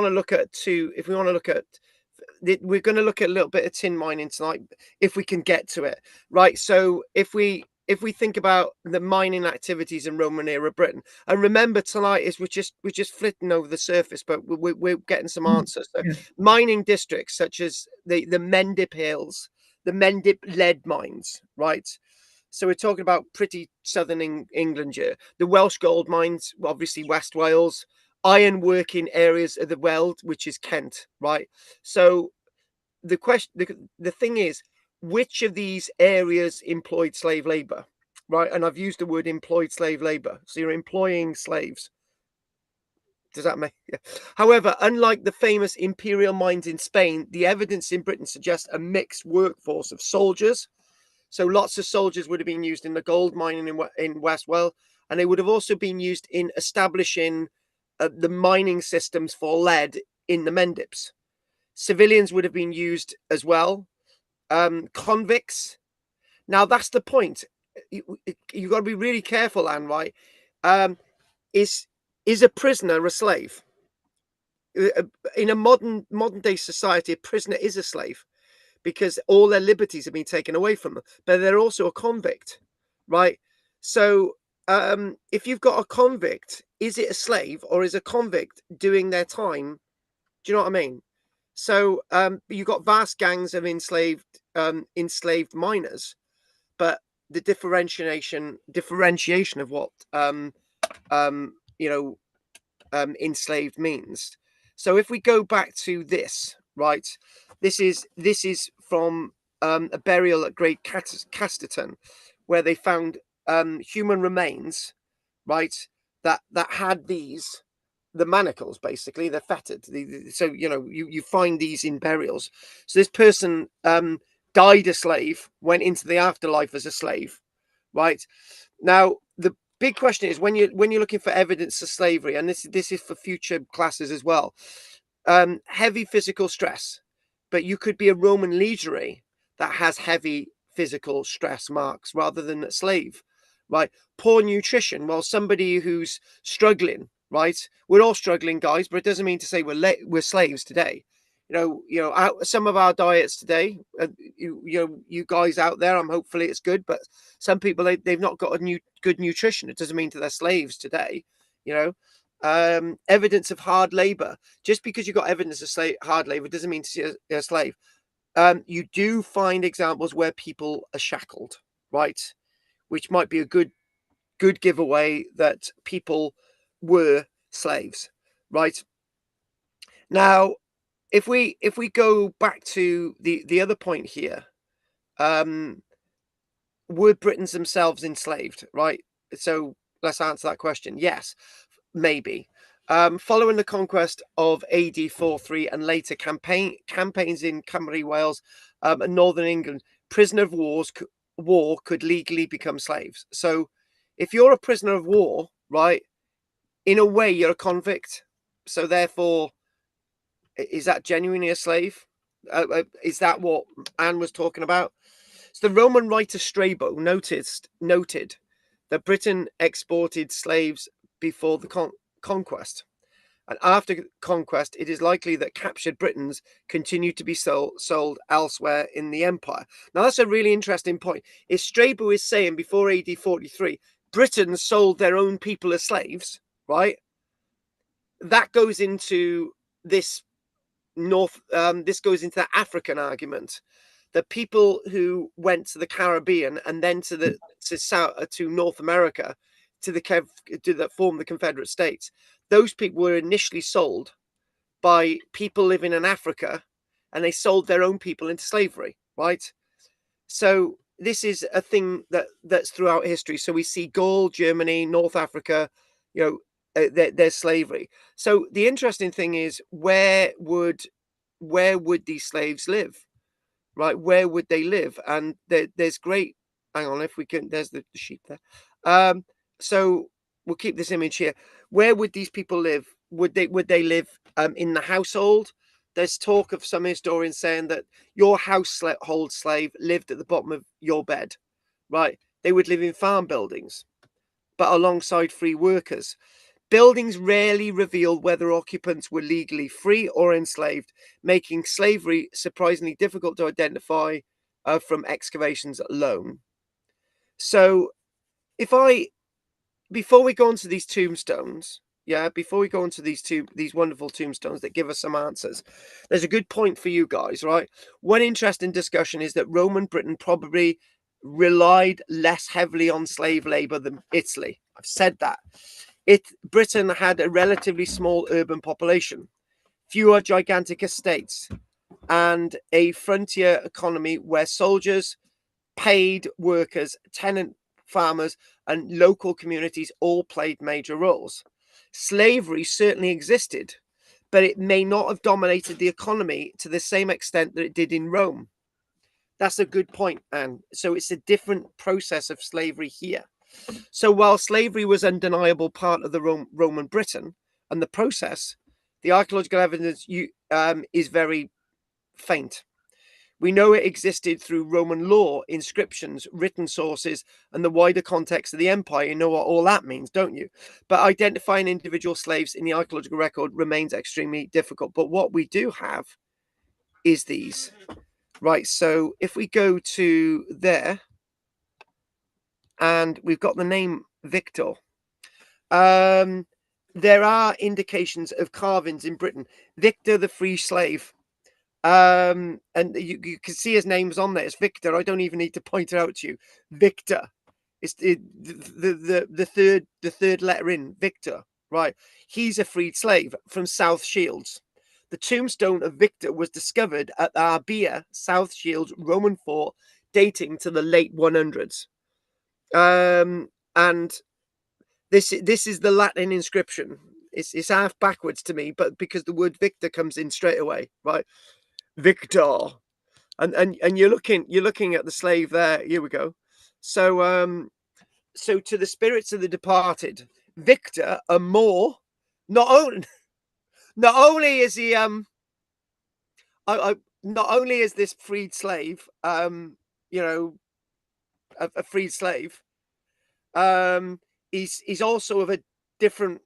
look at we're going to look at a little bit of tin mining tonight, if we can get to it, right? So if we think about the mining activities in Roman era Britain, and remember tonight is we're just flitting over the surface, but we're getting some answers. So mining districts such as the Mendip Hills, the Mendip lead mines, right? So we're talking about pretty southern England here. The Welsh gold mines, obviously West Wales, iron working areas of the Weald, which is Kent, right? So the thing is, which of these areas employed slave labor, right? And I've used the word employed slave labor. So you're employing slaves. Does that make? Yeah. However, unlike the famous imperial mines in Spain, the evidence in Britain suggests a mixed workforce of soldiers. So lots of soldiers would have been used in the gold mining in West Wales, and they would have also been used in establishing the mining systems for lead in the Mendips. Civilians would have been used as well. Convicts. Now that's the point. You got to be really careful, Anne. Right? Is a prisoner a slave? In a modern day society, a prisoner is a slave because all their liberties have been taken away from them. But they're also a convict, right? So if you've got a convict, is it a slave or is a convict doing their time Do you know what I mean? So you got vast gangs of enslaved miners, but the differentiation of what enslaved means. So if we go back to this, right, this is from a burial at Great Casterton, where they found human remains, right, that had the manacles, basically they're fettered. So you find these in burials. So this person died a slave, went into the afterlife as a slave, right? Now the big question is, when you're looking for evidence of slavery, and this is for future classes as well, heavy physical stress, but you could be a Roman legionary that has heavy physical stress marks rather than a slave, right? Poor nutrition, well, somebody who's struggling, right? We're all struggling, guys, but it doesn't mean to say we're slaves today. Some of our diets today, you guys out there, hopefully it's good, but some people they've not got good nutrition. It doesn't mean that they're slaves today. Evidence of hard labor. Just because you got evidence of hard labor doesn't mean to be a slave. You do find examples where people are shackled, right? Which might be a good giveaway that people were slaves, right? Now, if we go back to the other point here, were Britons themselves enslaved, right? So let's answer that question. Yes, maybe. Following the conquest of AD 43 and later campaigns in Cymru, Wales, and northern England, prisoner of war could legally become slaves. So if you're a prisoner of war, right, in a way you're a convict. So therefore, is that genuinely a slave? Is that what Anne was talking about? So the Roman writer Strabo noted that Britain exported slaves before the conquest. And after conquest, it is likely that captured Britons continued to be sold elsewhere in the empire. Now, that's a really interesting point. If Strabo is saying before AD 43, Britons sold their own people as slaves, right? That goes into this this goes into the African argument. The people who went to the Caribbean and then to North America, that formed the Confederate States, those people were initially sold by people living in Africa, and they sold their own people into slavery, right? So this is a thing that's throughout history. So we see Gaul, Germany, North Africa, there's slavery. So the interesting thing is, where would these slaves live? Right, where would they live? And there's great, hang on, if we can, there's the sheep there. So we'll keep this image here. Where would these people live? Would they live in the household? There's talk of some historians saying that your household slave lived at the bottom of your bed, right? They would live in farm buildings, but alongside free workers. Buildings rarely revealed whether occupants were legally free or enslaved, making slavery surprisingly difficult to identify from excavations alone. So, before we go on to these tombstones, before we go on to these wonderful tombstones that give us some answers, there's a good point for you guys, right? One interesting discussion is that Roman Britain probably relied less heavily on slave labor than Italy. I've said that. Britain had a relatively small urban population, fewer gigantic estates, and a frontier economy where soldiers, paid workers, tenant farmers, and local communities all played major roles. Slavery certainly existed, but it may not have dominated the economy to the same extent that it did in Rome. That's a good point, Anne. So it's a different process of slavery here. So while slavery was an undeniable part of the Roman Britain and the process, the archaeological evidence is very faint. We know it existed through Roman law, inscriptions, written sources, and the wider context of the empire. You know what all that means, don't you? But identifying individual slaves in the archaeological record remains extremely difficult. But what we do have is these. Right, so if we go to there, and we've got the name Victor. there are indications of carvings in Britain. Victor the Free Slave. And you can see his name's on there. It's Victor. I don't even need to point it out to you. Victor. It's the third letter in Victor, right? He's a freed slave from South Shields. The tombstone of Victor was discovered at Arbia, South Shields Roman fort, dating to the late 100s. And this is the Latin inscription. It's half backwards to me, but because the word Victor comes in straight away, right? Victor, and you're looking at the slave there. Here we go. So so to the spirits of the departed, Victor Amor, not only is he not only is this freed slave you know, a freed slave, he's also of a different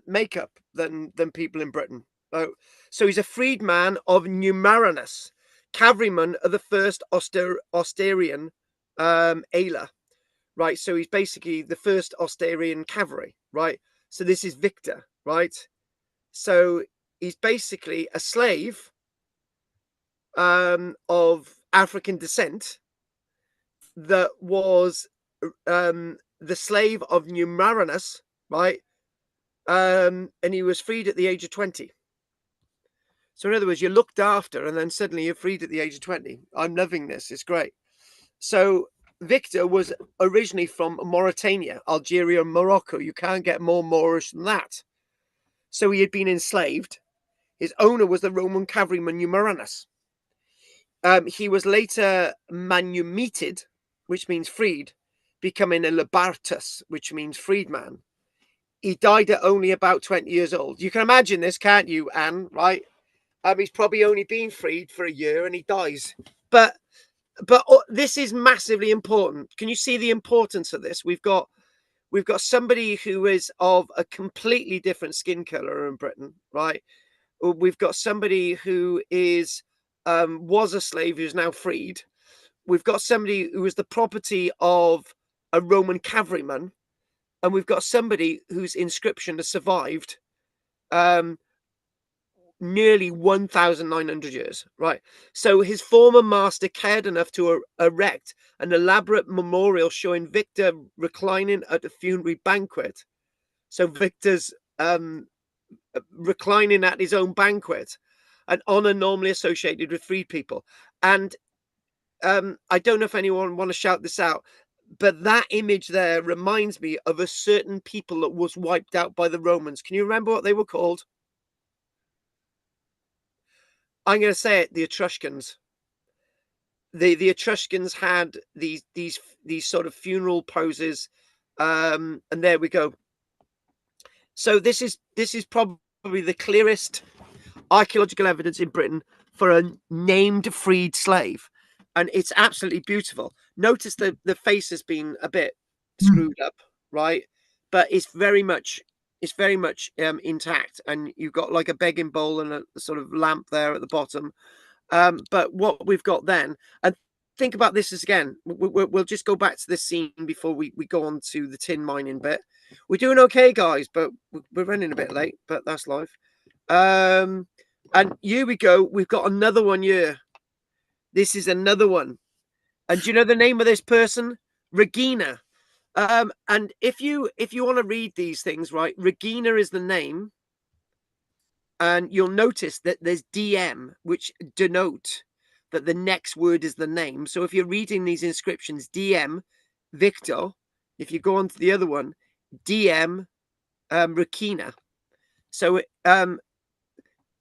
makeup than people in Britain. So he's a freedman of Numaranus, cavalryman of the first Osterian Aila, right? So he's basically the first Osterian cavalry, right? So this is Victor, right? So he's basically a slave of African descent that was the slave of Numaranus, right? And he was freed at the age of 20. So in other words, you're looked after and then suddenly you're freed at the age of 20. I'm loving this. It's great. So Victor was originally from Mauritania, Algeria, and Morocco. You can't get more Moorish than that. So he had been enslaved. His owner was the Roman cavalryman Numaranus. He was later manumitted, which means freed, becoming a libertus, which means freedman. He died at only about 20 years old. You can imagine this, can't you, Anne, right? He's probably only been freed for a year and he dies. But this is massively important. Can you see the importance of this? We've got somebody who is of a completely different skin color in Britain, right? We've got somebody who is was a slave who's now freed. We've got somebody who was the property of a Roman cavalryman, and we've got somebody whose inscription has survived nearly 1,900 years, right? So his former master cared enough to erect an elaborate memorial showing Victor reclining at a funerary banquet. So Victor's reclining at his own banquet, an honor normally associated with freed people. And I don't know if anyone want to shout this out, but that image there reminds me of a certain people that was wiped out by the Romans. Can you remember what they were called? I'm going to say it, the Etruscans. The Etruscans had these sort of funeral poses, and there we go. So this is probably the clearest archaeological evidence in Britain for a named freed slave, and it's absolutely beautiful. Notice the face has been a bit screwed up, right? But it's very much intact, and you've got like a begging bowl and a sort of lamp there at the bottom. But what we've got then, and think about this as again, we'll just go back to this scene before we go on to the tin mining bit. We're doing okay, guys, but we're running a bit late, but that's life. And here we go. We've got another one here. This is another one. And do you know the name of this person? Regina. And if you want to read these things, right, Regina is the name. And you'll notice that there's DM, which denote that the next word is the name. So if you're reading these inscriptions, DM, Victor, if you go on to the other one, DM, Regina. So, Andy,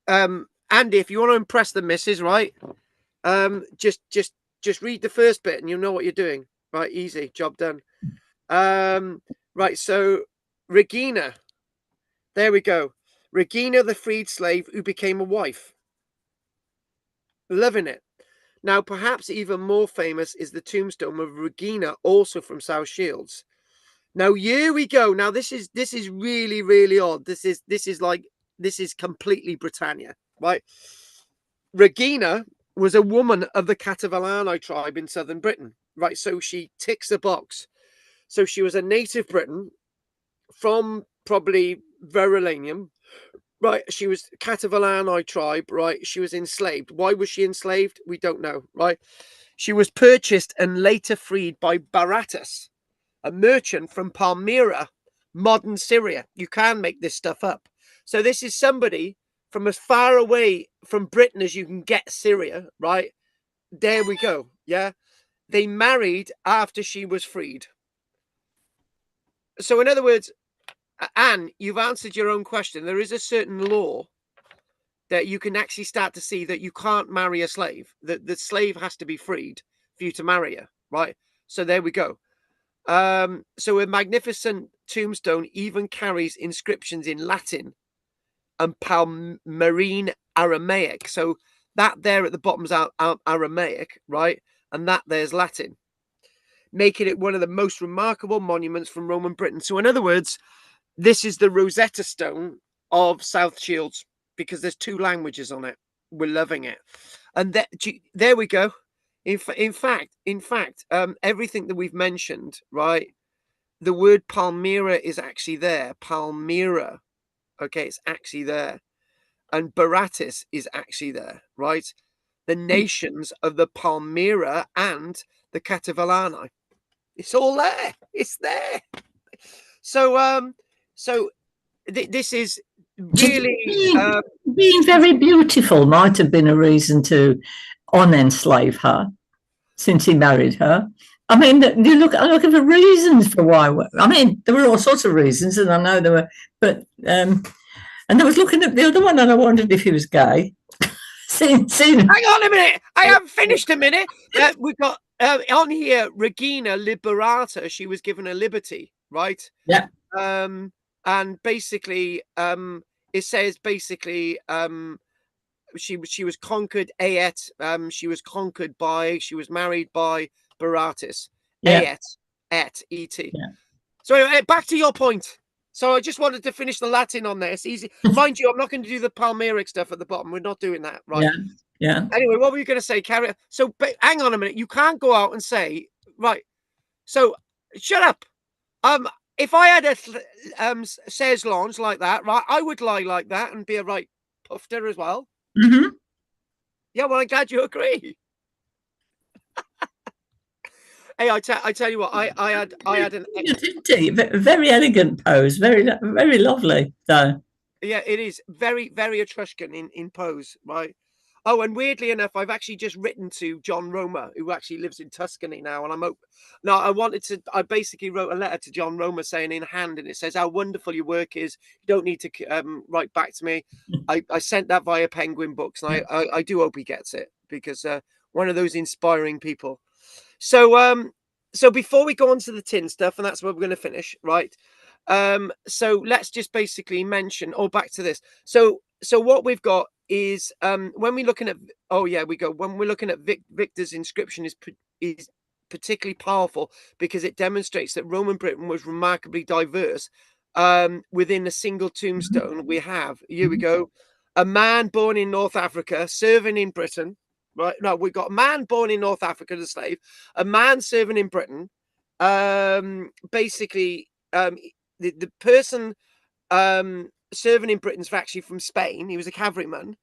if you want to impress the missus, right, just read the first bit and you'll know what you're doing. Right, easy, job done. Right, so Regina, there we go. Regina, the freed slave who became a wife. Loving it. Now, perhaps even more famous is the tombstone of Regina, also from South Shields. Now, here we go. Now, this is really, really odd. This is completely Britannia, right? Regina was a woman of the Catalani tribe in southern Britain, right? So she ticks the box. So she was a native Briton from probably Verulamium, right? She was Catavalani tribe, right? She was enslaved. Why was she enslaved? We don't know, right? She was purchased and later freed by Baratus, a merchant from Palmyra, modern Syria. You can make this stuff up. So this is somebody from as far away from Britain as you can get Syria, right? There we go. Yeah. They married after she was freed. So in other words, Anne, you've answered your own question. There is a certain law that you can actually start to see that you can't marry a slave. That the slave has to be freed for you to marry her, right? So there we go. So a magnificent tombstone even carries inscriptions in Latin and Palmyrene Aramaic. So that there at the bottom's Aramaic, right? And that there's Latin, making it one of the most remarkable monuments from Roman Britain. So in other words, this is the Rosetta Stone of South Shields because there's 2 languages on it. We're loving it. And there we go. In fact, everything that we've mentioned, right? The word Palmyra is actually there. Palmyra. Okay, it's actually there. And Baratus is actually there, right? The nations of the Palmyra and the Catavalani. It's all there. It's there. So, this is really being very beautiful might have been a reason to unenslave her, since he married her. I mean, you look at the reasons for why. I mean, there were all sorts of reasons, and I know there were, but and I was looking at the other one, and I wondered if he was gay. Hang on a minute, I haven't finished a minute. We've got on here Regina Liberata. She was given a liberty, right? Yeah. And basically, it says basically, she was conquered. She was conquered by. She was married by Baratus. Yeah. Et. Yeah. So anyway, back to your point. So I just wanted to finish the Latin on there. It's easy. Mind you, I'm not going to do the Palmyric stuff at the bottom. We're not doing that, right? Yeah. Anyway, what were you going to say, Carrie? So, but hang on a minute. You can't go out and say, right. So, shut up. If I had a says launch like that, right, I would lie like that and be a right pufter as well. Mm-hmm. Yeah, well, I'm glad you agree. Hey, I tell you what, I had an very elegant pose, very lovely though. Yeah, it is very, very Etruscan in pose, right? Oh, and weirdly enough, I've actually just written to John Roma, who actually lives in Tuscany now, and I basically wrote a letter to John Roma saying in hand, and it says how wonderful your work is. You don't need to write back to me. I sent that via Penguin Books, and I do hope he gets it because one of those inspiring people. So before we go on to the tin stuff, and that's where we're going to finish, right? So let's just basically mention, back to this. So what we've got is when we're looking at when we're looking at Victor's inscription is particularly powerful because it demonstrates that Roman Britain was remarkably diverse. Within a single tombstone, we have, here we go, a man born in North Africa serving in Britain. Right. No, we've got a man born in North Africa as a slave, a man serving in Britain. Basically, the person serving in Britain's actually from Spain. He was a cavalryman.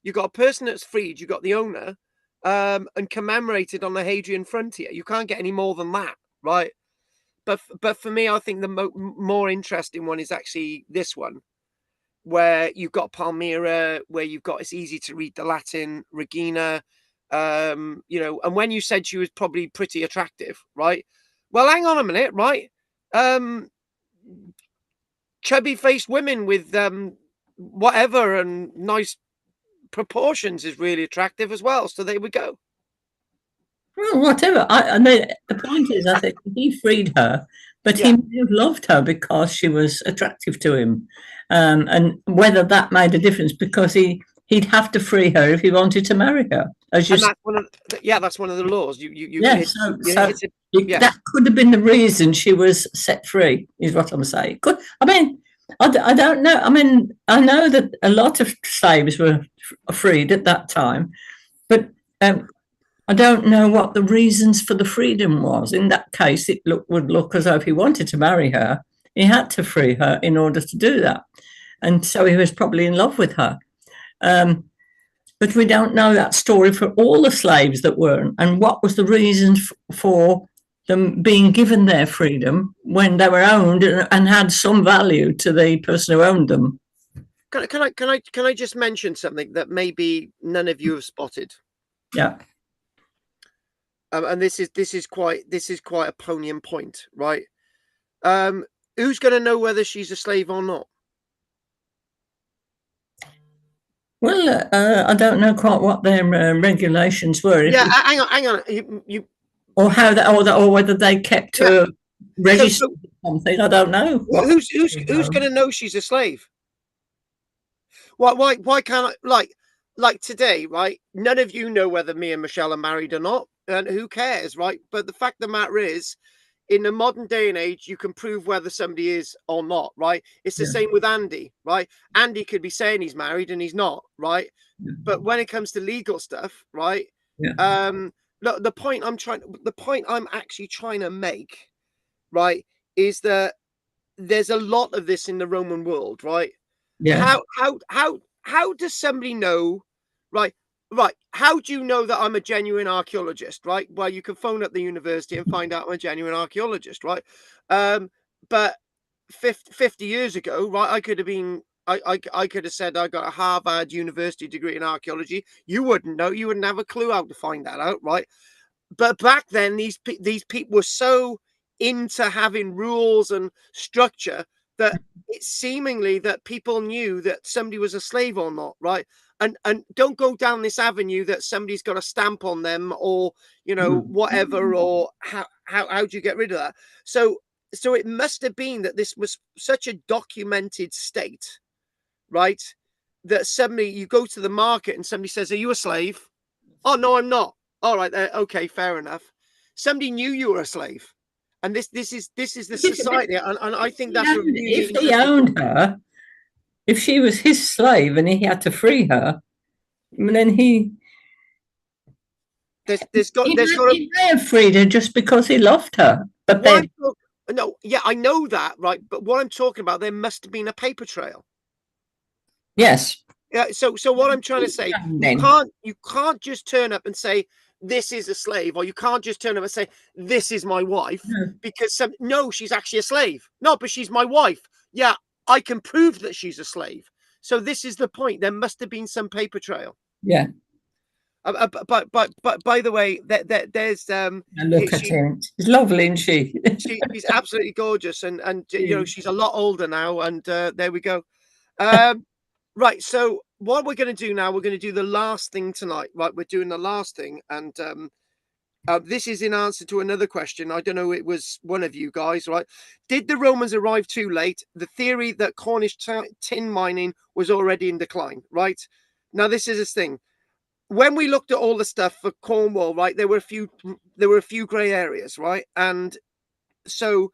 You got a person that's freed. You got the owner, and commemorated on the Hadrian frontier. You can't get any more than that, right? But for me, I think the more interesting one is actually this one, where you've got Palmyra, where you've got it's easy to read the Latin, Regina. And when you said she was probably pretty attractive, right? Well, hang on a minute, right? Chubby faced women with whatever and nice proportions is really attractive as well. So there we go. Well, whatever. I mean, the point is, I think he freed her, but he may have loved her because she was attractive to him, and whether that made a difference because he'd have to free her if he wanted to marry her. That's one of the laws. That could have been the reason she was set free, is what I'm saying. I don't know. I mean, I know that a lot of slaves were freed at that time, but I don't know what the reasons for the freedom was. In that case, it would look as though if he wanted to marry her, he had to free her in order to do that. And so he was probably in love with her. But we don't know that story for all the slaves that weren't, and what was the reason for them being given their freedom when they were owned and had some value to the person who owned them. Can I just mention something that maybe none of you have spotted? Yeah. And this is quite a poignant point, right? Who's going to know whether she's a slave or not? Well, I don't know quite what their regulations were. Yeah, hang on. You or how that, or whether they kept her registered or something. I don't know. Who's going to know she's a slave? Why can't I, like today, right? None of you know whether me and Michelle are married or not, and who cares, right? But the fact of the matter is, in the modern day and age, you can prove whether somebody is or not, right? It's the same with Andy, right? Andy could be saying he's married and he's not, right? But when it comes to legal stuff, right? Look, the point I'm actually trying to make, right, is that there's a lot of this in the Roman world, right? Yeah. How does somebody know, right? Right. How do you know that I'm a genuine archaeologist, right? Well, you can phone up the university and find out I'm a genuine archaeologist, right? But 50 years ago, right, I could have been, I could have said I got a Harvard University degree in archaeology. You wouldn't know. You wouldn't have a clue how to find that out, right? But back then, these people were so into having rules and structure that it's seemingly that people knew that somebody was a slave or not, right? And don't go down this avenue that somebody's got a stamp on them or, you know, whatever, or how do you get rid of that? So it must have been that this was such a documented state, right? That suddenly you go to the market and somebody says, "Are you a slave?" "Oh, no, I'm not." "All right, okay, fair enough." Somebody knew you were a slave. And this is the society, and I think that's a really if he owned her, if she was his slave and he had to free her, then he may have freed her just because he loved her. But then, no, yeah, I know that, right? But what I'm talking about, there must have been a paper trail. Yes. Yeah. So what I'm trying to say, you can't just turn up and say, "This is a slave," or you can't just turn up and say, "This is my wife," because no, she's actually a slave. No, but she's my wife. Yeah, I can prove that she's a slave. So this is the point. There must have been some paper trail. Yeah. But by the way, there's look at him. She's lovely, isn't she? She's absolutely gorgeous, and you know, she's a lot older now. And there we go. Right. So what we're going to do now, we're going to do the last thing tonight. Right. We're doing the last thing. And this is in answer to another question. I don't know. It was one of you guys, right? Did the Romans arrive too late? The theory that Cornish tin mining was already in decline, right? Now, this is this thing. When we looked at all the stuff for Cornwall, right, there were a few grey areas, right? And so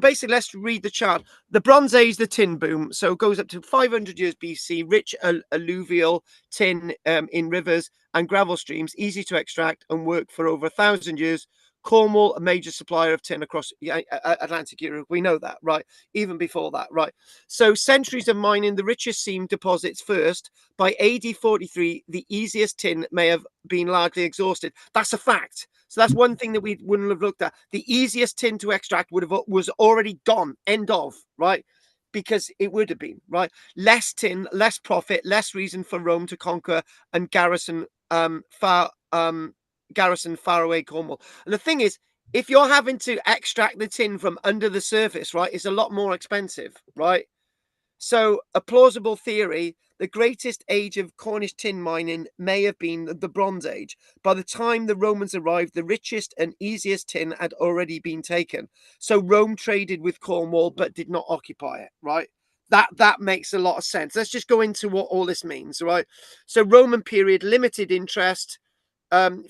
basically, let's read the chart. The Bronze Age, the tin boom, so it goes up to 500 years BC, rich alluvial tin in rivers and gravel streams, easy to extract and work for over 1,000 years. Cornwall, a major supplier of tin across Atlantic Europe. We know that, right? Even before that, right? So centuries of mining, the richest seam deposits first. By AD 43, the easiest tin may have been largely exhausted. That's a fact. So that's one thing that we wouldn't have looked at. The easiest tin to extract was already gone, end of, right? Because it would have been, right? Less tin, less profit, less reason for Rome to conquer and garrison far away Cornwall. And the thing is, if you're having to extract the tin from under the surface, right, it's a lot more expensive, right? So a plausible theory, the greatest age of Cornish tin mining may have been the Bronze Age. By the time the Romans arrived, the richest and easiest tin had already been taken. So Rome traded with Cornwall, but did not occupy it, right? That makes a lot of sense. Let's just go into what all this means, right? So Roman period, limited interest,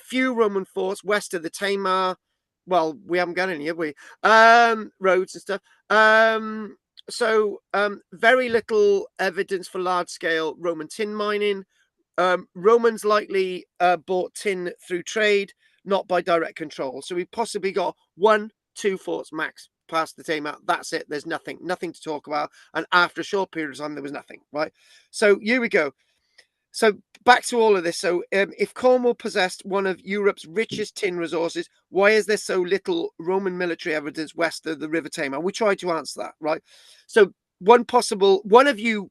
few Roman forts west of the Tamar. Well, we haven't got any, have we? Roads and stuff. So very little evidence for large-scale Roman tin mining. Romans likely bought tin through trade, not by direct control. So we possibly got 1-2 forts max. past the Tamar, that's it. There's nothing to talk about. And after a short period of time, there was nothing, right? So here we go. So back to all of this. So if Cornwall possessed one of Europe's richest tin resources, why is there so little Roman military evidence west of the River Tamar? We tried to answer that, right? So one of you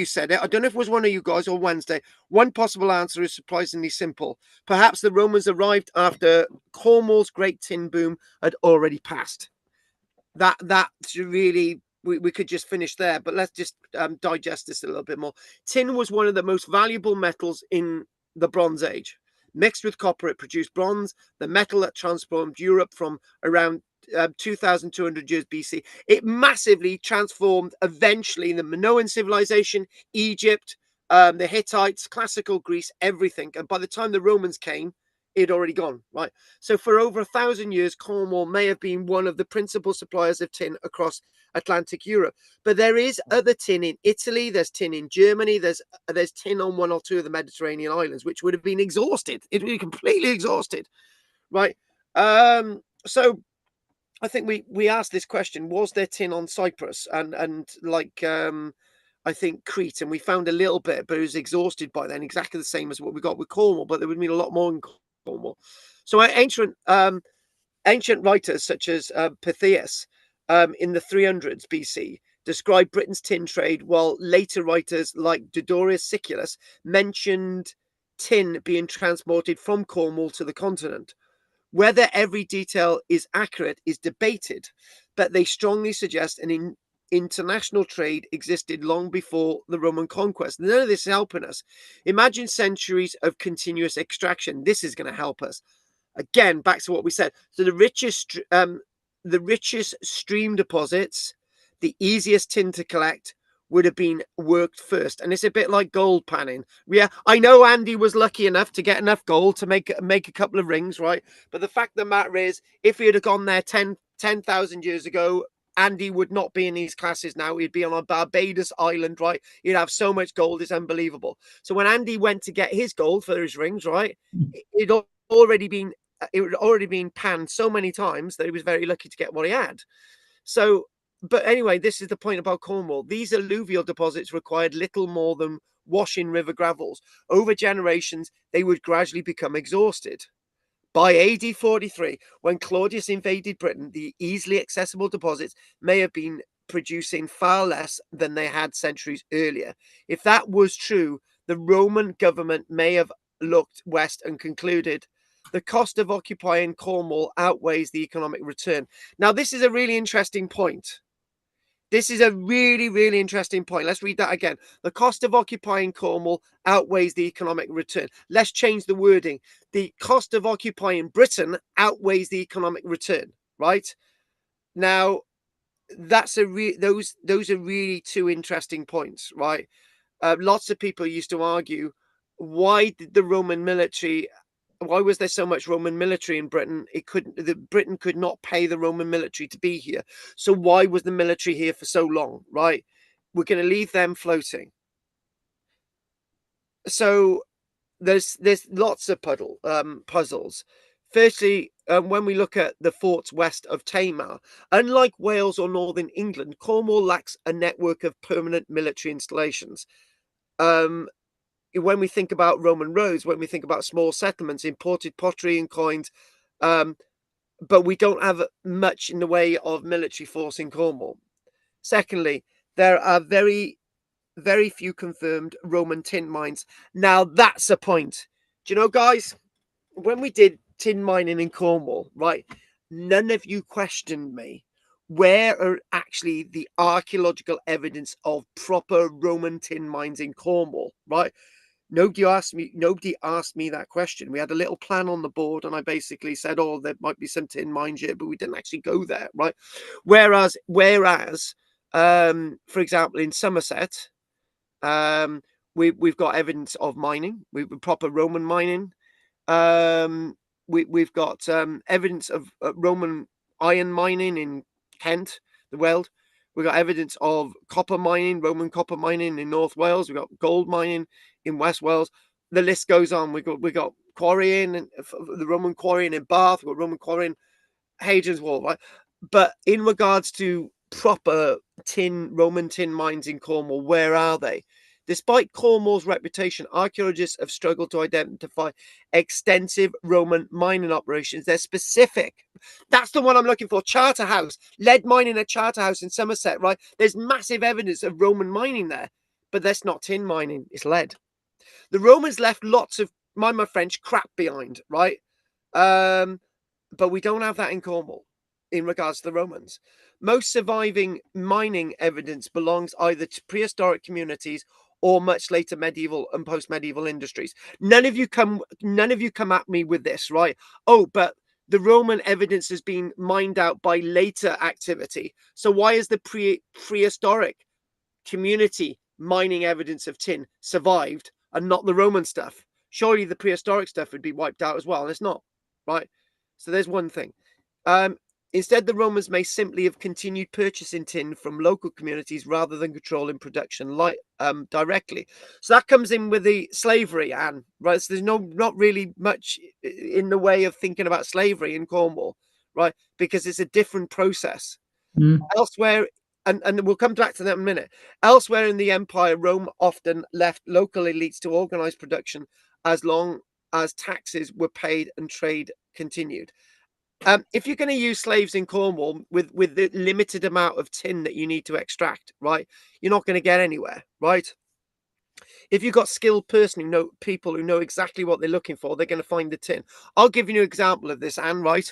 said it. I don't know if it was one of you guys or Wednesday. One possible answer is surprisingly simple. Perhaps the Romans arrived after Cornwall's great tin boom had already passed. That's really, we could just finish there, but let's just digest this a little bit more. Tin was one of the most valuable metals in the Bronze Age. Mixed with copper, it produced bronze, the metal that transformed Europe from around 2,200 years BC. It massively transformed eventually the Minoan civilization, Egypt, the Hittites, classical Greece, everything. And by the time the Romans came, it had already gone, right? So for over 1,000 years, Cornwall may have been one of the principal suppliers of tin across Atlantic Europe. But there is other tin in Italy, there's tin in Germany, there's tin on one or two of the Mediterranean islands, which would have been exhausted. It would be completely exhausted, right? So I think we asked this question: was there tin on Cyprus and like I think Crete? And we found a little bit, but it was exhausted by then, exactly the same as what we got with Cornwall. But there would mean a lot more in Cornwall. So ancient writers such as Pytheas in the 300s BC described Britain's tin trade, while later writers like Dodorus Siculus mentioned tin being transported from Cornwall to the continent. Whether every detail is accurate is debated, but they strongly suggest an international trade existed long before the Roman conquest. None of this is helping us. Imagine centuries of continuous extraction. This is going to help us. Again, back to what we said. So the richest stream deposits, the easiest tin to collect, would have been worked first. And it's a bit like gold panning. Yeah, I know Andy was lucky enough to get enough gold to make a couple of rings, right? But the fact of the matter is, if he had gone there 10,000 years ago, Andy would not be in these classes now. He'd be on a Barbados island, right? He'd have so much gold, it's unbelievable. So when Andy went to get his gold for his rings, right, it had already been panned so many times that he was very lucky to get what he had. So, but anyway, this is the point about Cornwall. These alluvial deposits required little more than washing river gravels. Over generations, they would gradually become exhausted. By AD 43, when Claudius invaded Britain, the easily accessible deposits may have been producing far less than they had centuries earlier. If that was true, the Roman government may have looked west and concluded the cost of occupying Cornwall outweighs the economic return. Now, this is a really interesting point. This is a really, really interesting point. Let's read that again. The cost of occupying Cornwall outweighs the economic return. Let's change the wording. The cost of occupying Britain outweighs the economic return, right? Now, that's those are really two interesting points, right? Lots of people used to argue, why did the Roman military, why was there so much Roman military in Britain? Britain could not pay the Roman military to be here. So why was the military here for so long, right? We're going to leave them floating. So there's lots of puzzles. Firstly, when we look at the forts west of Tamar, unlike Wales or Northern England, Cornwall lacks a network of permanent military installations. When we think about Roman roads, when we think about small settlements, imported pottery and coins, but we don't have much in the way of military force in Cornwall. Secondly, there are very, very few confirmed Roman tin mines. Now, that's a point. Do you know, guys, when we did tin mining in Cornwall, right, none of you questioned me. Where are actually the archaeological evidence of proper Roman tin mines in Cornwall, right? Nobody asked me that question. We had a little plan on the board, and I basically said, oh, there might be some tin mines here, but we didn't actually go there, right? Whereas, for example, in Somerset, we've got evidence of mining, proper Roman mining. We've got evidence of Roman iron mining in Kent, the Weald. We've got evidence of copper mining, Roman copper mining in North Wales. We've got gold mining in West Wales. The list goes on. We got quarrying, the Roman quarrying in Bath. We've got Roman quarrying Hadrian's Wall, right? But in regards to proper Roman tin mines in Cornwall, where are they? Despite Cornwall's reputation, archaeologists have struggled to identify extensive Roman mining operations. They're specific. That's the one I'm looking for. Charterhouse, lead mining at Charterhouse in Somerset, right? There's massive evidence of Roman mining there, but that's not tin mining, it's lead. The Romans left lots of, mind my French, crap behind, right? But we don't have that in Cornwall in regards to the Romans. Most surviving mining evidence belongs either to prehistoric communities or much later medieval and post-medieval industries. None of you come at me with this, right? Oh, but the Roman evidence has been mined out by later activity. So why is the prehistoric community mining evidence of tin survived and not the Roman stuff? Surely the prehistoric stuff would be wiped out as well, and it's not, right? So there's one thing. Instead, the Romans may simply have continued purchasing tin from local communities rather than controlling production directly. So that comes in with the slavery, Anne, right? So there's not really much in the way of thinking about slavery in Cornwall, right? Because it's a different process. Elsewhere, and we'll come back to that in a minute. Elsewhere in the empire, Rome often left local elites to organize production as long as taxes were paid and trade continued. If you're going to use slaves in Cornwall with the limited amount of tin that you need to extract, right, you're not going to get anywhere, right? If you've got skilled people who know exactly what they're looking for, they're going to find the tin. I'll give you an example of this, Anne, right?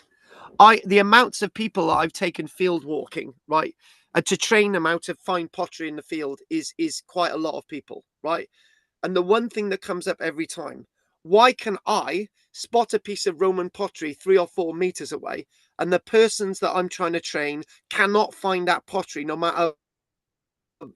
The amounts of people I've taken field walking, right, and to train them how to find pottery in the field is quite a lot of people, right? And the one thing that comes up every time, why can I spot a piece of Roman pottery 3 or 4 meters away, and the persons that I'm trying to train cannot find that pottery no matter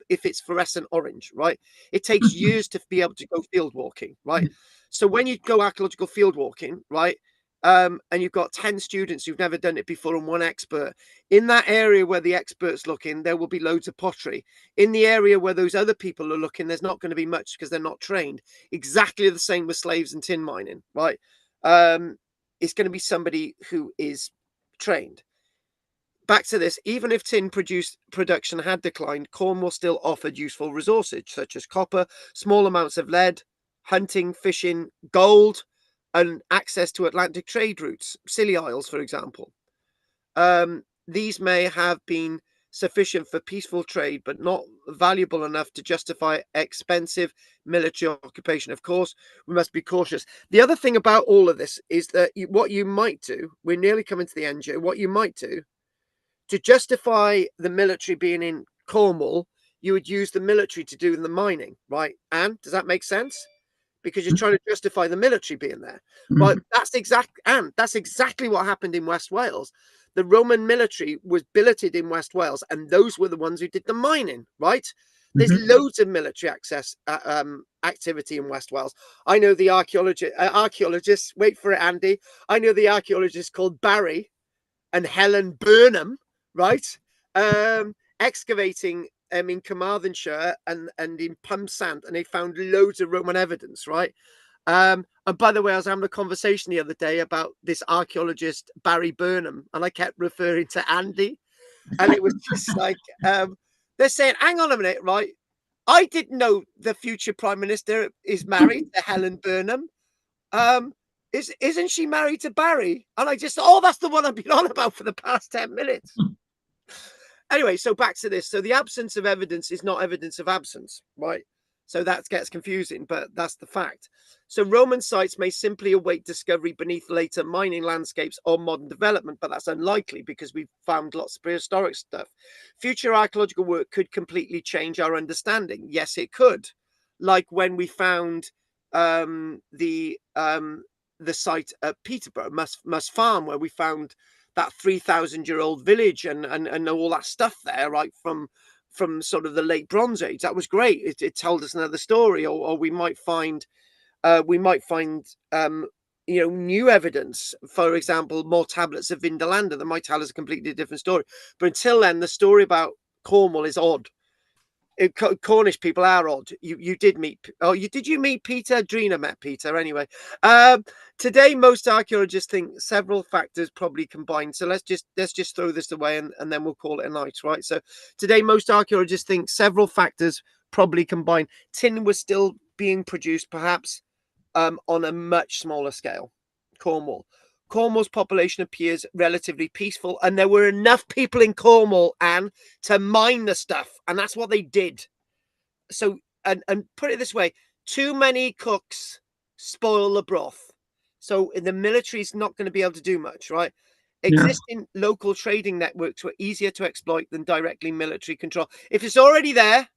if it's fluorescent orange, right? It takes years to be able to go field walking, right? So when you go archaeological field walking, right, and you've got 10 students who've never done it before and 1 expert, in that area where the expert's looking, there will be loads of pottery. In the area where those other people are looking, there's not going to be much because they're not trained. Exactly the same with slaves and tin mining, right? It's going to be somebody who is trained. Back to this, even if tin production had declined, Cornwall still offered useful resources such as copper, small amounts of lead, hunting, fishing, gold, and access to Atlantic trade routes, Scilly Isles, for example. These may have been sufficient for peaceful trade, but not valuable enough to justify expensive military occupation. Of course, we must be cautious. The other thing about all of this is that what you might do, we're nearly coming to the end, Joe, what you might do, to justify the military being in Cornwall, you would use the military to do the mining, right? Anne, does that make sense? Because you're trying to justify the military being there. But that's exactly what happened in West Wales. The Roman military was billeted in West Wales, and those were the ones who did the mining, right? There's loads of military access activity in West Wales. I know the archaeologists, wait for it, Andy. I know the archaeologists called Barry and Helen Burnham, right? Excavating in Carmarthenshire and in Pumsant, and they found loads of Roman evidence, right? And by the way, I was having a conversation the other day about this archaeologist Barry Burnham, and I kept referring to Andy, and it was just like they're saying, "Hang on a minute, right? I didn't know the future prime minister is married to Helen Burnham. Isn't she married to Barry?" And I just, oh, that's the one I've been on about for the past 10 minutes. Anyway, so back to this. So the absence of evidence is not evidence of absence, right? So that gets confusing, but that's the fact. So Roman sites may simply await discovery beneath later mining landscapes or modern development, but that's unlikely because we've found lots of prehistoric stuff. Future archaeological work could completely change our understanding. Yes, it could. Like when we found the site at Peterborough, Mus Farm, where we found that 3,000-year-old village and all that stuff there, right, from sort of the late Bronze Age. That was great. It told us another story, or we might find new evidence. For example, more tablets of Vindolanda that might tell us a completely different story. But until then, the story about Cornwall is odd. Cornish people are odd. You did meet. Oh, did you meet Peter? Drina met Peter anyway. Today, most archaeologists think several factors probably combined. So let's just throw this away and then we'll call it a night, right? So today, most archaeologists think several factors probably combined. Tin was still being produced, perhaps on a much smaller scale. Cornwall's population appears relatively peaceful, and there were enough people in Cornwall, Anne, to mine the stuff, and that's what they did. So, and put it this way, too many cooks spoil the broth. So the military's not going to be able to do much, right? Existing local trading networks were easier to exploit than directly military control. If it's already there,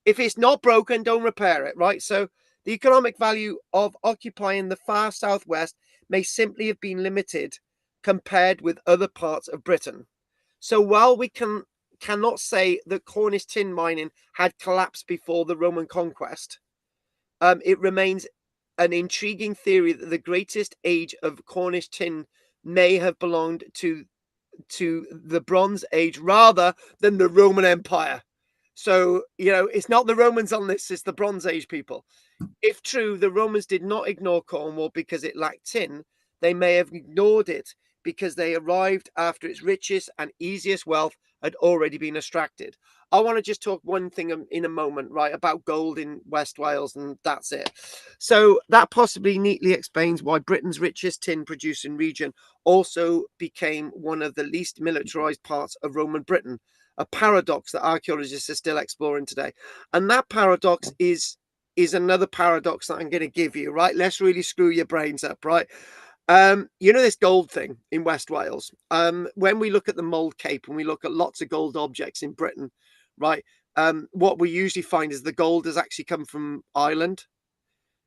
if it's not broken, don't repair it, right? So the economic value of occupying the far southwest may simply have been limited compared with other parts of Britain. So while we cannot say that Cornish tin mining had collapsed before the Roman conquest, it remains an intriguing theory that the greatest age of Cornish tin may have belonged to the Bronze Age rather than the Roman Empire. So, it's not the Romans on this, it's the Bronze Age people. If true, the Romans did not ignore Cornwall because it lacked tin. They may have ignored it because they arrived after its richest and easiest wealth had already been extracted. I want to just talk one thing in a moment, right, about gold in West Wales, and that's it. So that possibly neatly explains why Britain's richest tin producing region also became one of the least militarized parts of Roman Britain, a paradox that archaeologists are still exploring today. And that paradox is another paradox that I'm going to give you, right? Let's really screw your brains up, right? This gold thing in West Wales, when we look at the Mould Cape and we look at lots of gold objects in Britain, right, what we usually find is the gold has actually come from Ireland.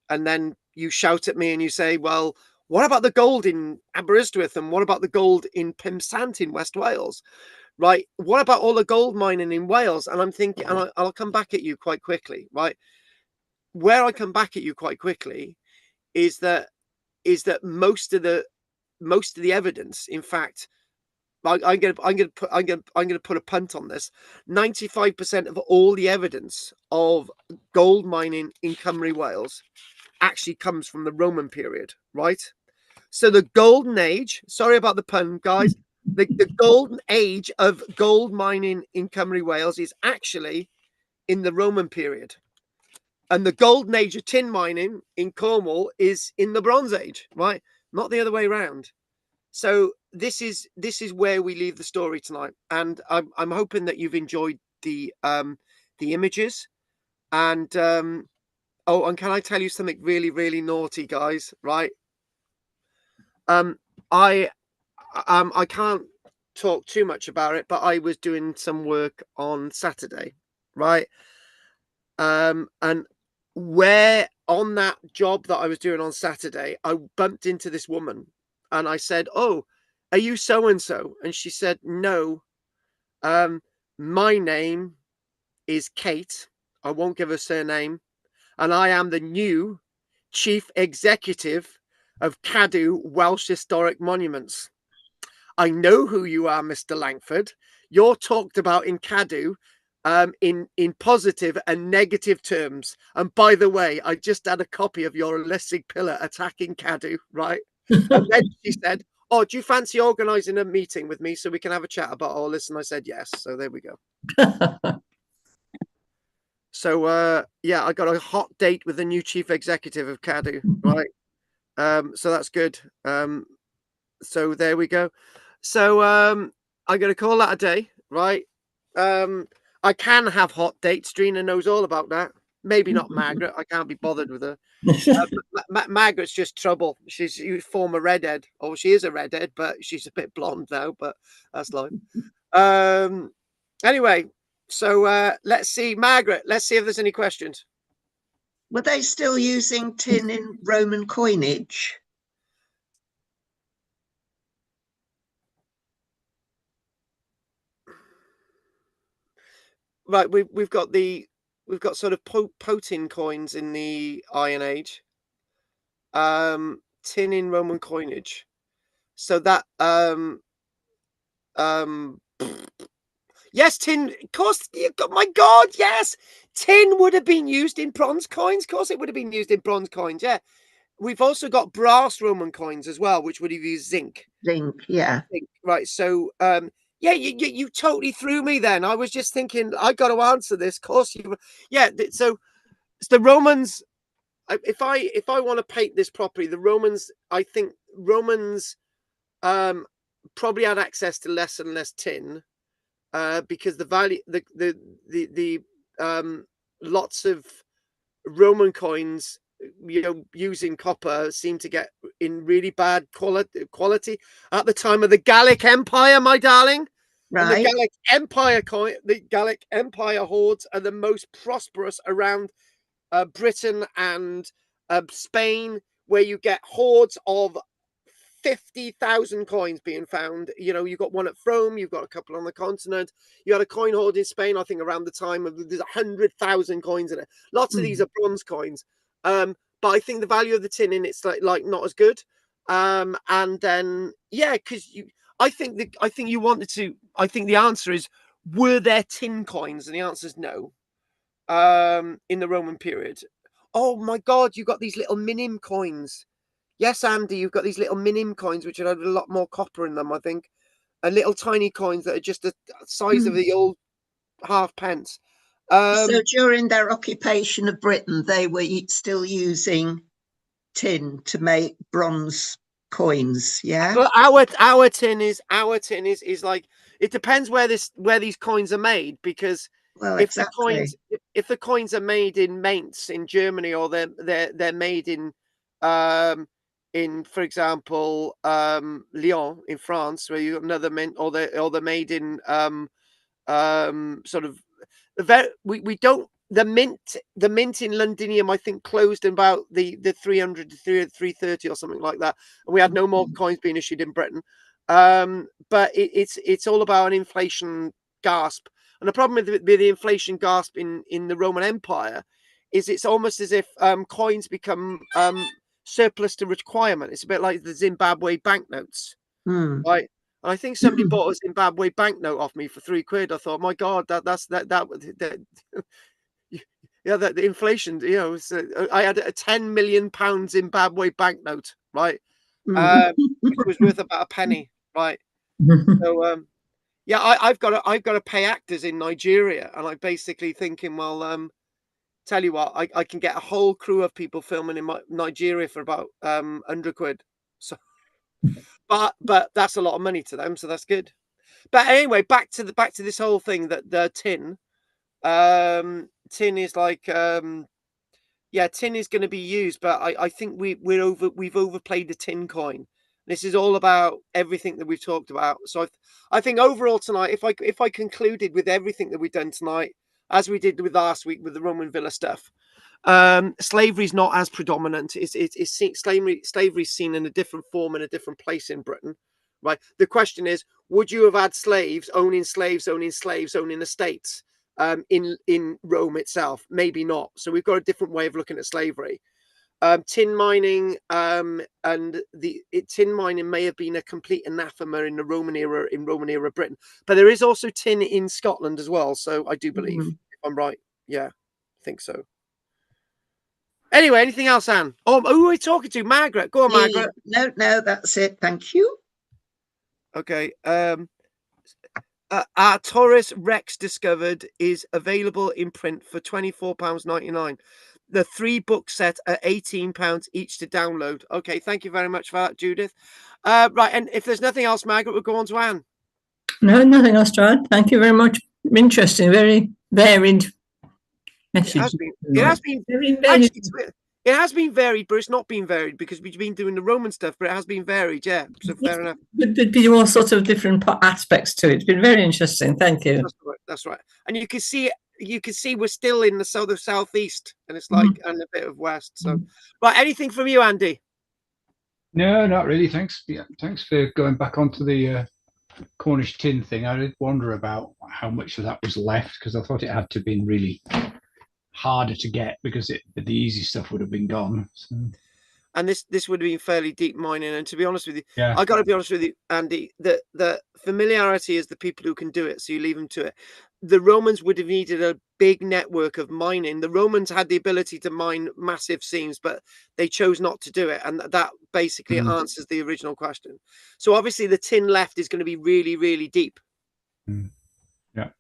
And then you shout at me and you say, well, what about the gold in Aberystwyth, and what about the gold in Pumsant in West Wales, right? What about all the gold mining in Wales? And I'm thinking, and I'll come back at you quite quickly, right? Where I come back at you quite quickly is that most of the evidence, in fact, I'm going to put a punt on this. 95% of all the evidence of gold mining in Cymru, Wales, actually comes from the Roman period, right? So the golden age, sorry about the pun, guys, the golden age of gold mining in Cymru, Wales is actually in the Roman period. And the golden age of tin mining in Cornwall is in the Bronze Age, right? Not the other way around. So this is where we leave the story tonight, and I'm hoping that you've enjoyed the images. And and can I tell you something really, really naughty, guys? Right? I can't talk too much about it, but I was doing some work on Saturday, right? And where on that job that I was doing on Saturday, I bumped into this woman and I said, oh, are you so-and-so? And she said, no, my name is Kate. I won't give her surname. And I am the new chief executive of Cadw Welsh Historic Monuments. I know who you are, Mr. Langford. You're talked about in Cadw in positive and negative terms. And by the way, I just had a copy of your Lessig pillar attacking Cadw, right? And then she said, oh, do you fancy organising a meeting with me so we can have a chat about all this? And I said, yes. So there we go. So, yeah, I got a hot date with the new chief executive of Cadw, right? So that's good. So there we go. So I'm going to call that a day, right? I can have hot dates. Drina knows all about that. Maybe not Margaret. I can't be bothered with her. Margaret's just trouble. She's a former redhead. Oh, she is a redhead, but she's a bit blonde now, but that's life. Anyway, so let's see. Margaret, let's see if there's any questions. Were they still using tin in Roman coinage? Right, we've got sort of Potin coins in the Iron Age. Tin in Roman coinage. So that Yes, tin. Of course, my God, yes. Tin would have been used in bronze coins. Of course, it would have been used in bronze coins. Yeah. We've also got brass Roman coins as well, which would have used zinc. Zinc, yeah. Right. So, yeah, you totally threw me then. I was just thinking, I got to answer this. Of course, yeah. So the Romans. If I want to paint this properly, the Romans, I think Romans, probably had access to less and less tin. Because the value, the lots of Roman coins, using copper, seem to get in really bad quality at the time of the Gallic Empire, my darling. And the Right. Gallic Empire hoards are the most prosperous around Britain and Spain, where you get hoards of 50,000 coins being found. You've got one at Rome, you've got a couple on the continent. You had a coin hoard in Spain, I think around the time of, there's 100,000 coins in it. Lots of these are bronze coins. But I think the value of the tin in it's like not as good. And then, yeah, because I think the answer is, were there tin coins? And the answer is no. In the Roman period. Oh my God, you got these little minim coins. Yes, Andy, you've got these little minim coins, which had a lot more copper in them, I think. And little tiny coins that are just the size of the old halfpence. So during their occupation of Britain, they were still using tin to make bronze coins. Yeah. Well, our tin is like, it depends where these coins are made, because Well, if the exactly. coins are made in Mainz in Germany, or they're made in for example, Lyon in France, where you got another mint, or they're made in sort of we don't, the mint in Londinium, I think, closed in about the 300 to 330 or something like that, and we had no more coins being issued in Britain. But it's all about an inflation gasp. And the problem with the inflation gasp in the Roman Empire is, it's almost as if coins become surplus to requirement. It's a bit like the Zimbabwe banknotes, right? And I think somebody bought a Zimbabwe banknote off me for £3. I thought, my God, that yeah, that the inflation, I had a £10 million Zimbabwe banknote, right? Which was worth about a penny, right? So, yeah, I've got to pay actors in Nigeria, and I'm basically thinking, well, tell you what, I can get a whole crew of people filming in Nigeria for about £100. So, but that's a lot of money to them, so that's good. But anyway, back to this whole thing, that the tin is like, yeah, tin is going to be used, but I think we've overplayed the tin coin. This is all about everything that we've talked about. So I think overall tonight, if I concluded with everything that we've done tonight, as we did with last week with the Roman villa stuff, slavery is not as predominant. Slavery is seen in a different form, in a different place in Britain, right? The question is, would you have had slaves owning estates in Rome itself? Maybe not. So we've got a different way of looking at slavery. Tin mining, and tin mining may have been a complete anathema in Roman era Britain, but there is also tin in Scotland as well. So I do believe, if I'm right, yeah, I think so. Anyway, anything else, Anne? Oh, who are we talking to? Margaret. Go on, Margaret. No, that's it. Thank you. Okay. Our Taurus Rex Discovered is available in print for £24.99. The 3-book set at £18 each to download. Okay, thank you very much for that, Judith. Right, and if there's nothing else, Margaret, we'll go on to Anne. No, nothing else, John. Thank you very much. Interesting, very varied message. It has been very varied. It has been varied, but it's not been varied because we've been doing the Roman stuff, but it has been varied, yeah. So fair enough. There'd be all sorts of different aspects to it. It's been very interesting. Thank you. That's right. And you can see we're still in the southeast, and it's like and a bit of west. So, right, anything from you, Andy? No, not really. Thanks. Yeah, thanks for going back onto the Cornish tin thing. I did wonder about how much of that was left, because I thought it had to have been really harder to get, because the easy stuff would have been gone. So. and this would have been fairly deep mining. And to be honest with you, Yeah. I got to be honest with you, Andy, the familiarity is the people who can do it. So you leave them to it. The Romans would have needed a big network of mining. The Romans had the ability to mine massive seams, but they chose not to do it. And that basically answers the original question. So obviously the tin left is going to be really, really deep. Yeah.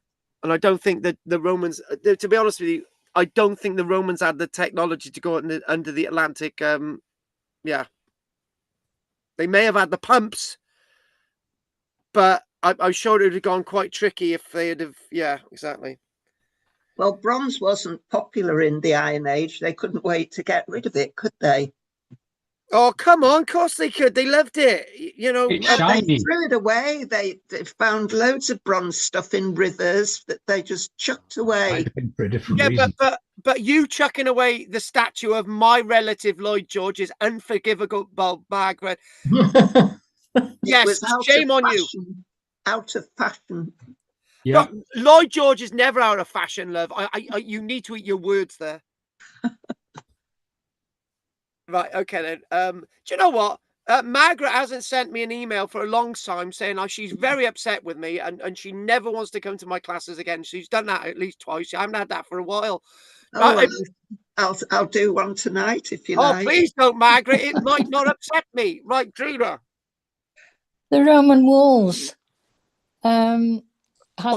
And I don't think that the Romans, to be honest with you, I don't think the Romans had the technology to go under the Atlantic. Yeah. They may have had the pumps, but I'm sure it would have gone quite tricky if they had have. Yeah, exactly. Well, bronze wasn't popular in the Iron Age. They couldn't wait to get rid of it, could they? Oh, come on. Of course they could. They loved it. You know, It's shiny. They threw it away. They found loads of bronze stuff in rivers that they just chucked away. Might have been for a different reason. But you chucking away the statue of my relative Lloyd George is unforgivable, Margaret. Yes, shame on you. Out of fashion. Yeah. Lloyd George is never out of fashion, love. You need to eat your words there. Right, okay then. Do you know what? Margaret hasn't sent me an email for a long time saying she's very upset with me and she never wants to come to my classes again. She's done that at least twice. I haven't had that for a while. Oh, I'll do one tonight if you like. Oh, please don't, Margaret. It might not upset me. Right, Drina. The Roman walls. Do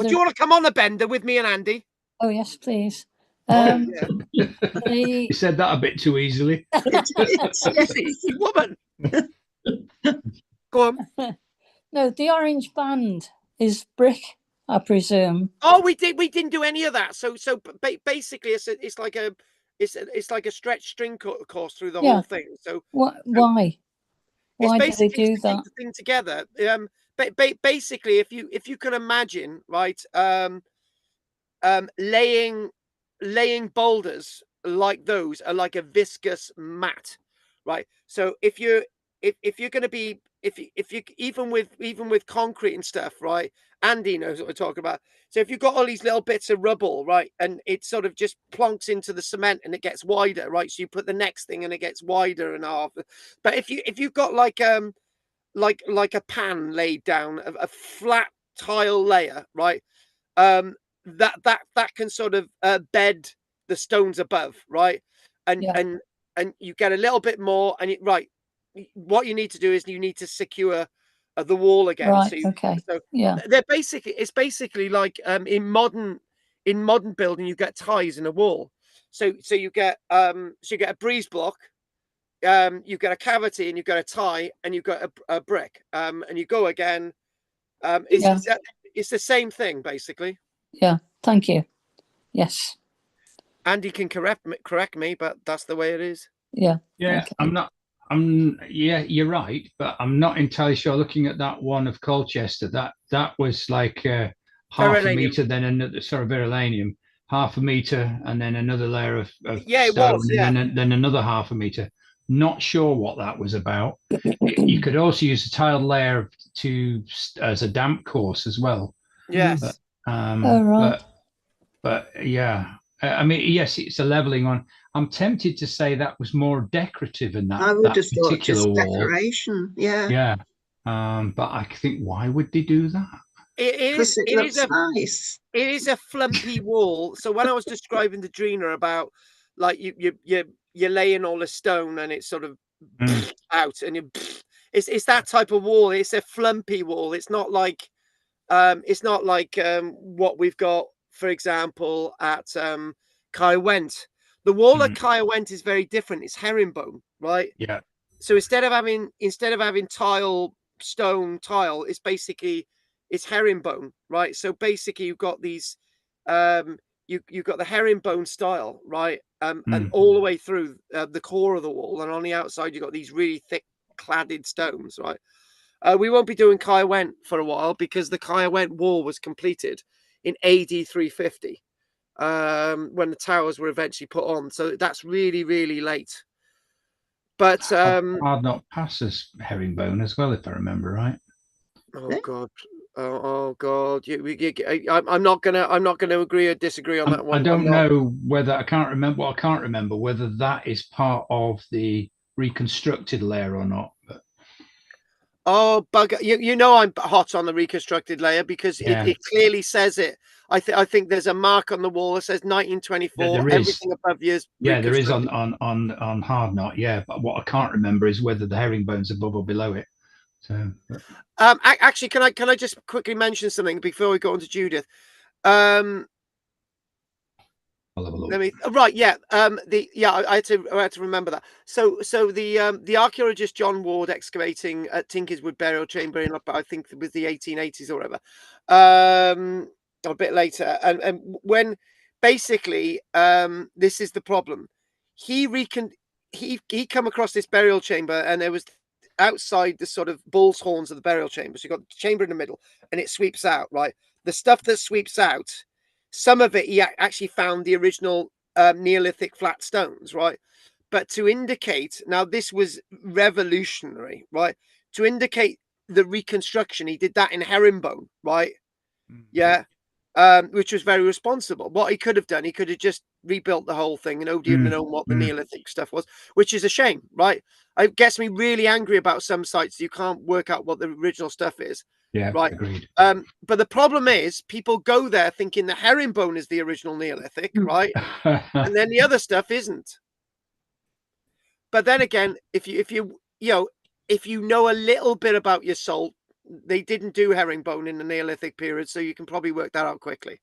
you want to come on a bender with me and Andy? Oh, yes, please. You said that a bit too easily. Yes, easy woman. Go on. No, the orange band is brick, I presume. Oh, we didn't do any of that. So basically, it's like a stretched string course through the whole thing. So why? Why do they do that? Keep the thing together. Basically, if you can imagine, right, laying boulders like those are like a viscous mat, right? So if you're going to be if you even with concrete and stuff, right? Andy knows what we're talking about. So if you've got all these little bits of rubble, right, and it sort of just plonks into the cement and it gets wider, right? So you put the next thing and it gets wider and half. But if you've got like a pan laid down, a flat tile layer, right? That can sort of bed the stones above, right? And you get a little bit more, and what you need to do is you need to secure the wall again. Right. It's basically like in modern building, you get ties in a wall. So you get a breeze block, you get a cavity, and you get a tie, and you got a brick, and you go again. It's the same thing basically. Yeah, thank you. Yes. Andy can correct me, but that's the way it is. Yeah. Yeah, okay. Yeah, you're right, but I'm not entirely sure. Looking at that one of Colchester, that was like half a meter, then another verulamium, half a meter, and then another layer of stone, it was, and then another half a meter. Not sure what that was about. You could also use a tiled layer as a damp course as well. Yes. But yeah, I mean, yes, it's a leveling one. I'm tempted to say that was more decorative in that, I would that particular wall. Decoration, yeah. Yeah. But I think, why would they do that? It looks nice. It is a flumpy wall. So when I was describing the Drina about like you're laying all the stone and it's sort of out and it's that type of wall. It's a flumpy wall. It's not like what we've got, for example, at Kai-Went. The wall at Kai-Went is very different. It's herringbone, right? Yeah. So instead of having stone tile, it's herringbone, right? So basically you've got these you've got the herringbone style, right? And all the way through the core of the wall, and on the outside you've got these really thick cladded stones, right? We won't be doing Kai-Went for a while because the Kai-Went wall was completed in AD 350 when the towers were eventually put on. So that's really, really late. But Hard Knock passes herringbone as well, if I remember right. Oh God. Oh God! I'm not gonna agree or disagree on that one. I don't know whether I can't remember whether that is part of the reconstructed layer or not. But oh, bugger! You know I'm hot on the reconstructed layer because it clearly says it. I think there's a mark on the wall that says 1924. There is. Everything above you is there is on Hard Knot. Yeah, but what I can't remember is whether the herringbone's above or below it. So, actually, can I just quickly mention something before we go on to Judith? I'll have a look. Let me. Right, yeah. I had to remember that. So the archaeologist John Ward excavating at Tinkerswood burial chamber in, I think it was the 1880s or whatever, a bit later, and when basically this is the problem. He come across this burial chamber, and there was outside the sort of bull's horns of the burial chamber. So you got the chamber in the middle, and it sweeps out. Right, the stuff that sweeps out. Some of it, he actually found the original Neolithic flat stones, right? But to indicate, now this was revolutionary, right? To indicate the reconstruction, he did that in herringbone, right? Yeah, which was very responsible. What he could have done, he could have just rebuilt the whole thing, and nobody would have known what the Neolithic stuff was, which is a shame, right? It gets me really angry about some sites you can't work out what the original stuff is. Yeah, right. Agreed. But the problem is people go there thinking the herringbone is the original Neolithic, right? And then the other stuff isn't. But then again, if you know a little bit about your salt, they didn't do herringbone in the Neolithic period, so you can probably work that out quickly.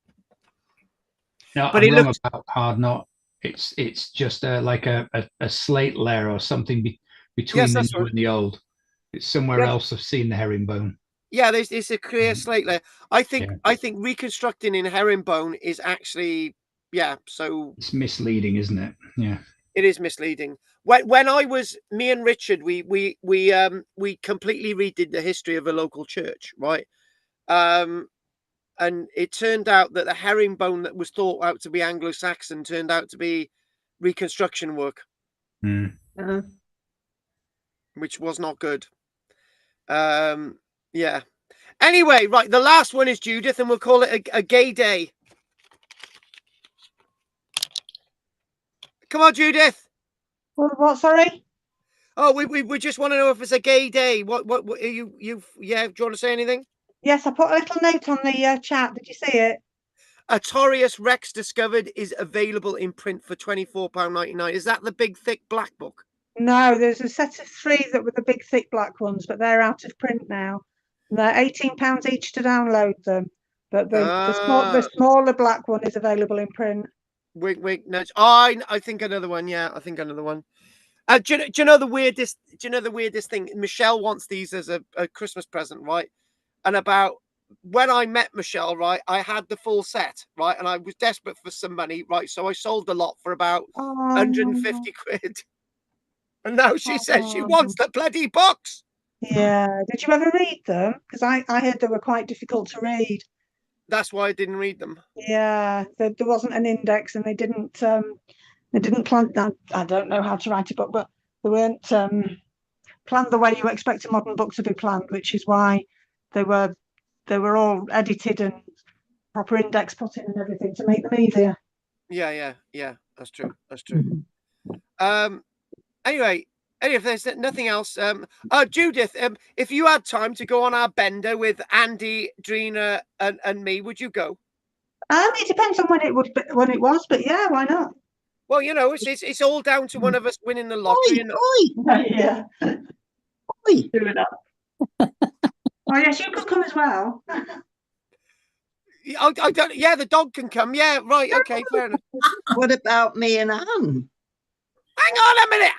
No, but I'm wrong about Hard Knot. It's just like a slate layer or something between the new and the old. It's somewhere else I've seen the herringbone. Yeah, it's a clear slate layer. I think reconstructing in herringbone is actually so it's misleading, isn't it? Yeah, it is misleading. When I was me and Richard, we completely redid the history of a local church, right? And it turned out that the herringbone that was thought out to be Anglo-Saxon turned out to be reconstruction work, which was not good. Yeah. Anyway, right, the last one is Judith, and we'll call it a gay day. Come on, Judith. What? Sorry. Oh, we just want to know if it's a gay day. What are you? Yeah. Do you want to say anything? Yes, I put a little note on the chat. Did you see it? Artorius Rex discovered is available in print for £24.99. Is that the big thick black book? No, there's a set of 3 that were the big thick black ones, but they're out of print now. And they're £18 each to download them. But the smaller black one is available in print. Wink, nudge. Oh, I think another one. Yeah, I think another one. Do you know the weirdest? Do you know the weirdest thing? Michelle wants these as a Christmas present, right? And about when I met Michelle, right, I had the full set, right, and I was desperate for some money, right, so I sold the lot for about 150 quid. And now she says she wants the bloody box. Yeah. Did you ever read them? Because I heard they were quite difficult to read. That's why I didn't read them. Yeah, there wasn't an index, and they didn't plan. I don't know how to write a book, but they weren't planned the way you expect a modern book to be planned, which is why they were all edited and proper index put in and everything to make them easier. Yeah. That's true. Anyway, if there's nothing else, Judith, if you had time to go on our bender with Andy, Drina, and me, would you go? It depends on when it was, but yeah, why not? Well, it's all down to one of us winning the lottery. Yeah. Do it up. Oh yes, you could come as well. I don't. Yeah, the dog can come. Yeah, right. Okay, fair enough. What about me and Anne? Hang on a minute.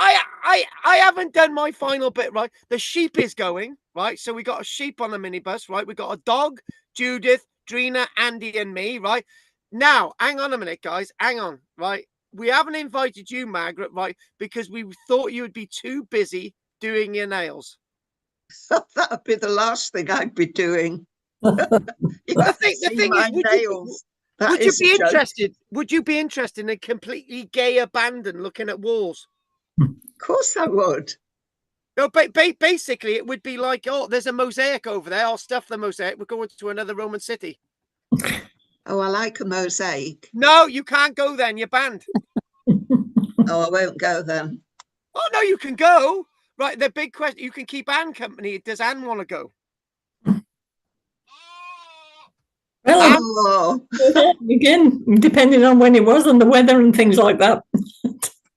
I haven't done my final bit, right? The sheep is going, right? So we got a sheep on the minibus, right? We got a dog, Judith, Drina, Andy, and me, right? Now, hang on a minute, guys. Hang on, right? We haven't invited you, Margaret, right? Because we thought you would be too busy doing your nails. That would be the last thing I'd be doing. The thing is, would you be interested in a completely gay abandon looking at walls? Of course I would. No, but basically it would be like, oh, there's a mosaic over there. I'll stuff the mosaic. We're going to another Roman city. Oh, I like a mosaic. No, you can't go then. You're banned. Oh, I won't go then. Oh no, you can go. Right, the big question: you can keep Anne company. Does Anne want to go? Well, again, depending on when it was and the weather and things like that.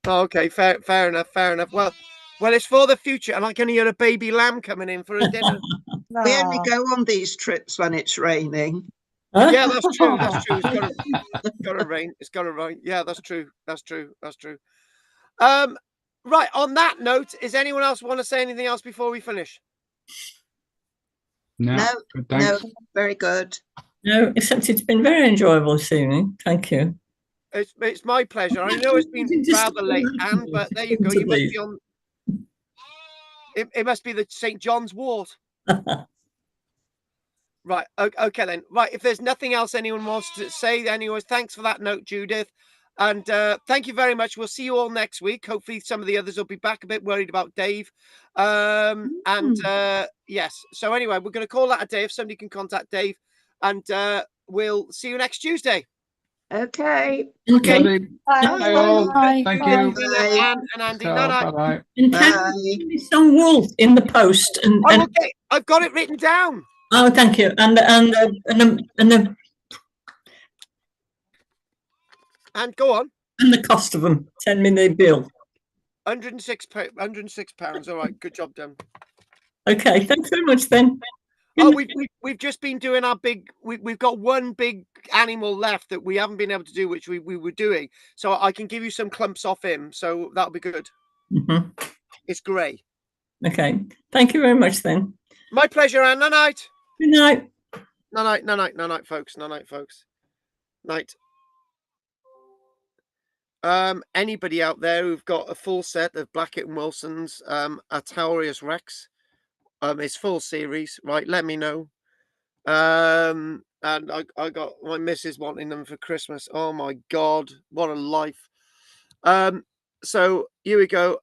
Okay, fair enough. Well, it's for the future, and I can hear a baby lamb coming in for a dinner. We only go on these trips when it's raining. Yeah, that's true. It's got to rain. It's got to rain. Yeah, that's true. Right. On that note, is anyone else want to say anything else before we finish? No, very good. No, except it's been very enjoyable this evening. Thank you. It's my pleasure. I know it's been rather late, Anne, but there you go. You must be on. It must be the St. John's Wort. Right. Okay then. Right. If there's nothing else anyone wants to say, anyways, thanks for that note, Judith. And thank you very much. We'll see you all next week. Hopefully some of the others will be back. A bit worried about Dave. Yes. So anyway, we're going to call that a day if somebody can contact Dave. And we'll see you next Tuesday. Okay. Bye. Bye. Thank you. Bye. Anne and Andy. Night. Bye. And some wool in the post. And okay. I've got it written down. Oh, thank you. And go on. And the cost of them. Send me the bill. £106. All right. Good job done. Okay. Thanks very much then. Oh, we've just been doing our big. We've got one big animal left that we haven't been able to do, which we were doing. So I can give you some clumps off him. So that'll be good. Mm-hmm. It's grey. Okay. Thank you very much then. My pleasure, Anne. Night. Good night. Night, folks. Night. Anybody out there who've got a full set of Blackett and Wilson's Artorius Rex, it's full series, right? Let me know. And I got my missus wanting them for Christmas. Oh my God, what a life. So here we go.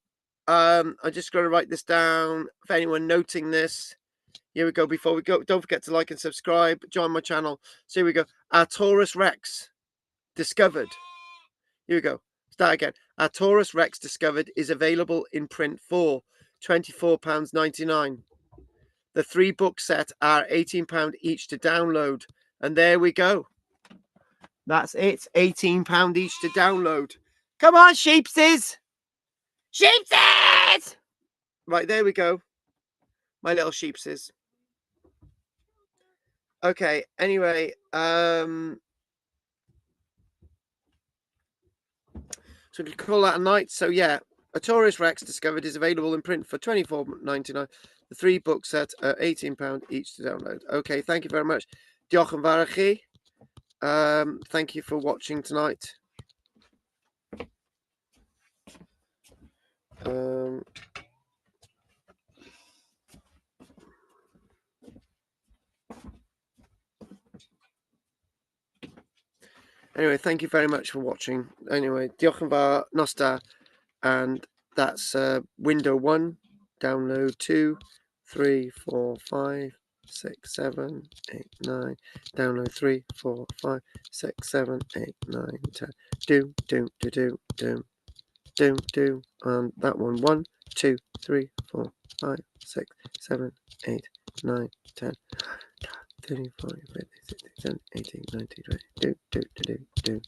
I just got to write this down for anyone noting this. Here we go. Before we go, don't forget to like and subscribe. Join my channel. So here we go. Artorius Rex discovered. Here we go. Start again. Artorius Rex discovered is available in print for £24.99. The 3-book set are £18 each to download. And there we go. That's it. £18 each to download. Come on, sheepsies. Sheepsies! Right, there we go. My little sheepsies. Okay, anyway. So we call that a night. So yeah, Artorius Rex discovered is available in print for £24.99. The 3-book set are £18 each to download. Okay, thank you very much. Diolch yn fawr i chi. Thank you for watching tonight. Anyway, thank you very much for watching. Anyway, diolch yn fawr, nos da. And that's window 1, download 2, 3, 4, 5, 6, 7, 8, 9, download 3, 4, 5, 6, 7, 8, 9, 10. Do. And that one, 1, 2, 3, 4, 5, 6, 7, 8, 9, 10. 30, 40, 50, 60, 70, 80, 90, 20. Do.